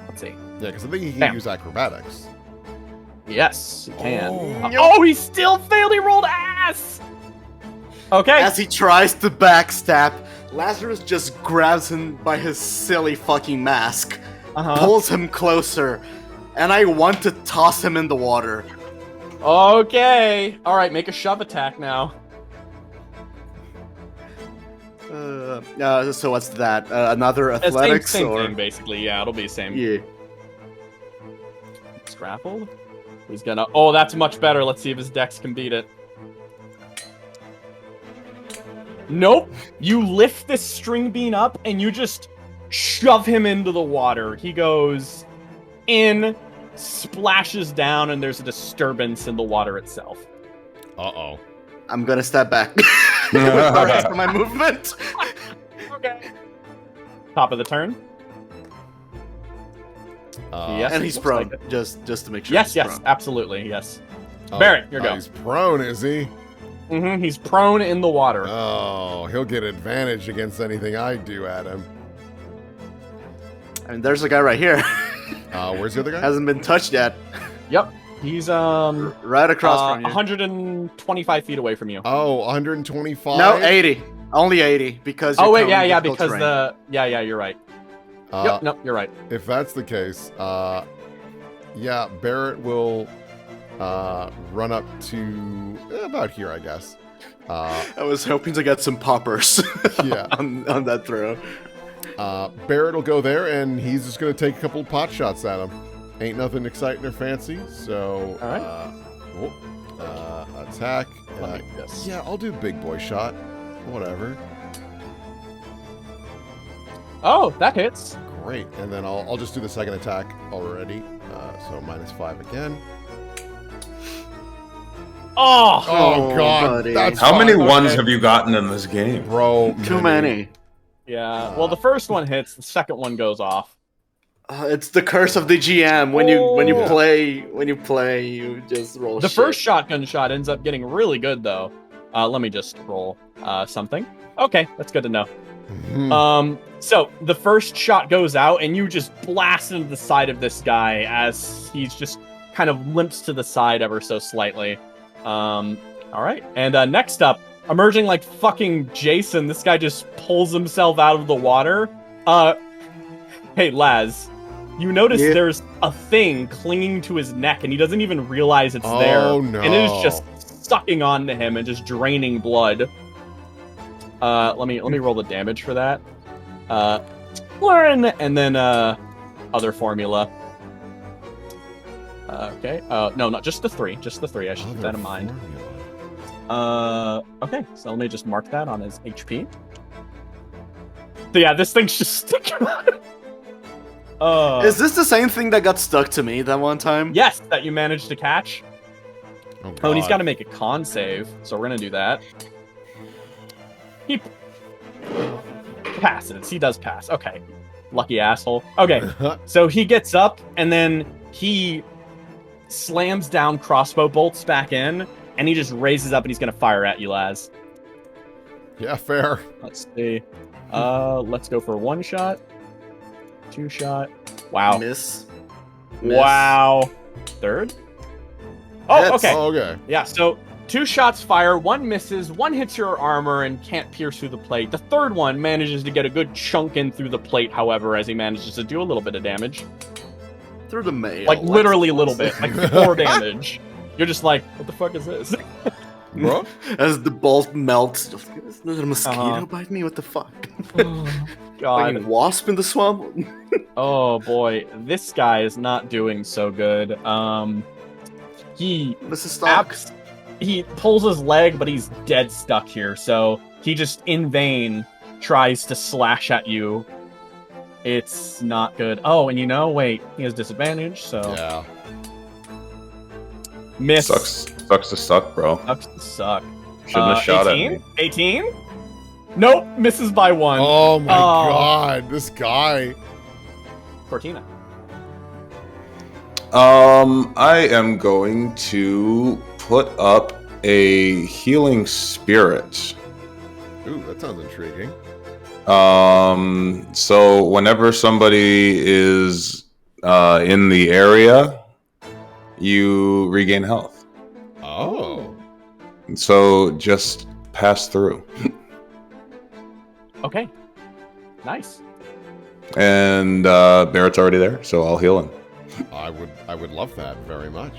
Let's see. Yeah, because I think he can Bam. use acrobatics. Yes, he can. Oh. He still failed. He rolled ass. Okay. As he tries to backstab, Lazarus just grabs him by his silly fucking mask, pulls him closer, and I want to toss him in the water. Okay. All right. Make a shove attack now. So what's that? Another athletics Same or thing, basically. Yeah, it'll be the same. yeah? It's grappled. He's gonna. Oh, that's much better. Let's see if his Dex can beat it. Nope. You lift this string bean up and you just shove him into the water. He goes in, splashes down, and there's a disturbance in the water itself. Uh-oh. I'm gonna step back with the rest of my movement. Okay. Top of the turn. Yes, And it he's looks prone, like it. just to make sure. Yes, he's yes, prone. absolutely, yes. Oh, Barrett, your go. He's prone, is he? Mm-hmm. He's prone in the water. Oh, he'll get advantage against anything I do at him. I mean, there's a guy right here. Where's the other guy? Hasn't been touched yet. Yep. He's Right across from you. 125 feet away from you. Oh, 125? No, 80. Only 80 because. Oh you're wait, covering yeah, difficult because terrain. you're right. Uh, Yep, nope, you're right. If that's the case, yeah, Barrett will run up to about here, I guess. I was hoping to get some poppers. Yeah. on that throw. Barrett will go there, and he's just going to take a couple of pot shots at him. Ain't nothing exciting or fancy, so... All right. Attack. Let me guess. Yeah, I'll do big boy shot. Whatever. Oh, that hits. Great. And then I'll just do the second attack already. So -5 again. Oh, Oh, God. buddy. That's How many fine. ones have you gotten in this game? Bro, Too many. yeah. Well, the first one hits. The second one goes off. It's the curse of the GM. When you Oh. play, you just roll. The shit. first shotgun shot ends up getting really good, though. Let me just roll something. Okay, that's good to know. Mhm. So the first shot goes out, and you just blast into the side of this guy as he's just kind of limps to the side ever so slightly. All right, and next up, emerging like fucking Jason, this guy just pulls himself out of the water. Hey Laz, You notice Yeah. there's a thing clinging to his neck, and he doesn't even realize it's there. Oh, no. And it is just sucking onto him and just draining blood. Let me roll the damage for that. Learn, and then other formula. Okay. No, not just the 3. Just the 3. I should keep that in mind. Okay. So let me just mark that on his HP. So yeah, this thing's just sticking on him. Is this the same thing that got stuck to me that one time? Yes, that you managed to catch. Oh, Oh, and he's God. got to make a con save, so we're gonna do that. He passes. He does pass. Okay. Lucky asshole. Okay. So he gets up, and then he slams down crossbow bolts back in, and he just raises up, and he's gonna fire at you, Laz. Yeah, fair. Let's see. Let's go for 1 shot. 2 shot. Wow. Miss. Wow. 3rd? Oh, Hits. okay. Oh, okay. Yeah, so 2 shots fire, 1 misses, 1 hits your armor and can't pierce through the plate. The 3rd one manages to get a good chunk in through the plate, however, as he manages to do a little bit of damage. Through the mail. Like, literally a little bit. Like, 4 damage. You're just like, what the fuck is this? Bro? As the balls melt. Is there a mosquito Uh-huh. bite me? What the fuck? Oh, God. Fucking wasp in the swamp? Oh, boy. This guy is not doing so good. He This is stuck. he pulls his leg, but he's dead stuck here. So he just in vain tries to slash at you. It's not good. Oh, and wait, he has disadvantage, so Yeah. miss. Sucks to suck, bro. Sucks to suck. Shouldn't have shot 18? at me. 18? Nope, misses by 1. Oh, my Oh. God. This guy. Cortina. I am going to put up a healing spirit. Ooh, that sounds intriguing. So whenever somebody is in the area, you regain health. Oh. So just pass through. Okay. Nice. And Barrett's already there, so I'll heal him. I would love that very much.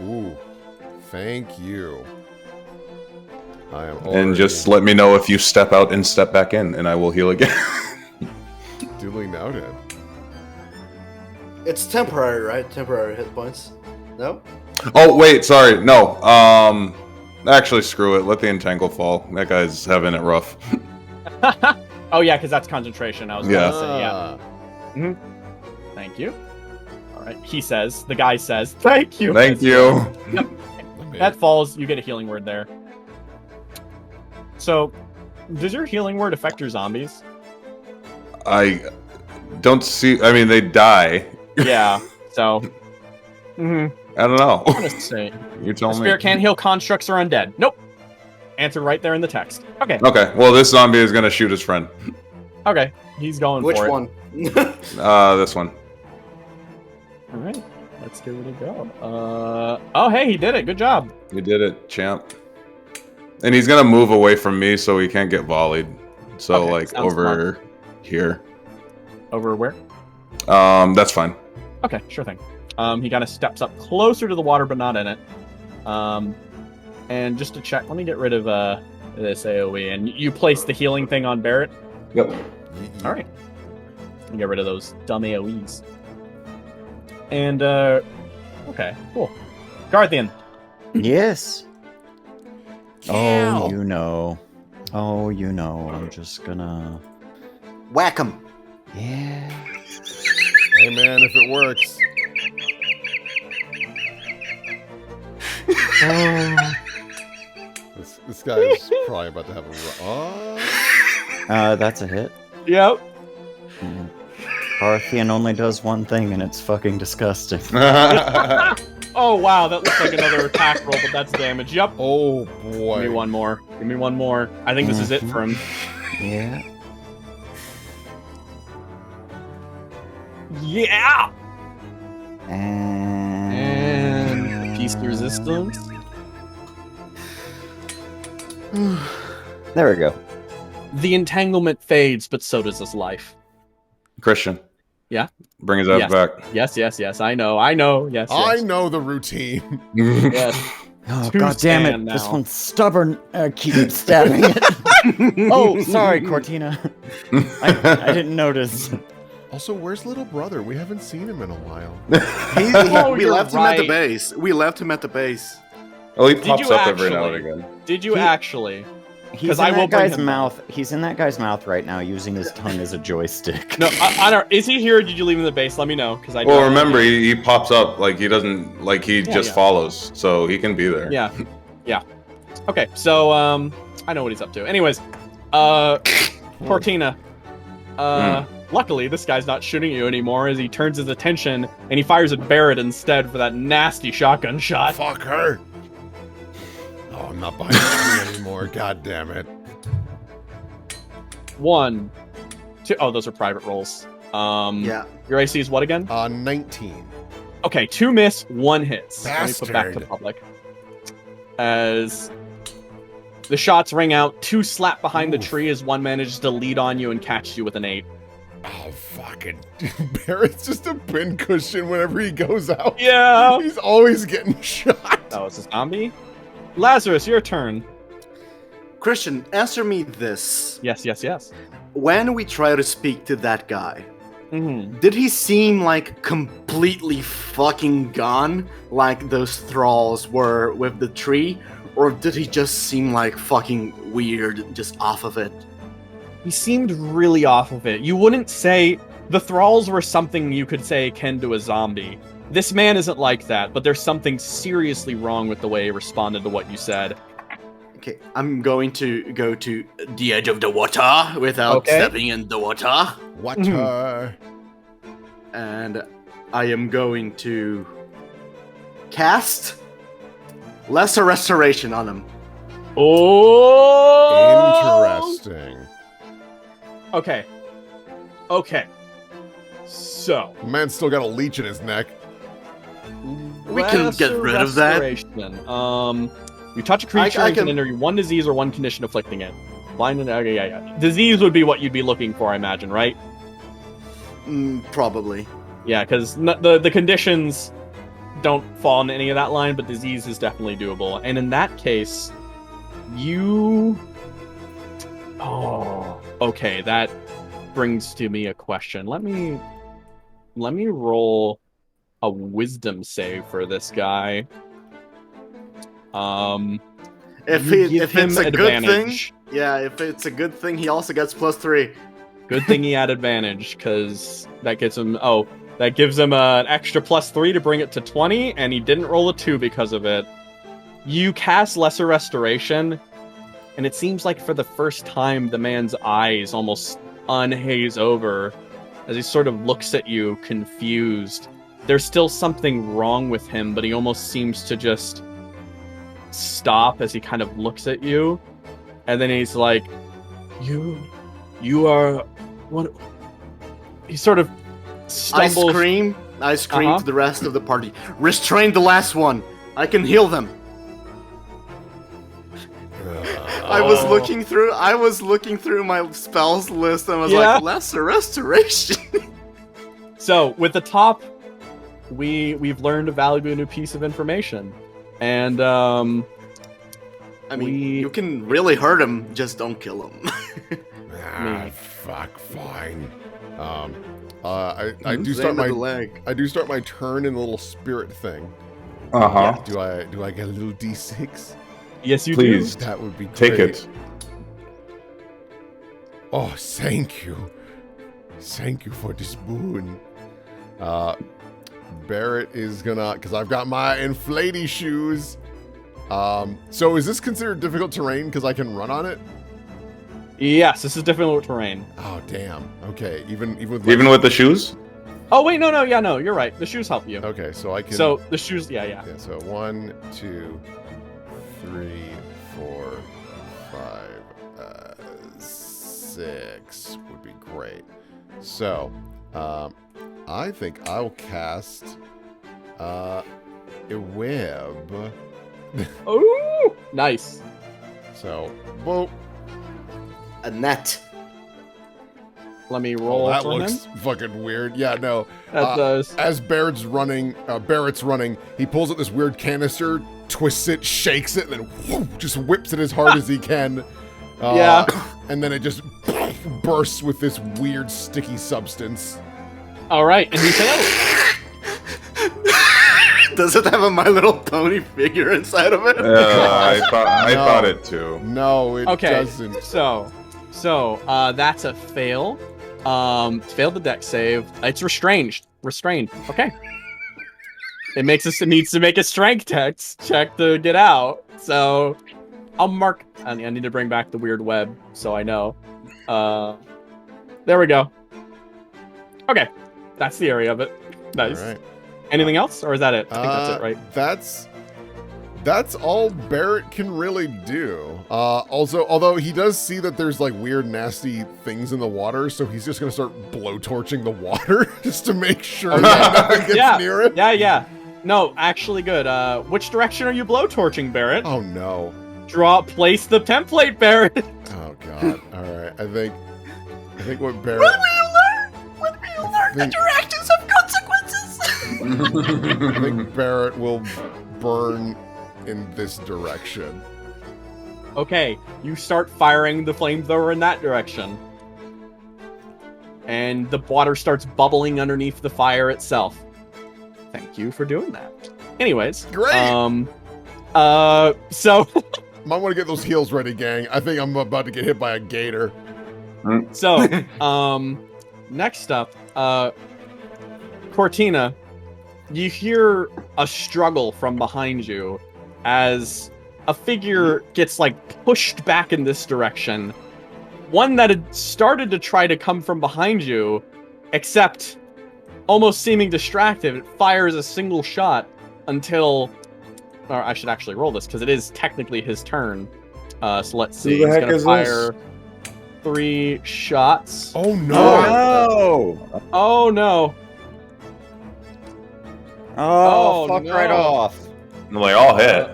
Ooh. Thank you. I am And already just let me know if you step out and step back in, and I will heal again. duly noted. It's temporary, right? Temporary hit points. No? Oh, wait, sorry. No. Actually, screw it. Let the entangle fall. That guy's having it rough. Oh, yeah, because that's concentration. I was going Yeah. to say, yeah. Ah. Thank you. All right. The guy says, thank you. Thank you. That falls, you get a healing word there. So, does your healing word affect your zombies? I don't see. I mean, they die. Yeah, so. Mm-hmm. I don't know. I'm gonna say. You tell me. Spirit can't heal constructs or undead. Nope. Answer right there in the text. Okay. Okay, well, this zombie is gonna shoot his friend. Okay. He's going Which for it. one? This one. Alright. Let's give it a go. Oh, hey, he did it. Good job. You did it, champ. And he's gonna move away from me so he can't get volleyed. So, Okay, like, sounds over here. Over where? That's fine. Okay, sure thing. He kind of steps up closer to the water, but not in it. And just to check, let me get rid of this AoE. And you place the healing thing on Barrett? Yep. All right. Let me get rid of those dumb AoEs. And, okay, cool. Garthian. Yes. Oh, you know. Oh, you know. I'm just gonna. Whack him. Yeah. Hey man, if it works. Oh. This guy is probably about to have a. Oh. That's a hit. Yep. Parthian only does one thing, and it's fucking disgusting. Oh, wow, that looks like another attack roll, but that's damage. Yep. Oh Give me boy. one more. Give me one more. I think this is it for him. Yeah. Yeah! And. And peace resistance. There we go. The entanglement fades, but so does his life. Christian. Yeah? Bring his ass Yes. back. Yes. I know. Yes. I know the routine. Yes. Oh, To god damn stand it. This now. one's stubborn. Keep stabbing it. Oh, sorry, Cortina. I didn't notice. Also, where's little brother? We haven't seen him in a while. We you're left him at the right. base. We left him at the base. Oh, he Did pops you up every now and actually? again. Did you He- actually? He's 'Cause in I will that bring guy's him mouth. He's in that guy's mouth right now, using his tongue as a joystick. No, I don't. Is he here? Or did you leave him at the base? Let me know, because I. Well, don't- remember, he pops up like he doesn't, like he Yeah, just yeah. follows, so he can be there. Yeah. Okay, so I know what he's up to. Anyways, Cortina. Luckily, this guy's not shooting you anymore, as he turns his attention and he fires at Barrett instead for that nasty shotgun shot. Fuck her. Oh, I'm not buying the tree anymore. God damn it. 1, 2. Oh, those are private rolls. Yeah. Your AC is what again? 19. Okay, 2 miss, 1 hits. Let me put back to Bastard. public. As the shots ring out, 2 slap behind the Oof. tree as 1 manages to lead on you and catch you with an 8. Oh, fucking. Barrett's just a pincushion whenever he goes out. Yeah! He's always getting shot. That was a zombie. Lazarus, your turn. Christian, answer me this. Yes. When we try to speak to that guy, Mm-hmm. did he seem like completely fucking gone, like those thralls were with the tree? Or did he just seem like fucking weird, just off of it? He seemed really off of it. You wouldn't say the thralls were something you could say akin to a zombie. This man isn't like that, but there's something seriously wrong with the way he responded to what you said. Okay, I'm going to go to the edge of the water without Okay. stepping in the water. Water. And I am going to cast Lesser Restoration on him. Oh! Interesting. Okay. So. Man's still got a leech in his neck. We can get rid of that. Restoration. You touch a creature I and can can- enter 1 disease or 1 condition afflicting it. Blind and okay, yeah. Disease would be what you'd be looking for, I imagine, right? Probably. Yeah, because the conditions don't fall into any of that line, but disease is definitely doable. And in that case, you... Oh, okay, that brings to me a question. Let me roll a wisdom save for this guy. If You give it's him a good thing, advantage. yeah. If it's a good thing, he also gets +3. Good thing he had advantage, because that gets him... Oh, that gives him an extra +3 to bring it to 20, and he didn't roll a 2 because of it. You cast Lesser Restoration, and it seems like for the first time, the man's eyes almost unhaze over as he sort of looks at you, confused. There's still something wrong with him, but he almost seems to just stop as he kind of looks at you, and then he's like, you are what? He sort of stumbles. I scream Uh-huh. to the rest of the party. Restrain the last one. I can heal them. I was looking through my spells list and was Yeah. like, Lesser Restoration. So with the top, we've learned a valuable new piece of information, and I mean, We- you can really hurt him, just don't kill him. Ah, fuck, fine. I Hmm? do Same start with the my leg. I do start my turn in the little spirit thing. Uh-huh. Do I get a little d6? yes, you Please. That would be great. Take it. Oh, thank you. Thank you for this boon. Barrett is gonna, because I've got my inflatey shoes. So is this considered difficult terrain because I can run on it? do. Yes, this is difficult terrain. Oh damn. Okay, even with Even with the shoes? Oh wait, no, you're right. The shoes help you. Okay, so I can. So the shoes, yeah. Yeah, so 1, 2, 3, 4, 5, 6 would be great. So, I think I'll cast a web. Oh, nice. So, boop. a net. Let me roll that for looks him. fucking weird. Yeah, no. That does. As Barrett's running, he pulls out this weird canister, twists it, shakes it, and then whoo, just whips it as hard as he can. Yeah. And then it just bursts with this weird sticky substance. All right, and he fails. Does it have a My Little Pony figure inside of it? I No. thought it too. No, it Okay, doesn't. so that's a fail. Failed the deck save. It's restrained. Okay. It needs to make a strength check to get out. So I'll mark. I need to bring back the weird web so I know. There we go. Okay, that's the area of it. Nice. All right. Anything else, or is that it? I think that's it, right? That's all Barrett can really do. Also, although he does see that there's like weird, nasty things in the water, so he's just gonna start blowtorching the water just to make sure that nothing gets near it. Yeah. No, actually good. Which direction are you blowtorching, Barrett? Oh no. Place the template, Barrett. Oh god. All right. I think what Barrett. When will you learn the directions have consequences? I think Barrett will burn in this direction. Okay, you start firing the flamethrower in that direction. And the water starts bubbling underneath the fire itself. Thank you for doing that. Anyways. Great! So... Might want to get those heels ready, gang. I think I'm about to get hit by a gator. So, next up, Cortina, you hear a struggle from behind you as a figure gets, like, pushed back in this direction. One that had started to try to come from behind you, except almost seeming distracted, it fires a single shot until... Or I should actually roll this, because it is technically his turn. So let's see. Who the heck He's is gonna this? fire 3 shots. Oh no! Oh, Oh no! Oh, Oh, fuck no. right off. no! They all hit.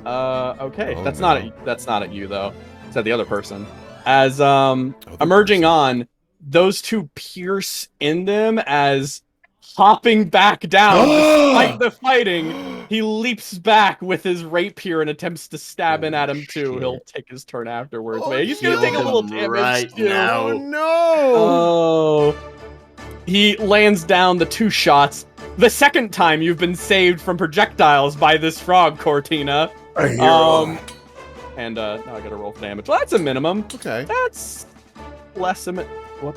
Okay. Oh, That's no. not at you though. It's at the other person. As Other emerging person. on, those two pierce in them as hopping back down despite the fighting. He leaps back with his rapier and attempts to stab in at him too. shit. He'll take his turn afterwards. Oh, But he's gonna kill take a little him damage right too. now. Oh no! Oh. He lands down the 2 shots. The second time you've been saved from projectiles by this frog, Cortina. And now I gotta roll for damage. Well, that's a minimum. Okay. That's less than what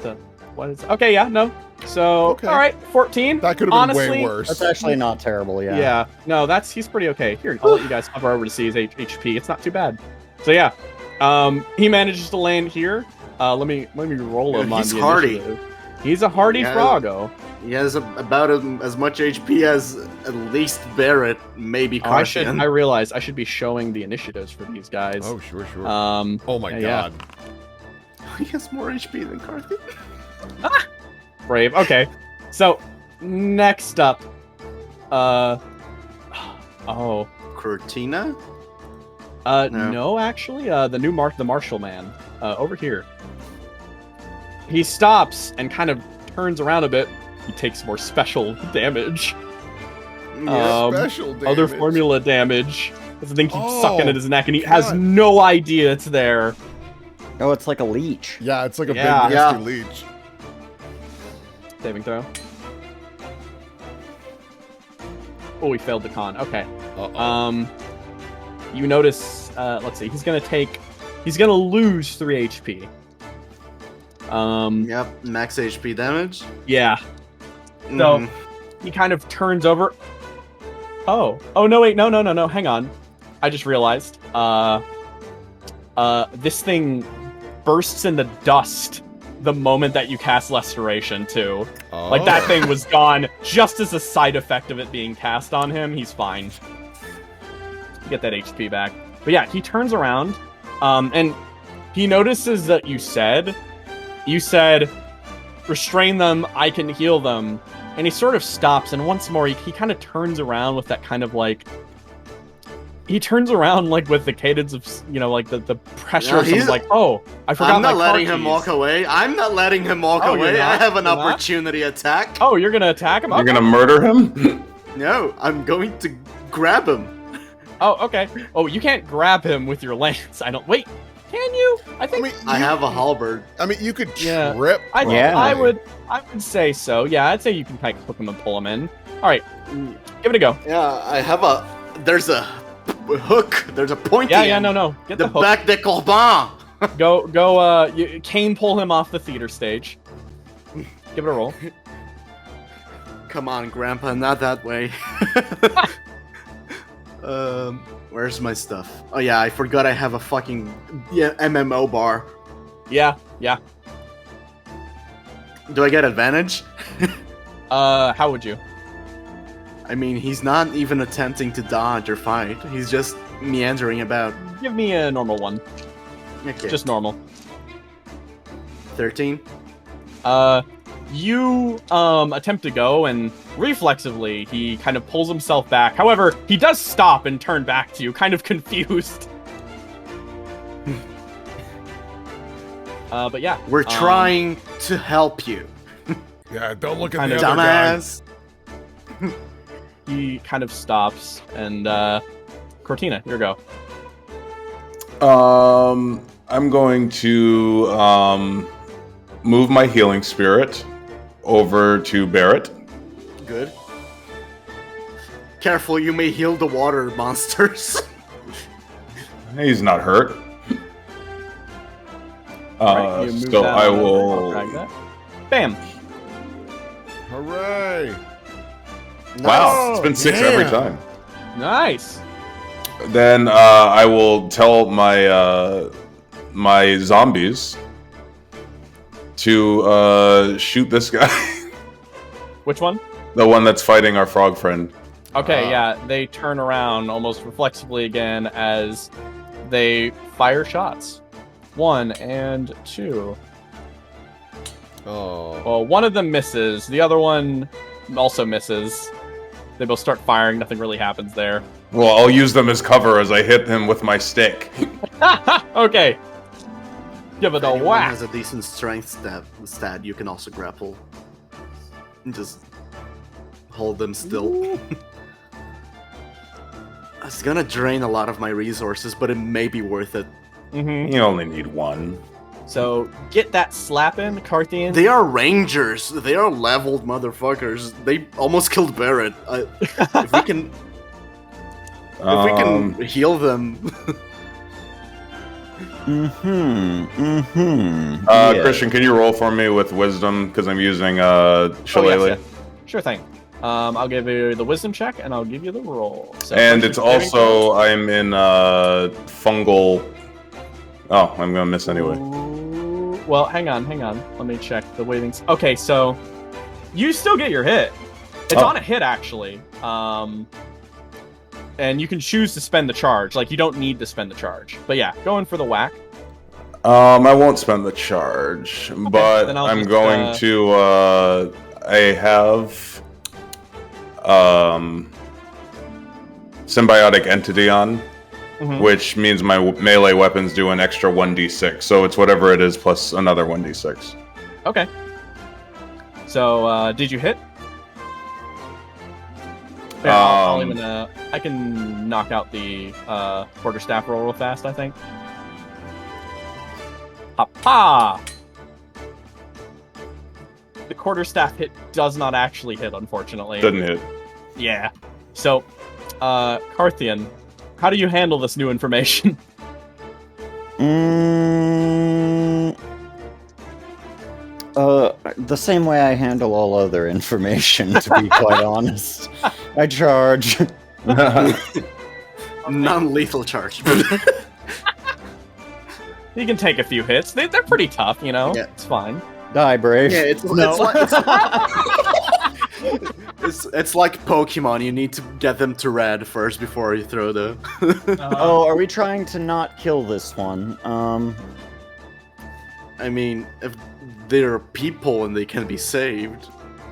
is? Okay, yeah, no. So, Okay. all right, 14. That could have been Honestly, way worse. That's actually not terrible, yeah. Yeah, no, he's pretty okay. Here, I'll let you guys hover over to see his HP. It's not too bad. So yeah, he manages to land here. Let me roll him Yeah, on he's the hardy. initiative. He's a hardy Yeah. Froggo. He has about as much HP as at least Barrett, maybe Oh, I Cartian. realize I should be showing the initiatives for these guys. Oh sure. Oh my yeah. god. He has more HP than Carthian. Brave. Okay. So next up, oh, Cortina? no, actually, the Marshall man, over here. He stops and kind of turns around a bit. He takes more special damage. Special damage. Other formula damage. The thing keeps Oh, sucking at his neck, and he has God. no idea it's there. Oh, it's like a leech. Yeah, it's like a Yeah. big nasty leech. Saving throw. Oh, he failed the con. Okay. Uh-oh. You notice, let's see, he's gonna lose 3 HP. Yep, max HP damage. Yeah. Mhm. He kind of turns over. Oh, no, wait, no, hang on. I just realized, this thing bursts into dust the moment that you cast Restoration, too. Like, that Oh. thing was gone just as a side effect of it being cast on him. He's fine. Get that HP back. But yeah, he turns around, and he notices that you said, restrain them, I can heal them. And he sort of stops, and once more, he kind of turns around with that kind of, like, he turns around like with the cadence of like the pressure Yeah, of someone he's- like, oh, I forgot I'm my not car letting him keys. walk away. I'm not letting him walk Oh, you're away. I not? have an You're not? opportunity attack. Oh, you're gonna attack him? You're Okay. gonna murder him? No, I'm going to grab him. Oh, okay. Oh, you can't grab him with your lance. I don't. Wait, can you? I think. I have a halberd. I mean, you could Yeah. trip. Yeah. I probably. would say so. Yeah, I'd say you can kind of hook him and pull him in. All right, give it a go. Yeah, I have a. There's a hook. There's a pointy. Yeah, end. no. Get the The hook. back de corbin. Go. Kane, pull him off the theater stage. Give it a roll. Come on, Grandpa, not that way. Where's my stuff? Oh yeah, I forgot I have a fucking MMO bar. Yeah. Do I get advantage? How would you? I mean, he's not even attempting to dodge or fight. He's just meandering about. Give me a normal one. Okay. Just normal. 13. You attempt to go, and reflexively he kind of pulls himself back. However, he does stop and turn back to you, kind of confused. But yeah, We're trying to help you, Yeah, don't look at Kind the of other guy. dumbass. He kind of stops, and Cortina, your go. I'm going to move my healing spirit over to Barrett. Good. Careful, you may heal the water monsters. He's not hurt. Alright, you move So that I on over. will. I'll drag that. Bam. Hooray! Wow, it's been 6 every yeah. time. Nice. Then I will tell my my zombies to shoot this guy, Which one? the one that's fighting our frog friend. Okay, yeah, they turn around almost reflexively again as they fire shots. 1 and 2. Oh. Well, one of them misses. The other one also misses. They both start firing. Nothing really happens there. Well, I'll use them as cover as I hit him with my stick. Okay. Give it If a anyone whack. has a decent strength stat, you can also grapple. And just hold them still. It's gonna drain a lot of my resources, but it may be worth it. Mm-hmm. You only need one. So get that slap in, Carthian. They are rangers. They are leveled motherfuckers. They almost killed Barrett. If we can, heal them. Yeah. Christian, can you roll for me with wisdom? Because I'm using Oh, yes, Shillelagh. yes. Sure thing. I'll give you the wisdom check, and I'll give you the roll. So And first it's your saving also, I'm in fungal. Oh, I'm gonna miss anyway. Ooh, well, hang on. Let me check the weightings. Okay, so you still get your hit. It's Oh. on a hit, actually. And you can choose to spend the charge. Like, you don't need to spend the charge. But yeah, going for the whack. I won't spend the charge, but then I'll I'm just, going to. I have symbiotic entity on, Mhm. which means my melee weapons do an extra 1d6. So it's whatever it is plus another 1d6. Okay. So, did you hit? Yeah, I'll even, I can knock out the quarterstaff roll real fast, I think. Ha! The quarterstaff hit does not actually hit, unfortunately. Didn't hit. Yeah. So, Carthian, how do you handle this new information? The same way I handle all other information, to be quite honest. I charge. Non-lethal charge. You can take a few hits. They're pretty tough, you know? Yeah. It's fine. Die brave. Yeah, it's like Pokemon. You need to get them to red first before you throw the. Oh, are we trying to not kill this one? I mean, if they're people and they can be saved,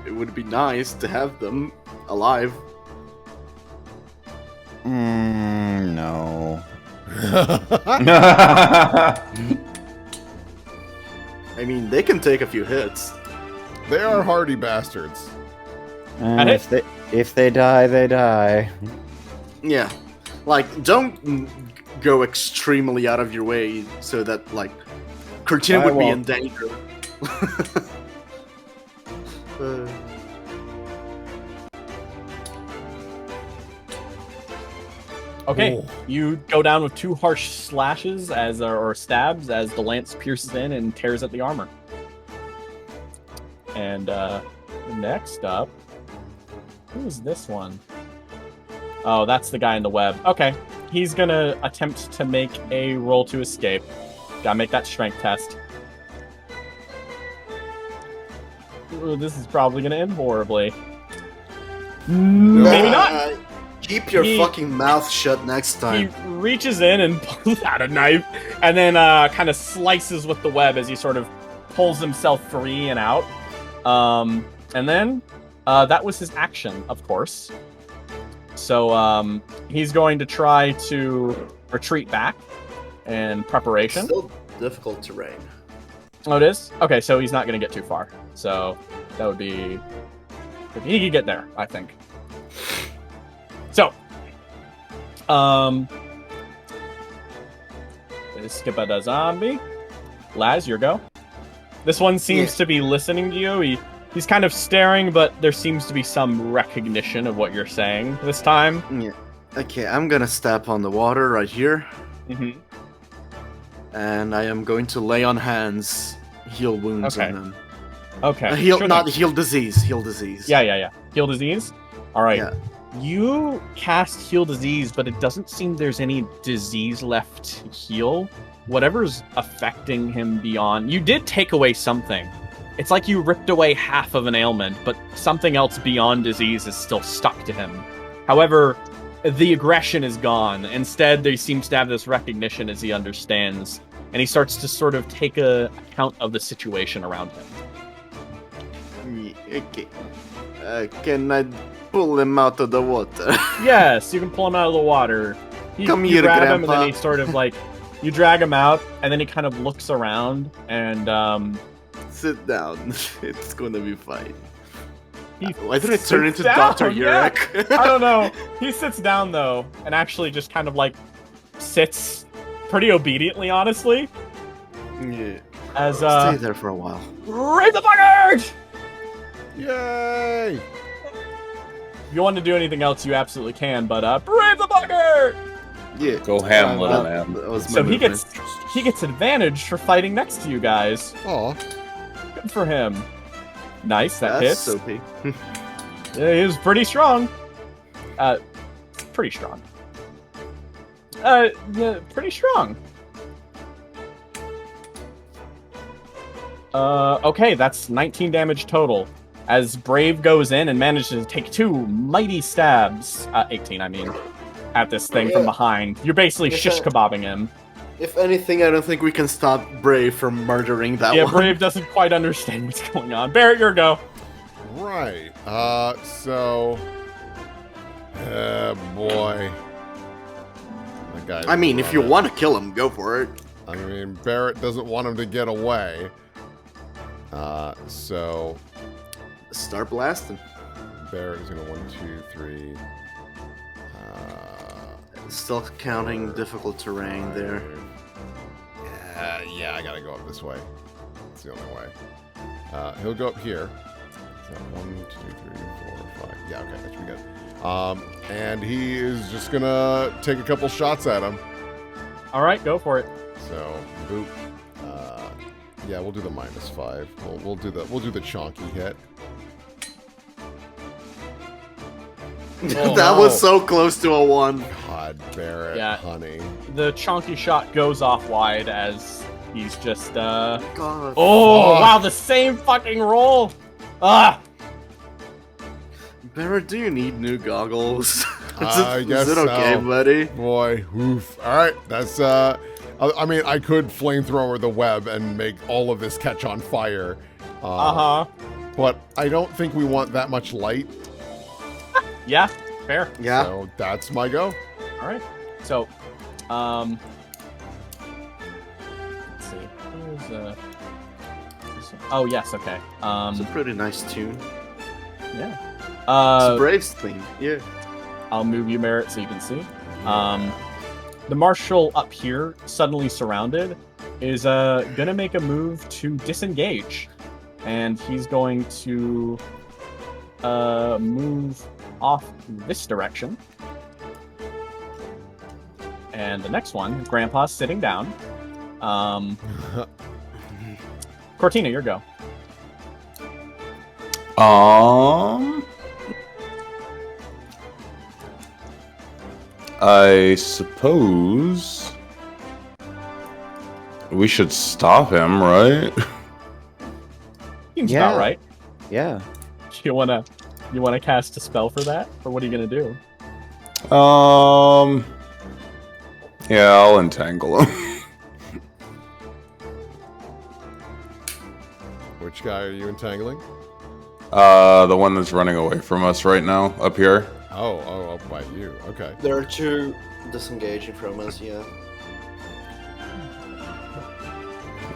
it would be nice to have them alive. No. I mean, they can take a few hits. They are hardy bastards. And And if they die, they die. Yeah. Like, don't go extremely out of your way so that, like, Curtin I would be in won't. danger. Okay, Oh. you go down with 2 harsh slashes or stabs as the lance pierces in and tears at the armor. And next up, who is this one? Oh, that's the guy in the web. Okay, he's gonna attempt to make a roll to escape. Gotta make that strength test. Ooh, this is probably gonna end horribly. Maybe not. Keep your He- fucking mouth shut next He time. reaches in and pulls out a knife, and then kind of slices with the web as he sort of pulls himself free and out. And then that was his action, of course. So he's going to try to retreat back in preparation. Still difficult terrain. Oh, it is? Okay, so he's not going to get too far. So that would be... He could get there, I think. So, skip a zombie. Laz, your go. This one seems to be listening to you. He's kind of staring, but there seems to be some recognition of what you're saying this time. Yeah. Okay, I'm gonna step on the water right here, Mm-hmm. and I am going to lay on hands, heal wounds Okay. on them. Okay. Heal, sure not thing. heal disease. Heal disease. Yeah. Heal disease? Alright. Yeah. You cast heal disease, but it doesn't seem there's any disease left to heal. Whatever's affecting him beyond... You did take away something. It's like you ripped away half of an ailment, but something else beyond disease is still stuck to him. However, the aggression is gone. Instead, there seems to have this recognition as he understands, and he starts to sort of take account of the situation around him. Okay. Can I pull him out of the water? Yes, you can pull him out of the water. Come you here, grab him, and Grandpa. then he sort of like... You drag him out, and then he kind of looks around, and Sit down. It's gonna be fine. he Why did I turn sits into down, Dr. yeah. Urek? I don't know. He sits down though, and actually just kind of like sits pretty obediently, honestly. Yeah. As Stay there for a while. raise the bucket! Yay! If you want to do anything else, you absolutely can, but brave the bucket! Yeah. Go ham, little man. That was my So he movement. gets advantage for fighting next to you guys. Aw. Good for him. Nice, that That's hits. OP. Yeah, he was pretty strong. Pretty strong. Yeah, pretty strong. Okay, that's 19 damage total. As Brave goes in and manages to take 2 mighty stabs, 18, I mean, at this thing from Yeah. behind. You're basically Yes, shish sir. kebabbing him. If anything, I don't think we can stop Brave from murdering that Yeah, one. Brave doesn't quite understand what's going on. Barrett, your go. Right. So. Boy. The guy I mean, if you running. want to kill him, go for it. I mean, Barrett doesn't want him to get away. So Start blasting. Barrett is gonna 1, 2, 3. Still counting difficult terrain there. Yeah, I gotta go up this way. It's the only way. He'll go up here. So 1, 2, 3, 4, 5. Yeah, okay, that should be good. And he is just gonna take a couple shots at him. All right, go for it. So boop. Yeah, we'll do the -5. We'll do the chonky hit. Oh, that no. was so close to a 1. God, Barrett, Yeah. honey. The chonky shot goes off wide as he's just, God. Oh, Fuck. wow, the same fucking roll! Ah! Barrett, do you need new goggles? I guess is it okay, so. buddy? Boy, oof. All right, that's I mean, I could flamethrower the web and make all of this catch on fire. Uh-huh. But I don't think we want that much light. Yeah, fair. Yeah. So that's my go. All right. So, let's see. Where's oh yes, okay. It's a pretty nice tune. Yeah. It's a Braves theme. Yeah. I'll move you, Merritt, so you can see. The marshal up here, suddenly surrounded, is gonna make a move to disengage, and he's going to move off this direction. And the next one, Grandpa's sitting down. Cortina, your go. I suppose we should stop him, right? Seems about right. Yeah. You wanna cast a spell for that, or what are you gonna do? Yeah, I'll entangle him. Which guy are you entangling? The one that's running away from us right now, up here. Oh, by you. Okay. There are two disengaging from us, yeah.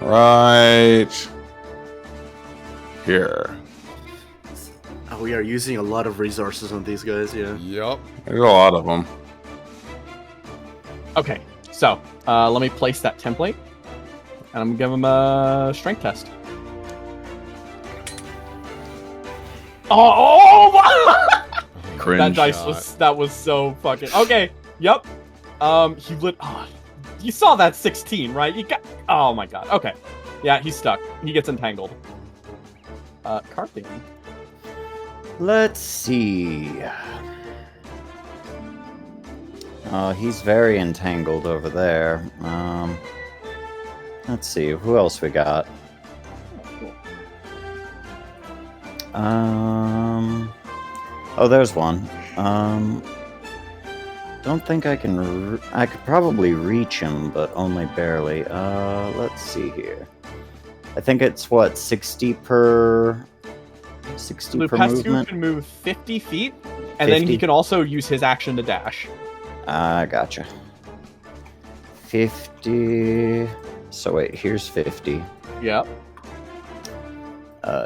Right here. Oh, we are using a lot of resources on these guys, yeah. Yup. There's a lot of them. Okay, so let me place that template, and I'm gonna give him a strength test. Oh! Cringe. That dice was so fucking okay. Yep. He lit. Oh, you saw that 16, right? You got. Oh my god. Okay. Yeah, he's stuck. He gets entangled. Carthian. Let's see. Oh, he's very entangled over there. Let's see. Who else we got? Oh, there's one. Don't think I can. I could probably reach him, but only barely. Let's see here. I think it's what 60 per. 60 per Lupescu movement. can move 50 feet, and then he 50. can also use his action to dash. Gotcha. 50. So wait, here's 50. Yep.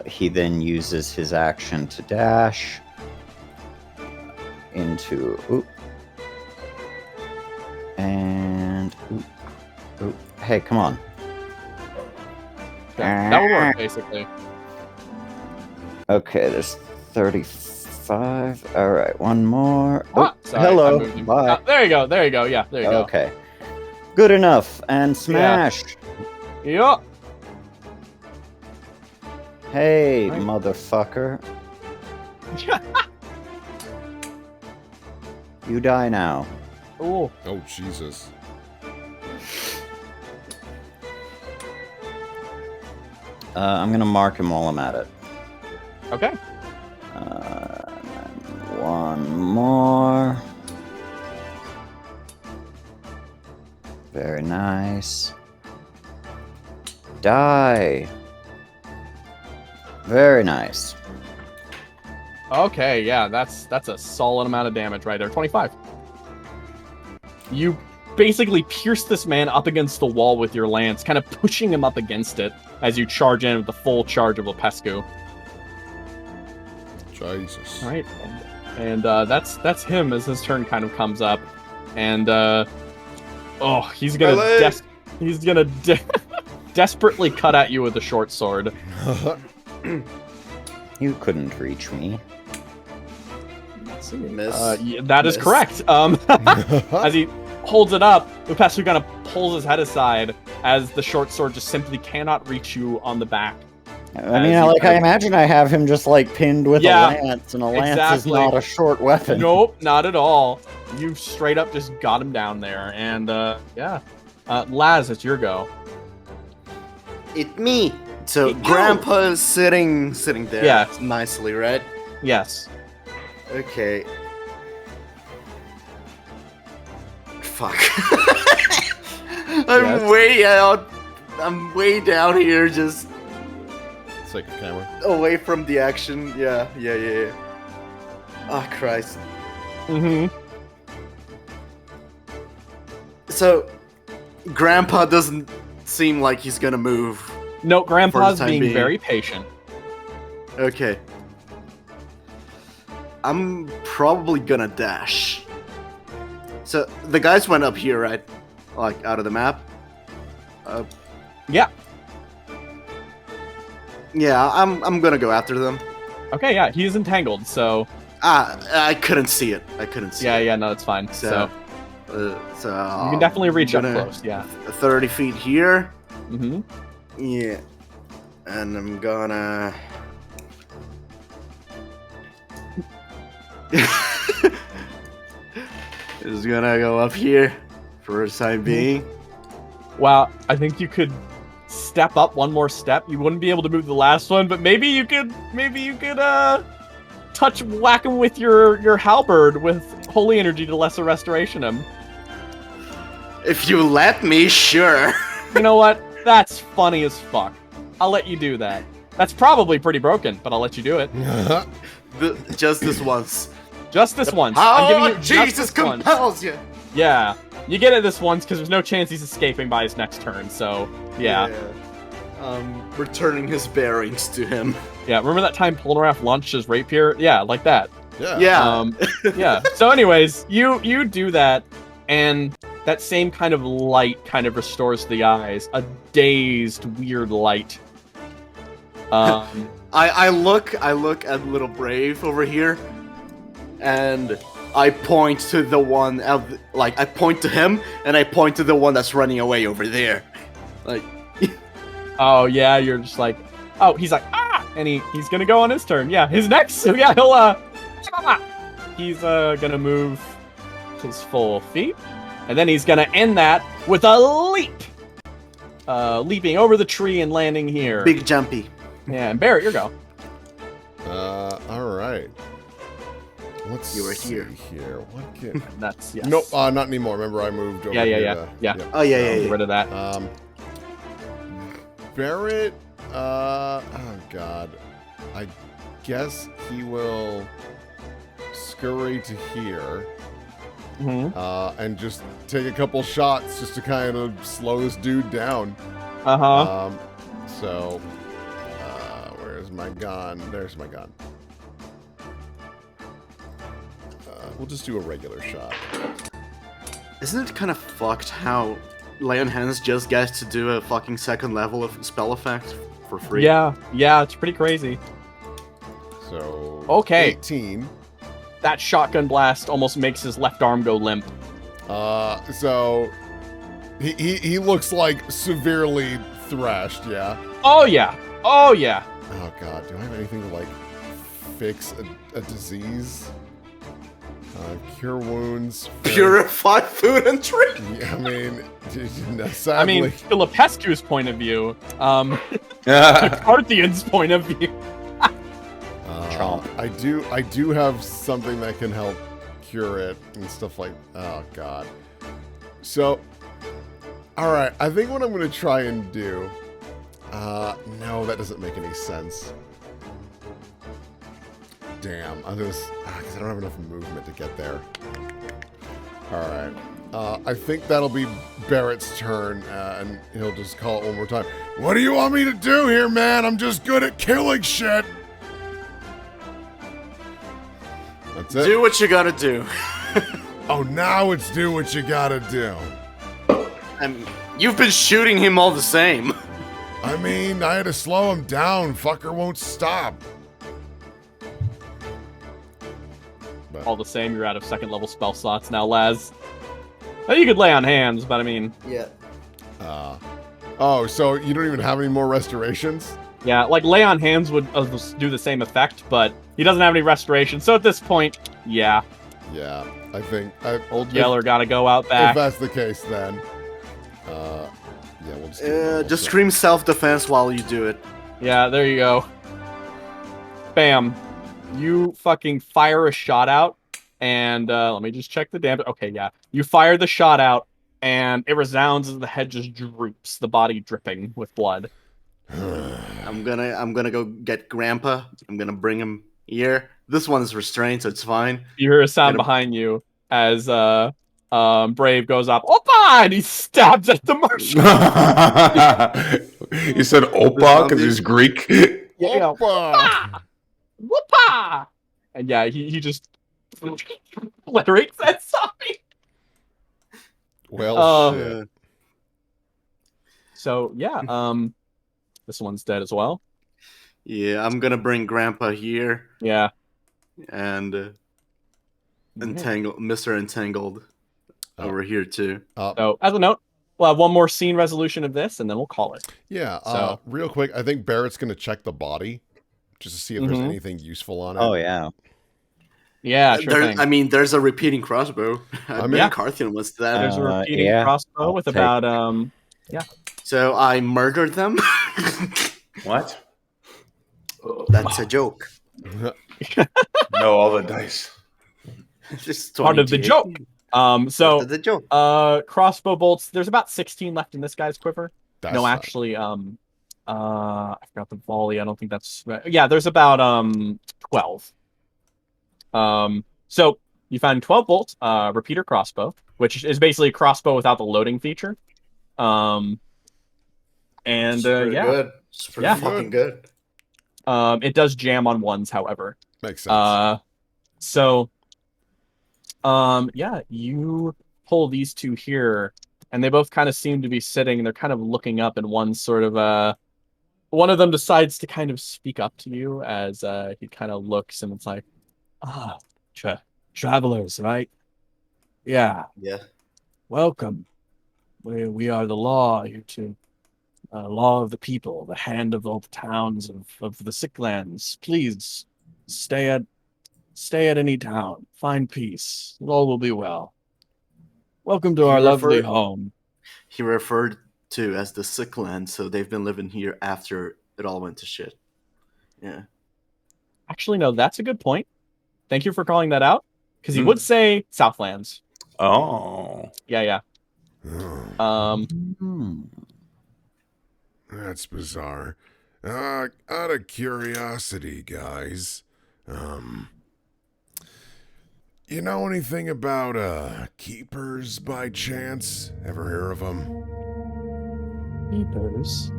He then uses his action to dash into. Oop. And. Oop. Oop. Hey, come on. Yeah, that would work, basically. Okay, there's 35. Alright, one more. Ah, Oh, sorry, I hello. moved him. Bye. There you go. There you go. Yeah, there you go. Okay. Good enough. And smash. Yup. Hey, Right. motherfucker. You die now. Ooh. Oh, Jesus. I'm gonna mark him while I'm at it. Okay. One more. Very nice. Die. Very nice. Okay, yeah, that's a solid amount of damage right there. 25. You basically pierce this man up against the wall with your lance, kind of pushing him up against it as you charge in with the full charge of Lupescu. Jesus. All right, and that's him as his turn kind of comes up, and he's gonna desperately cut at you with a short sword. You couldn't reach me. Miss. That is Miss. correct. As he holds it up, Lupescu kind of pulls his head aside as the short sword just simply cannot reach you on the back. I mean, I imagine I have him just like pinned with Yeah, a lance, and a lance is exactly. not a short weapon. Nope, not at all. You straight up just got him down there, and Laz, it's your go. It me. So It you. Grandpa's sitting there. Yeah. Nicely, right? Yes. Okay. Fuck. Yes. Way out. I'm way down here, just Let's take a camera. away from the action. Yeah. Oh, Christ. Mm-hmm. So, Grandpa doesn't seem like he's gonna move. No, Grandpa's time being being. very patient. Okay. I'm probably gonna dash. So the guys went up here, right? Like out of the map. Yeah. Yeah, I'm gonna go after them. Okay, yeah, he's entangled, so I couldn't see it. I couldn't see it. yeah, no, that's fine. So So you can definitely reach up gonna- close, yeah. 30 feet here. Mm-hmm. Yeah. And I'm gonna. Just gonna go up here for the time being. Wow, I think you could step up one more step. You wouldn't be able to move the last one, but maybe you could touch whack him with your halberd with holy energy to lesser restoration him. If you let me, sure. You know what? That's funny as fuck. I'll let you do that. That's probably pretty broken, but I'll let you do it. Just this once. Just this once. I'm giving you just Jesus this once. compels you. Yeah. You get it this once because there's no chance he's escaping by his next turn, so yeah. Returning his bearings to him. Yeah, remember that time Polnareff launched his rapier? Yeah, like that. Yeah. Yeah. Yeah. So anyways, you do that, and that same kind of light kind of restores the eyes. A dazed, weird light. I look at little Brave over here, and I point to the one I point to him, and I point to the one that's running away over there. Like, Oh yeah, you're just like, oh, he's like, ah, and he's gonna go on his turn. Yeah, his next, so yeah, he's gonna move his full feet, and then he's gonna end that with a leap, leaping over the tree and landing here. big jumpy. Yeah, and Barrett, your go. All right. Let's You were see here. What can... That's yes. Nope, not anymore. Remember, I moved over Yeah. here. Oh yeah, Get rid of that. Barrett, oh god. I guess he will scurry to here, Mm-hmm. and just take a couple shots just to kind of slow this dude down. Uh-huh. So, where's my gun? There's my gun. We'll just do a regular shot. Isn't it kind of fucked how Leon Hans just gets to do a fucking second level of spell effect for free? Yeah, it's pretty crazy. So, Okay. 18. That shotgun blast almost makes his left arm go limp. So he looks like severely thrashed, yeah. Oh yeah. Oh god, do I have anything to like fix a disease? Cure wounds. Purify food and drink. Yeah, I mean, sadly. I mean, Philippescu's point of view, the Carthian's point of view. I do have something that can help cure it and stuff like. Oh god. So, all right. I think what I'm gonna try and do. No, that doesn't make any sense. Damn, because I don't have enough movement to get there. All right. I think that'll be Barrett's turn, and he'll just call it one more time. What do you want me to do here, man? I'm just good at killing shit. That's it. Do what you gotta do. Oh, now it's do what you gotta do. And you've been shooting him all the same. I mean, I had to slow him down. Fucker won't stop. But, All the same, you're out of second level spell slots now, Laz. Well, you could lay on hands, but I mean, Yeah. oh, so you don't even have any more restorations? yeah, like lay on hands would do the same effect, but he doesn't have any restoration. So at this point, yeah, Yeah, I think Old Yeller gotta go out If back. that's the case, then yeah, we'll just. do it. Just scream self-defense while you do it. Yeah, there you go. Bam. You fucking fire a shot out, and let me just check the damage. Okay, yeah. You fire the shot out, and it resounds as the head just droops, the body dripping with blood. I'm gonna go get Grandpa. I'm gonna bring him here. This one is restrained, so it's fine. You hear a sound Get him. behind you as Brave goes up, Opa! And he stabs at the marshal. You said Opa because he's Greek. Yeah, Oppa! Whoopa! And yeah, he just obliterates that zombie. Well, shit. Uh, So yeah, this one's dead as well. yeah, I'm gonna bring Grandpa here Yeah. and Mr. Entangled Oh. over here too. So as a note, we'll have one more scene resolution of this, and then we'll call it. Yeah, So- real quick, I think Barrett's going to check the body just to see if there's Mhm. anything useful on it. Oh yeah. Yeah, sure thing. I mean, there's a repeating crossbow. I mean, yeah. Carthian was that. There's a repeating yeah, crossbow I'll with take- about So I murdered them. What? That's a joke. No, all the dice. Just part of the 20. joke. Part So of the joke. crossbow bolts. There's about 16 left in this guy's quiver. That's No, fine. actually, I forgot the volley. I don't think that's right. Yeah, there's about 12. So you find 12 bolts, repeater crossbow, which is basically a crossbow without the loading feature. And It's pretty yeah, good. It's pretty Yeah. fucking good. it does jam on ones, however. Makes sense. Yeah, you pull these two here, and they both kind of seem to be sitting. They're kind of looking up, and one's sort of one of them decides to kind of speak up to you as he kind of looks, and it's like, travelers, right? Yeah, Yeah. welcome. We are the law here to law of the people, the hand of all the towns of the sick lands. Please stay at any town. Find peace. All will be well. Welcome to He our lovely referred- home. He referred to as the sick land, so they've been living here after it all went to shit. Yeah. Actually, no, that's a good point. Thank you for calling that out. Because he Hmm. would say Southlands. Oh. Yeah. Oh, Hmm. that's bizarre. Out of curiosity, guys, you know anything about keepers by chance? Ever hear of them? Keepers.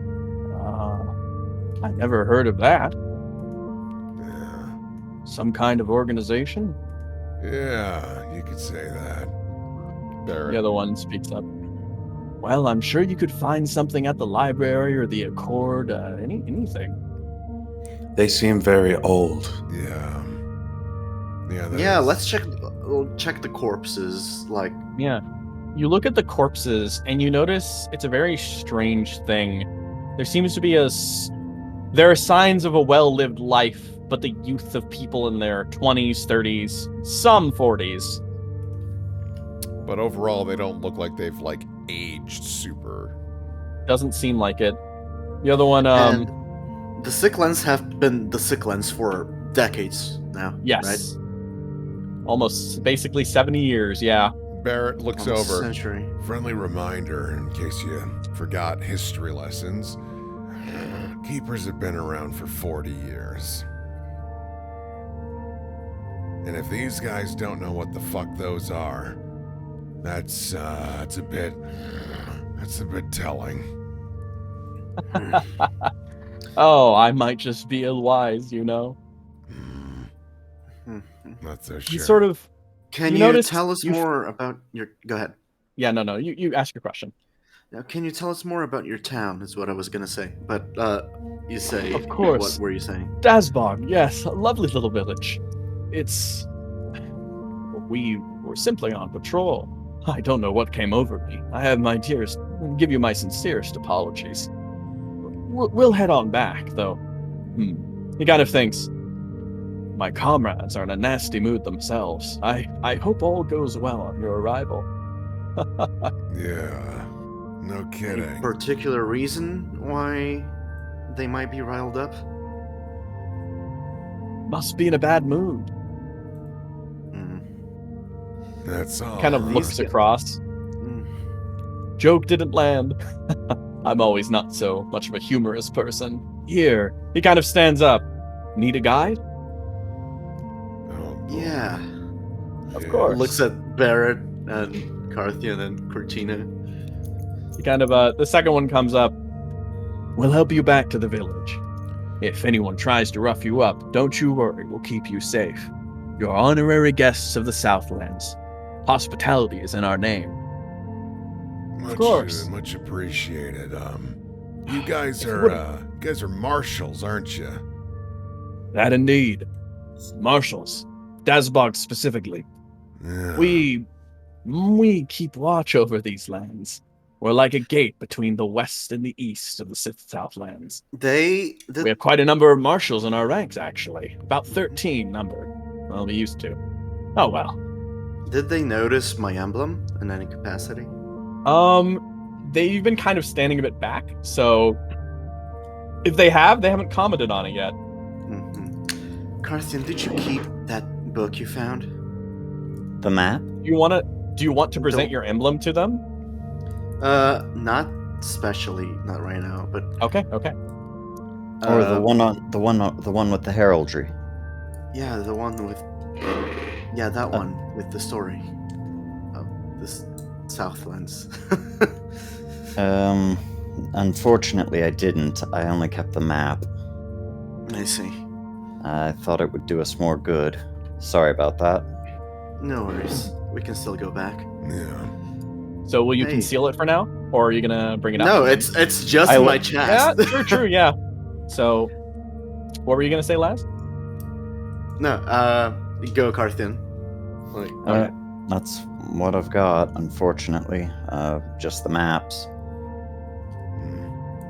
I never heard of that. Some kind of organization? Yeah, you could say that. Barrett. The other one speaks up. Well, I'm sure you could find something at the library or the Accord, anything. They seem very old. Yeah. Yeah. Yeah, let's we'll check the corpses. Like, Yeah. You look at the corpses and you notice it's a very strange thing. There seems to be there are signs of a well-lived life, but the youth of people in their 20s, 30s, some 40s. But overall, they don't look like they've like aged super. Doesn't seem like it. The other one, and the Sicklands have been the Sicklands for decades now. yes. Right? Almost basically 70 years, yeah. Barrett looks Almost a over. century. Friendly reminder, in case you forgot history lessons. Keepers have been around for 40 years. And if these guys don't know what the fuck those are, that's a bit telling. Oh, I might just be ill-wise, you know? Not so sure. He sort of... Can You you, noticed- tell us you- more about your? Go ahead. Yeah, no, you ask your question. Now, can you tell us more about your town? Is what I was gonna say. But you say. Of course. What were you saying? Dasbog, yes, a lovely little village. It's... We were simply on patrol. I don't know what came over me. I have give you my sincerest apologies. We'll head on back, though. He kind of thinks, my comrades are in a nasty mood themselves. I hope all goes well on your arrival. Yeah, no Any kidding. particular reason why they might be riled up? Must be in a bad mood. That's all. Kind of right. looks across. Joke didn't land. I'm always not so much of a humorous person. Here, he kind of stands up. Need a guide? Oh, boy. Yeah. Of Yeah. course. Looks at Barrett and Carthian and Cortina. The second one comes up. We'll help you back to the village. If anyone tries to rough you up, don't you worry, we'll keep you safe. You're honorary guests of the Southlands. Hospitality is in our name. Much, course. much appreciated. You guys are marshals, aren't you? That indeed. Marshals. Dasbog specifically. Yeah. We keep watch over these lands. We're like a gate between the west and the east of the Southlands. We have quite a number of marshals in our ranks, actually. About 13 numbered. Well, we used to. Oh, well. Did they notice my emblem in any capacity? They've been kind of standing a bit back, so if they haven't commented on it yet. Mm-hmm. Carthian, did you keep that book you found? The map? Do you want to present your emblem to them? Not especially, not right now, but Okay. Or the one with the heraldry? Yeah, the one with that one with the story of the Southlands. Unfortunately I didn't. I only kept the map. I see. I thought it would do us more good. Sorry about that. No worries. We can still go back. Yeah. So will you Hey. conceal it for now, or are you gonna bring it out? No, it's just in my chest. Yeah, true, yeah. So, what were you gonna say, Laz? No, go Carthian. Like, That's what I've got, unfortunately. Just the maps.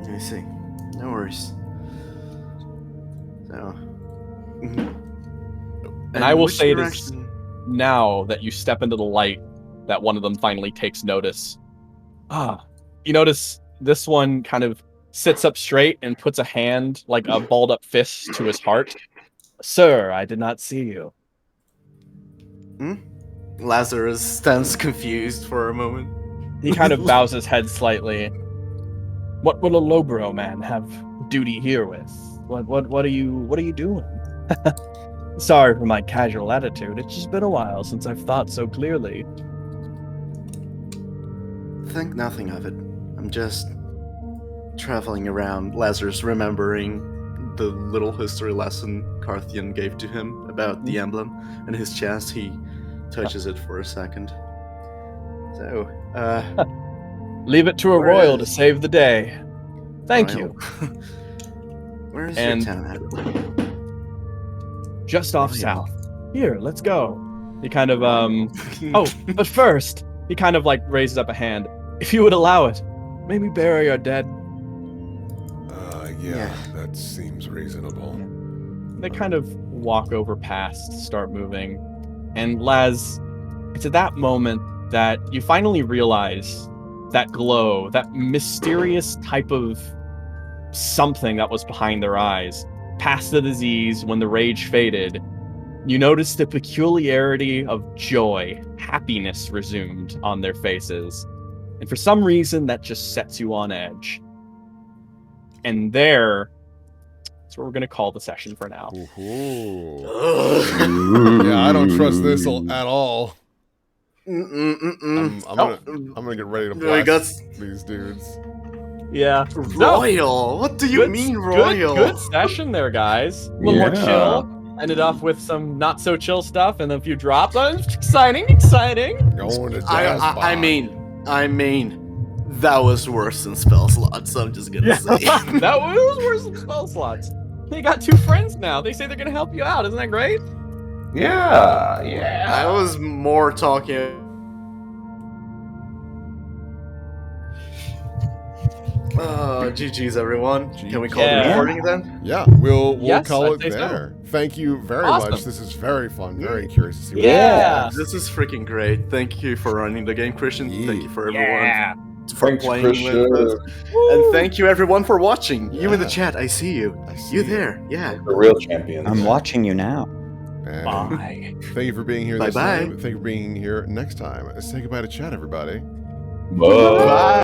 I see. No worries. So. And I will which say it is direction- now that you step into the light that one of them finally takes notice. You notice this one kind of sits up straight and puts a hand, like a balled up fist, to his heart. Sir, I did not see you. Lazarus stands confused for a moment. He kind of bows his head slightly. What will a lowbrow man have duty here with? What are you doing? Sorry for my casual attitude. It's just been a while since I've thought so clearly. Think nothing of it. I'm just traveling around, Lazarus remembering the little history lesson Carthian gave to him about the emblem and his chest. He touches it for a second. So, Leave it to a Where royal to is- save the day. Thank you. Where is And- your town at? Just off Royal. south. Here, let's go. He kind of Oh, but first, he kind of like raises up a hand. If you would allow it, maybe bury our dead. Yeah, Yeah. that seems reasonable. They kind of walk over past, start moving. And Laz, it's at that moment that you finally realize that glow, that mysterious type of something that was behind their eyes. Past the disease, when the rage faded, you notice the peculiarity of joy, happiness resumed on their faces. And for some reason, that just sets you on edge. And that's what we're going to call the session for now. Ooh. Ugh. Yeah, I don't trust this at all. Mm-mm-mm-mm. I'm gonna get ready to No, he blast got- these dudes. Yeah. Royal? What do you mean, royal? Good session there, guys. A little more Yeah. chill. Ended off with some not so chill stuff and a few drops. Exciting. Going to I mean, that was worse than spell slots. I'm just gonna say. That was worse than spell slots. They got two friends now. They say they're gonna help you out. Isn't that great? Yeah. I was more talking. GG's everyone. Can we call Yeah. the recording then? Yeah, we'll Yes, call I'd it say so. there. Thank you very Awesome. much. This is very fun. Very curious to see what Yeah. This is freaking great. Thank you for running the game, Christian. Yeah. Thank you for everyone for Thanks, playing Christian. with us. And thank you everyone for watching. You in the Yeah. chat, I see you. I see You there, yeah. The real champions. I'm watching you now. And Bye. thank you for being here this Bye-bye. time. Thank you for being here next time. Say goodbye to chat, everybody. Bye. Bye.